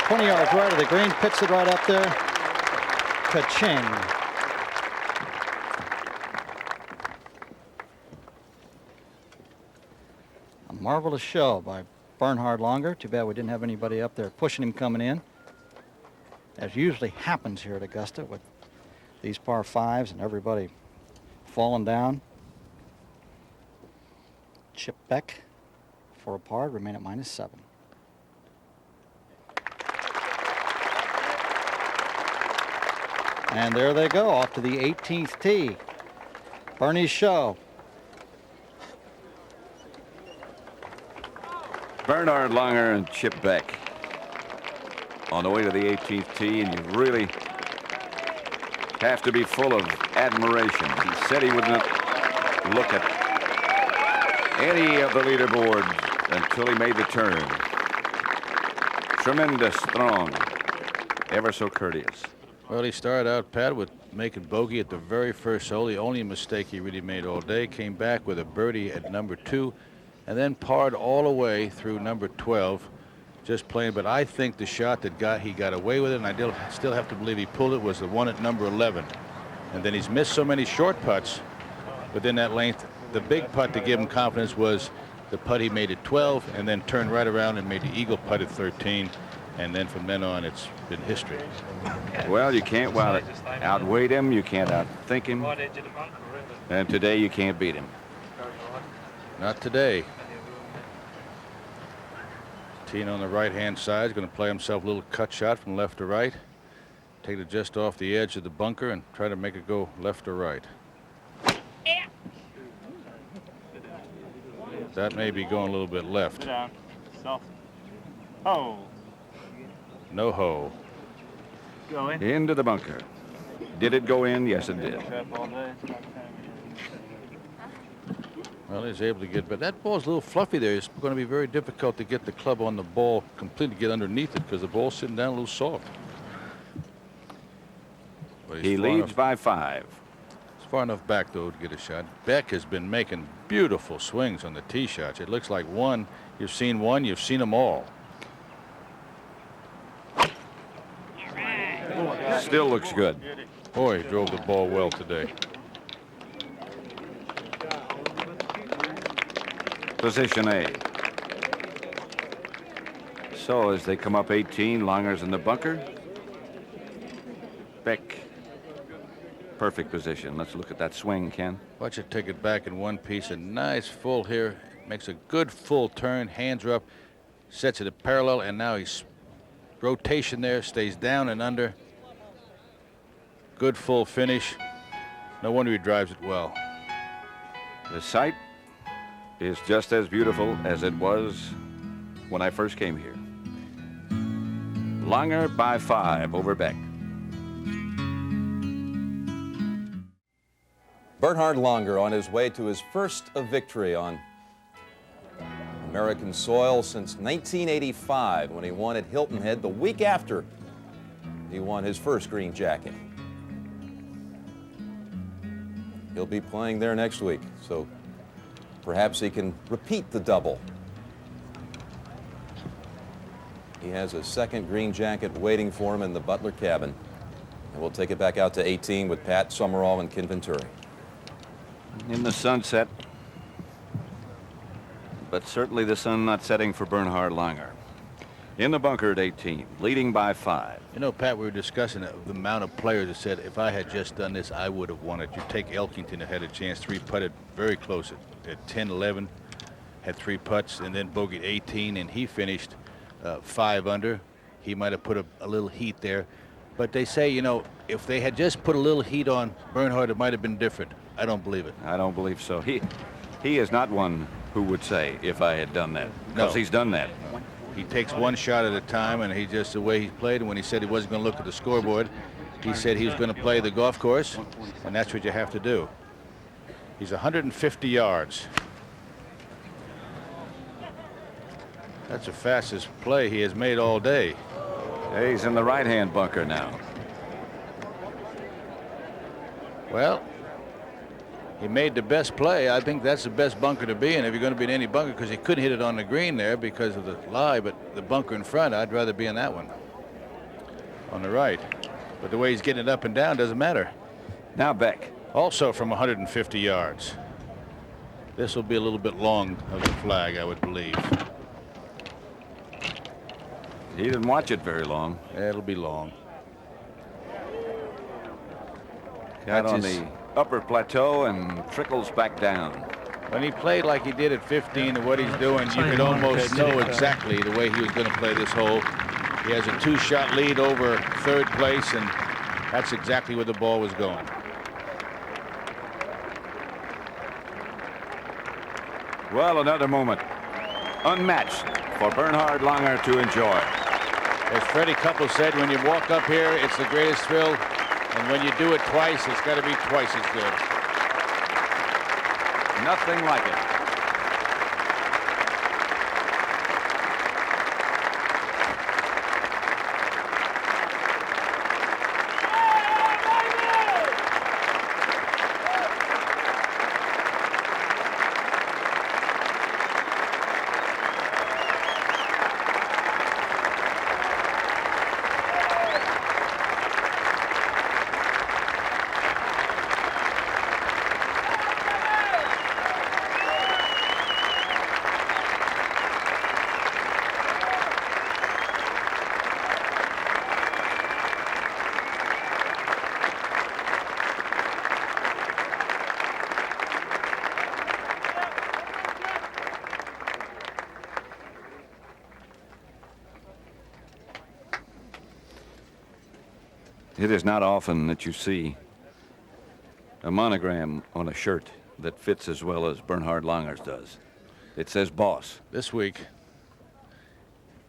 20 yards right of the green, pits it right up there. Ka-ching. Marvelous show by Bernhard Langer. Too bad we didn't have anybody up there pushing him coming in, as usually happens here at Augusta with these par fives and everybody falling down. Chip Beck for a par, remain at -7. And there they go, off to the 18th tee. Bernie's show. Bernhard Langer and Chip Beck on the way to the 18th tee, and you really have to be full of admiration. He said he wouldn't look at any of the leaderboards until he made the turn. Tremendous, strong, ever so courteous. Well, he started out, Pat, with making bogey at the very first hole. The only mistake he really made all day. Came back with a birdie at number 2, and then parred all the way through number 12, just playing. But I think the shot that he got away with it, and I still have to believe he pulled it, was the one at number 11. And then he's missed so many short putts within that length. The big putt to give him confidence was the putt he made at 12, and then turned right around and made the eagle putt at 13. And then from then on, it's been history. Well, you can't outweigh him, you can't outthink him, and today you can't beat him. Not today. Teeing on the right-hand side is going to play himself a little cut shot from left to right. Take it just off the edge of the bunker and try to make it go left or right. That may be going a little bit left. Oh. No ho. Go in. Into the bunker. Did it go in? Yes, it did. Well, he's able to get, but that ball's a little fluffy there. It's going to be very difficult to get the club on the ball completely, get underneath it, because the ball's sitting down a little soft. But He leads by 5. It's far enough back, though, to get a shot. Beck has been making beautiful swings on the tee shots. It looks like you've seen them all. Still looks good. Boy, he drove the ball well today. Position A. So as they come up 18, Langer's in the bunker. Beck, perfect position. Let's look at that swing, Ken. Watch it take it back in one piece. A nice full here. Makes a good full turn. Hands are up. Sets it at parallel, and now he's rotation there. Stays down and under. Good full finish. No wonder he drives it well. The sight is just as beautiful as it was when I first came here. Langer by 5 over Beck. Bernhard Langer on his way to his first victory on American soil since 1985, when he won at Hilton Head the week after he won his first green jacket. He'll be playing there next week, so perhaps he can repeat the double. He has a second green jacket waiting for him in the Butler cabin. And we'll take it back out to 18 with Pat Summerall and Ken Venturi. In the sunset, but certainly the sun not setting for Bernhard Langer. In the bunker at 18, leading by 5. You know, Pat, we were discussing the amount of players that said, if I had just done this, I would have won it. You take Elkington, that had a chance, 3-putted very close at 10, 11, had 3 putts, and then bogeyed 18, and he finished 5 under. He might have put a little heat there. But they say, you know, if they had just put a little heat on Bernhard, it might have been different. I don't believe it. I don't believe so. He is not one who would say, if I had done that, because he's done that. He takes one shot at a time, and he just, the way he played, and when he said he wasn't going to look at the scoreboard, he said he was going to play the golf course, and that's what you have to do. He's 150 yards. That's the fastest play he has made all day. He's in the right-hand bunker now. Well, he made the best play. I think that's the best bunker to be in if you're going to be in any bunker, because he couldn't hit it on the green there because of the lie, but the bunker in front, I'd rather be in that one on the right. But the way he's getting it up and down doesn't matter. Now Beck. Also from 150 yards. This will be a little bit long of the flag, I would believe. He didn't watch it very long. It'll be long. Got on the upper plateau and trickles back down. When he played like he did at 15 and what he's doing, you could almost know exactly the way he was going to play this hole. He has a 2-shot lead over third place, and that's exactly where the ball was going. Well, another moment unmatched for Bernhard Langer to enjoy. As Freddie Couple said, when you walk up here, it's the greatest thrill. And when you do it twice, it's got to be twice as good. Nothing like it. It is not often that you see a monogram on a shirt that fits as well as Bernhard Langer's does. It says boss. This week,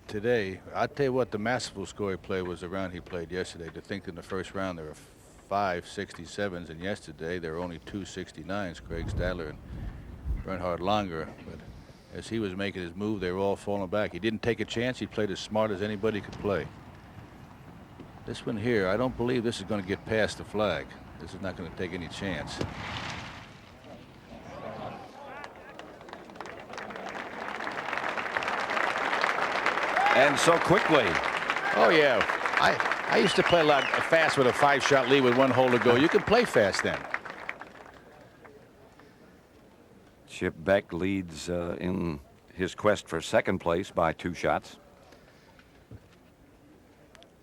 today, I'll tell you what, the masterful score he played was the round he played yesterday. To think in the first round there were 5 67s, and yesterday there were only 2 69s, Craig Stadler and Bernhard Langer. But as he was making his move, they were all falling back. He didn't take a chance. He played as smart as anybody could play. This one here, I don't believe this is going to get past the flag. This is not going to take any chance. And so quickly. Oh, yeah. I used to play a lot fast with a 5-shot lead with 1 hole to go. You can play fast then. Chip Beck leads in his quest for second place by 2 shots.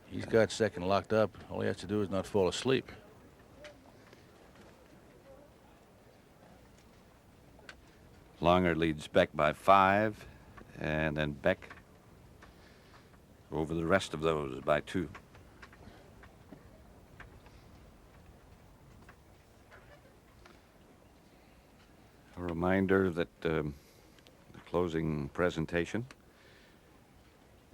He's got second locked up. All he has to do is not fall asleep. Langer leads Beck by 5, and then Beck over the rest of those by 2. A reminder that the closing presentation,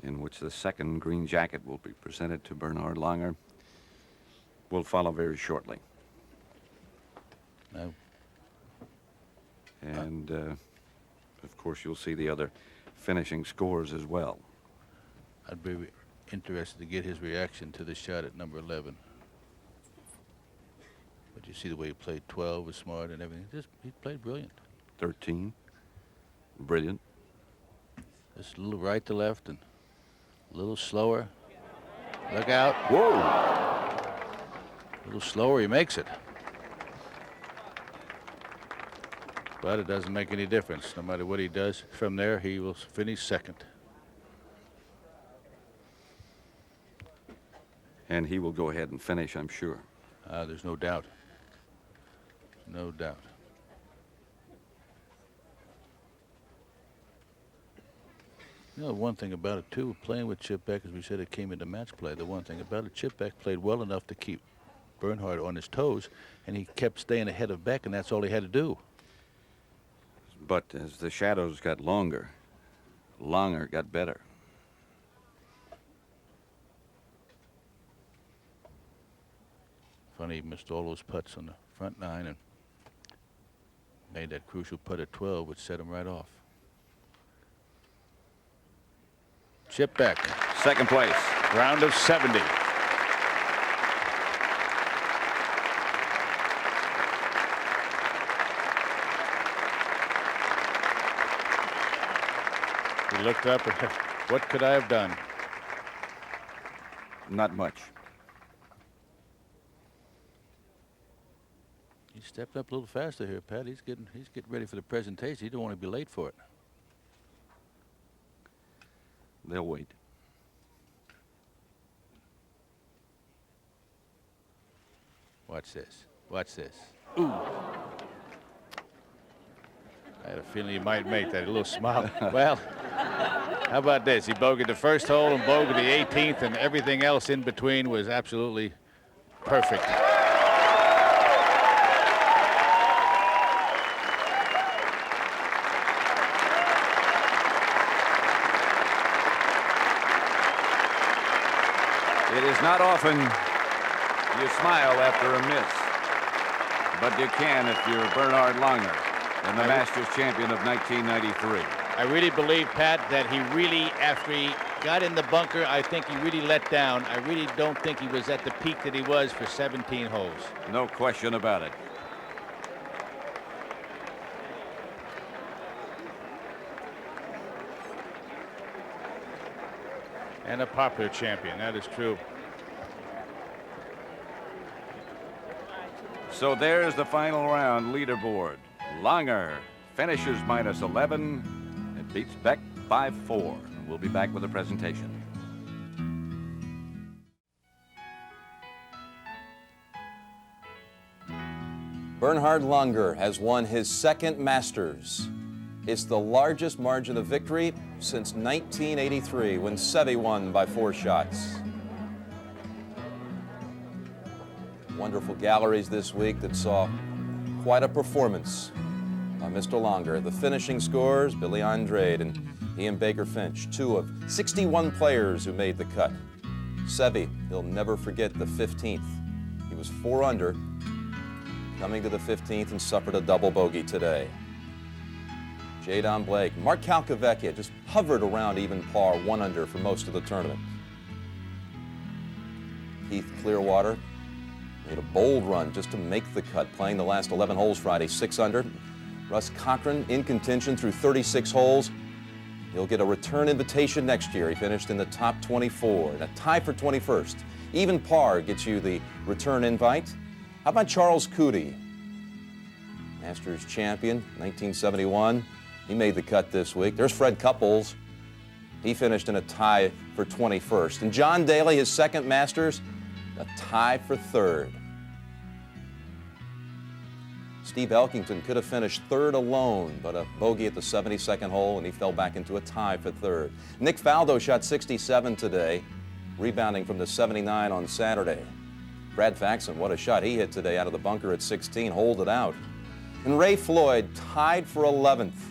in which the second green jacket will be presented to Bernhard Langer, will follow very shortly. No. And, of course, you'll see the other finishing scores as well. I'd be interested to get his reaction to the shot at number 11. But you see the way he played 12 was smart and everything. He played brilliant. 13, brilliant. Just a little right to left and a little slower. Look out. Whoa. A little slower, he makes it. But it doesn't make any difference. No matter what he does from there, he will finish second. And he will go ahead and finish, I'm sure. There's no doubt. No doubt. You know, one thing about it, too, playing with Chip Beck, as we said, it came into match play. The one thing about it, Chip Beck played well enough to keep Bernhard on his toes, and he kept staying ahead of Beck, and that's all he had to do. But as the shadows got longer, Langer got better. Funny, he missed all those putts on the front 9 and made that crucial putt at 12, which set him right off. Chip Beck. Second place. Round of 70. He looked up and what could I have done? Not much. He He stepped up a little faster here, Pat. He's getting ready for the presentation. He don't want to be late for it. They'll wait. Watch this. Watch this. Ooh. I had a feeling he might make that. A little smile. Well, how about this? He bogeyed the first hole and bogeyed the 18th, and everything else in between was absolutely perfect. It is not often you smile after a miss, but you can if you're Bernhard Langer and the Masters champion of 1993. I really believe, Pat, that he really, after he got in the bunker, I think he really let down. I really don't think he was at the peak that he was for 17 holes. No question about it. And a popular champion, that is true. So there's the final round leaderboard. Langer finishes -11 and beats Beck by 4. We'll be back with a presentation. Bernhard Langer has won his second Masters. It's the largest margin of victory since 1983 when Seve won by 4 shots. Wonderful galleries this week that saw quite a performance by Mr. Langer. The finishing scores, Billy Andrade and Ian Baker Finch, 2 of 61 players who made the cut. Seve, he'll never forget the 15th. He was 4 under, coming to the 15th and suffered a double bogey today. Jadon Blake, Mark Calcavecchia just hovered around even par, 1 under for most of the tournament. Keith Clearwater made a bold run just to make the cut, playing the last 11 holes Friday, 6 under. Russ Cochran in contention through 36 holes. He'll get a return invitation next year. He finished in the top 24 and a tie for 21st. Even par gets you the return invite. How about Charles Coody? Masters champion, 1971. He made the cut this week. There's Fred Couples. He finished in a tie for 21st. And John Daly, his second Masters, a tie for 3rd. Steve Elkington could have finished 3rd alone, but a bogey at the 72nd hole, and he fell back into a tie for 3rd. Nick Faldo shot 67 today, rebounding from the 79 on Saturday. Brad Faxon, what a shot he hit today out of the bunker at 16, holed it out. And Ray Floyd tied for 11th.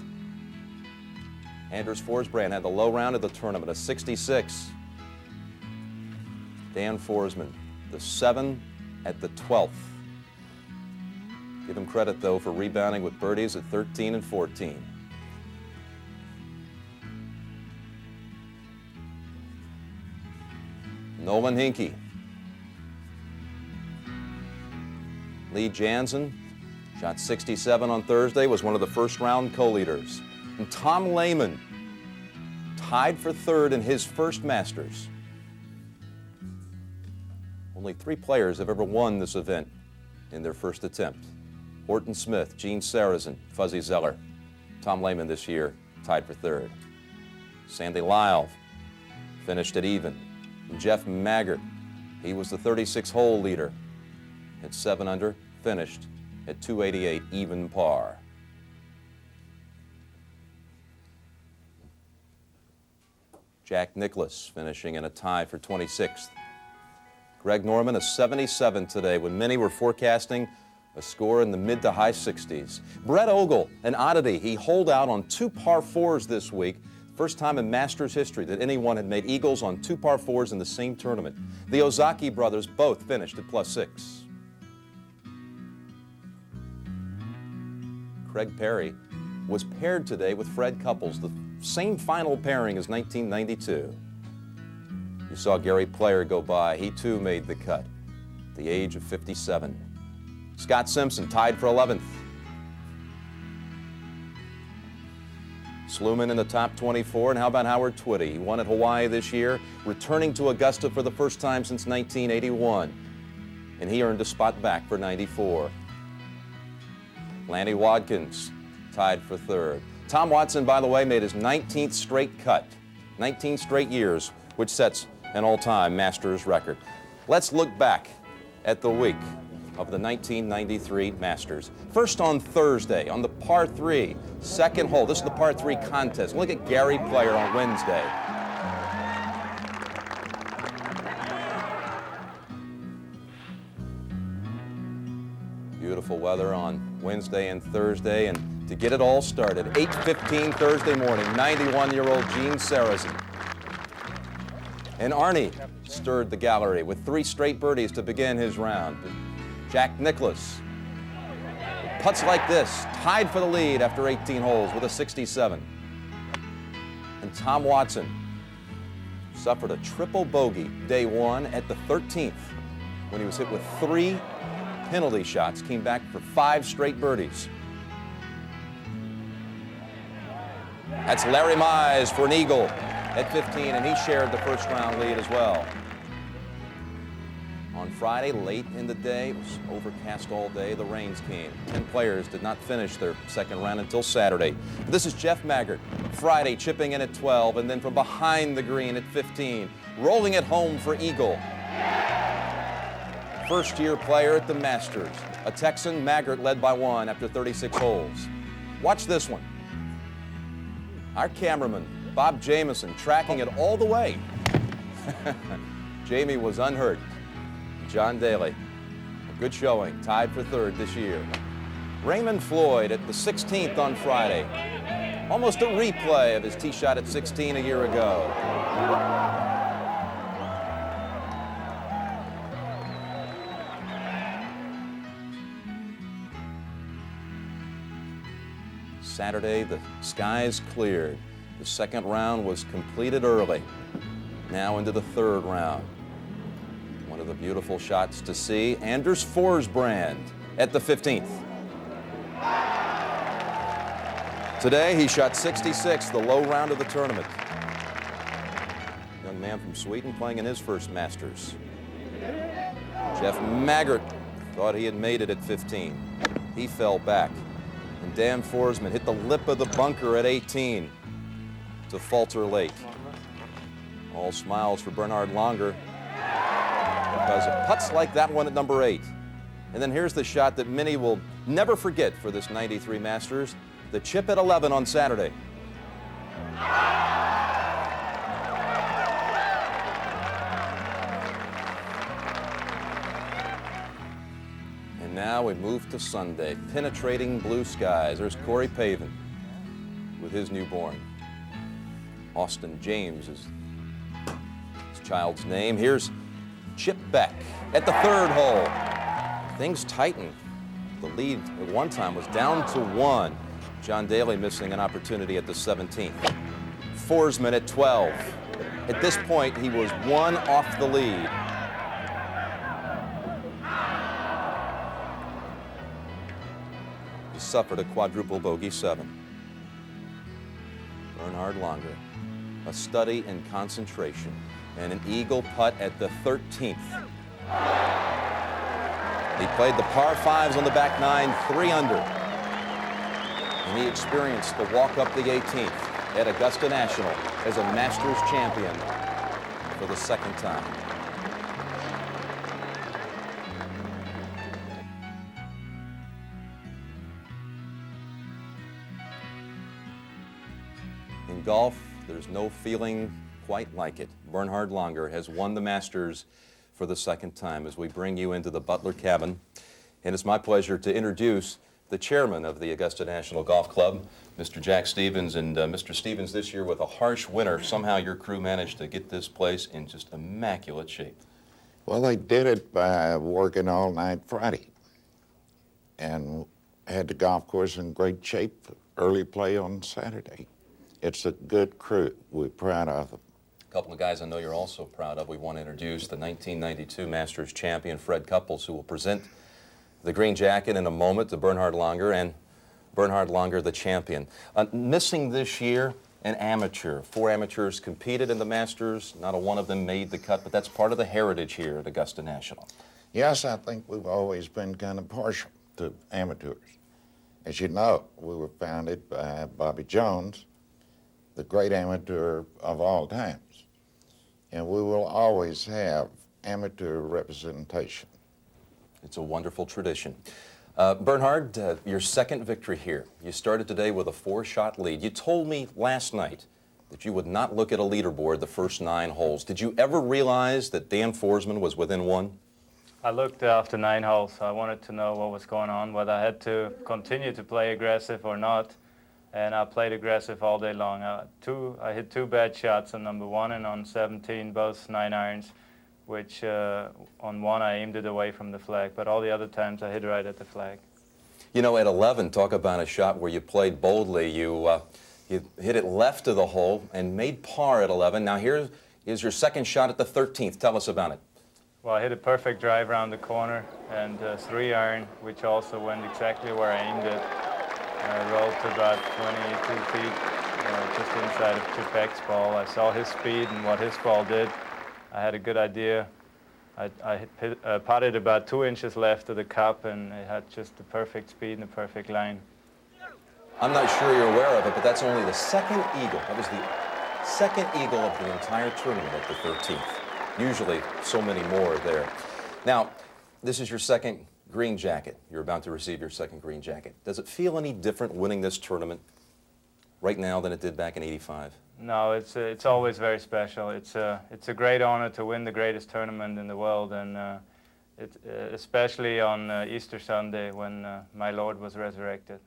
Anders Forsbrand had the low round of the tournament, a 66. Dan Forsman, the 7 at the 12th. Give him credit, though, for rebounding with birdies at 13 and 14. Nolan Hinkey. Lee Janzen shot 67 on Thursday, was one of the first-round co-leaders. And Tom Lehman tied for 3rd in his first Masters. Only 3 players have ever won this event in their first attempt. Horton Smith, Gene Sarazen, Fuzzy Zeller. Tom Lehman this year tied for 3rd. Sandy Lyle finished at even. And Jeff Maggart, he was the 36-hole leader. At 7 under, finished at 288, even par. Jack Nicklaus finishing in a tie for 26th. Greg Norman, a 77 today, when many were forecasting a score in the mid to high 60s. Brett Ogle, an oddity. He holed out on 2 par 4s this week. First time in Masters history that anyone had made eagles on 2 par 4s in the same tournament. The Ozaki brothers both finished at +6. Craig Perry was paired today with Fred Couples, the same final pairing as 1992. You saw Gary Player go by. He too made the cut at the age of 57. Scott Simpson tied for 11th. Sluman in the top 24. And how about Howard Twitty? He won at Hawaii this year, returning to Augusta for the first time since 1981. And he earned a spot back for 94. Lanny Watkins tied for third. Tom Watson, by the way, made his 19th straight cut, 19 straight years, which sets an all-time Masters record. Let's look back at the week of the 1993 Masters. First on Thursday, on the par 3, second hole. This is the par 3 contest. Look at Gary Player on Wednesday. Beautiful weather on Wednesday and Thursday, and to get it all started, 8:15 Thursday morning, 91-year-old Gene Sarazen. And Arnie stirred the gallery with 3 straight birdies to begin his round. Jack Nicklaus, putts like this, tied for the lead after 18 holes with a 67. And Tom Watson suffered a triple bogey day 1 at the 13th when he was hit with 3 penalty shots, came back for 5 straight birdies. That's Larry Mize for an eagle at 15, and he shared the first round lead as well. On Friday, late in the day, it was overcast all day, the rains came. 10 players did not finish their second round until Saturday. But this is Jeff Maggart, Friday chipping in at 12, and then from behind the green at 15, rolling it home for eagle. First-year player at the Masters. A Texan, Maggart led by 1 after 36 holes. Watch this one. Our cameraman, Bob Jamieson, tracking it all the way. Jamie was unhurt. John Daly, a good showing, tied for third this year. Raymond Floyd at the 16th on Friday. Almost a replay of his tee shot at 16 a year ago. Saturday, the skies cleared. The second round was completed early. Now into the third round. One of the beautiful shots to see, Anders Forsbrand at the 15th. Today, he shot 66, the low round of the tournament. Young man from Sweden playing in his first Masters. Jeff Maggart thought he had made it at 15. He fell back. And Dan Forsman hit the lip of the bunker at 18 to falter late. All smiles for Bernhard Langer because of putts like that one at number 8. And then here's the shot that many will never forget for this 93 Masters, the chip at 11 on Saturday. And now we move to Sunday, penetrating blue skies. There's Corey Pavin with his newborn. Austin James is his child's name. Here's Chip Beck at the third hole. Things tighten. The lead at one time was down to 1. John Daly missing an opportunity at the 17th. Forsman at 12. At this point, he was 1 off the lead. He suffered a quadruple bogey 7. Bernhard Langer, a study in concentration, and an eagle putt at the 13th. He played the par 5s on the back 9, 3 under. And he experienced the walk up the 18th at Augusta National as a Masters champion for the second time. In golf, there's no feeling quite like it. Bernhard Langer has won the Masters for the second time as we bring you into the Butler cabin. And it's my pleasure to introduce the chairman of the Augusta National Golf Club, Mr. Jack Stevens. And Mr. Stevens, this year with a harsh winter, somehow your crew managed to get this place in just immaculate shape. Well, they did it by working all night Friday and had the golf course in great shape for early play on Saturday. It's a good crew. We're proud of them. A couple of guys I know you're also proud of. We want to introduce the 1992 Masters champion, Fred Couples, who will present the green jacket in a moment to Bernhard Langer, and Bernhard Langer, the champion. Missing this year, an amateur. 4 amateurs competed in the Masters. Not a one of them made the cut, but that's part of the heritage here at Augusta National. Yes, I think we've always been kind of partial to amateurs. As you know, we were founded by Bobby Jones, the great amateur of all times. And we will always have amateur representation. It's a wonderful tradition. Bernhard, your second victory here. You started today with a 4-shot lead. You told me last night that you would not look at a leaderboard the first 9 holes. Did you ever realize that Dan Forsman was within 1? I looked after 9 holes. I wanted to know what was going on, whether I had to continue to play aggressive or not. And I played aggressive all day long. I hit 2 bad shots on number 1 and on 17, both 9-irons, which on 1 I aimed it away from the flag, but all the other times I hit right at the flag. You know, at 11, talk about a shot where you played boldly. You hit it left of the hole and made par at 11. Now here is your second shot at the 13th. Tell us about it. Well, I hit a perfect drive around the corner and 3-iron, which also went exactly where I aimed it. I rolled to about 22 feet, just inside of Chip Beck's ball. I saw his speed and what his ball did. I had a good idea. I potted about 2 inches left of the cup, and it had just the perfect speed and the perfect line. I'm not sure you're aware of it, but that's only the second eagle. That was the second eagle of the entire tournament at the 13th. Usually, so many more are there. Now, this is your second green jacket. You're about to receive your second green jacket. Does it feel any different winning this tournament right now than it did back in '85? No, it's always very special. It's a great honor to win the greatest tournament in the world, and especially on Easter Sunday when my Lord was resurrected.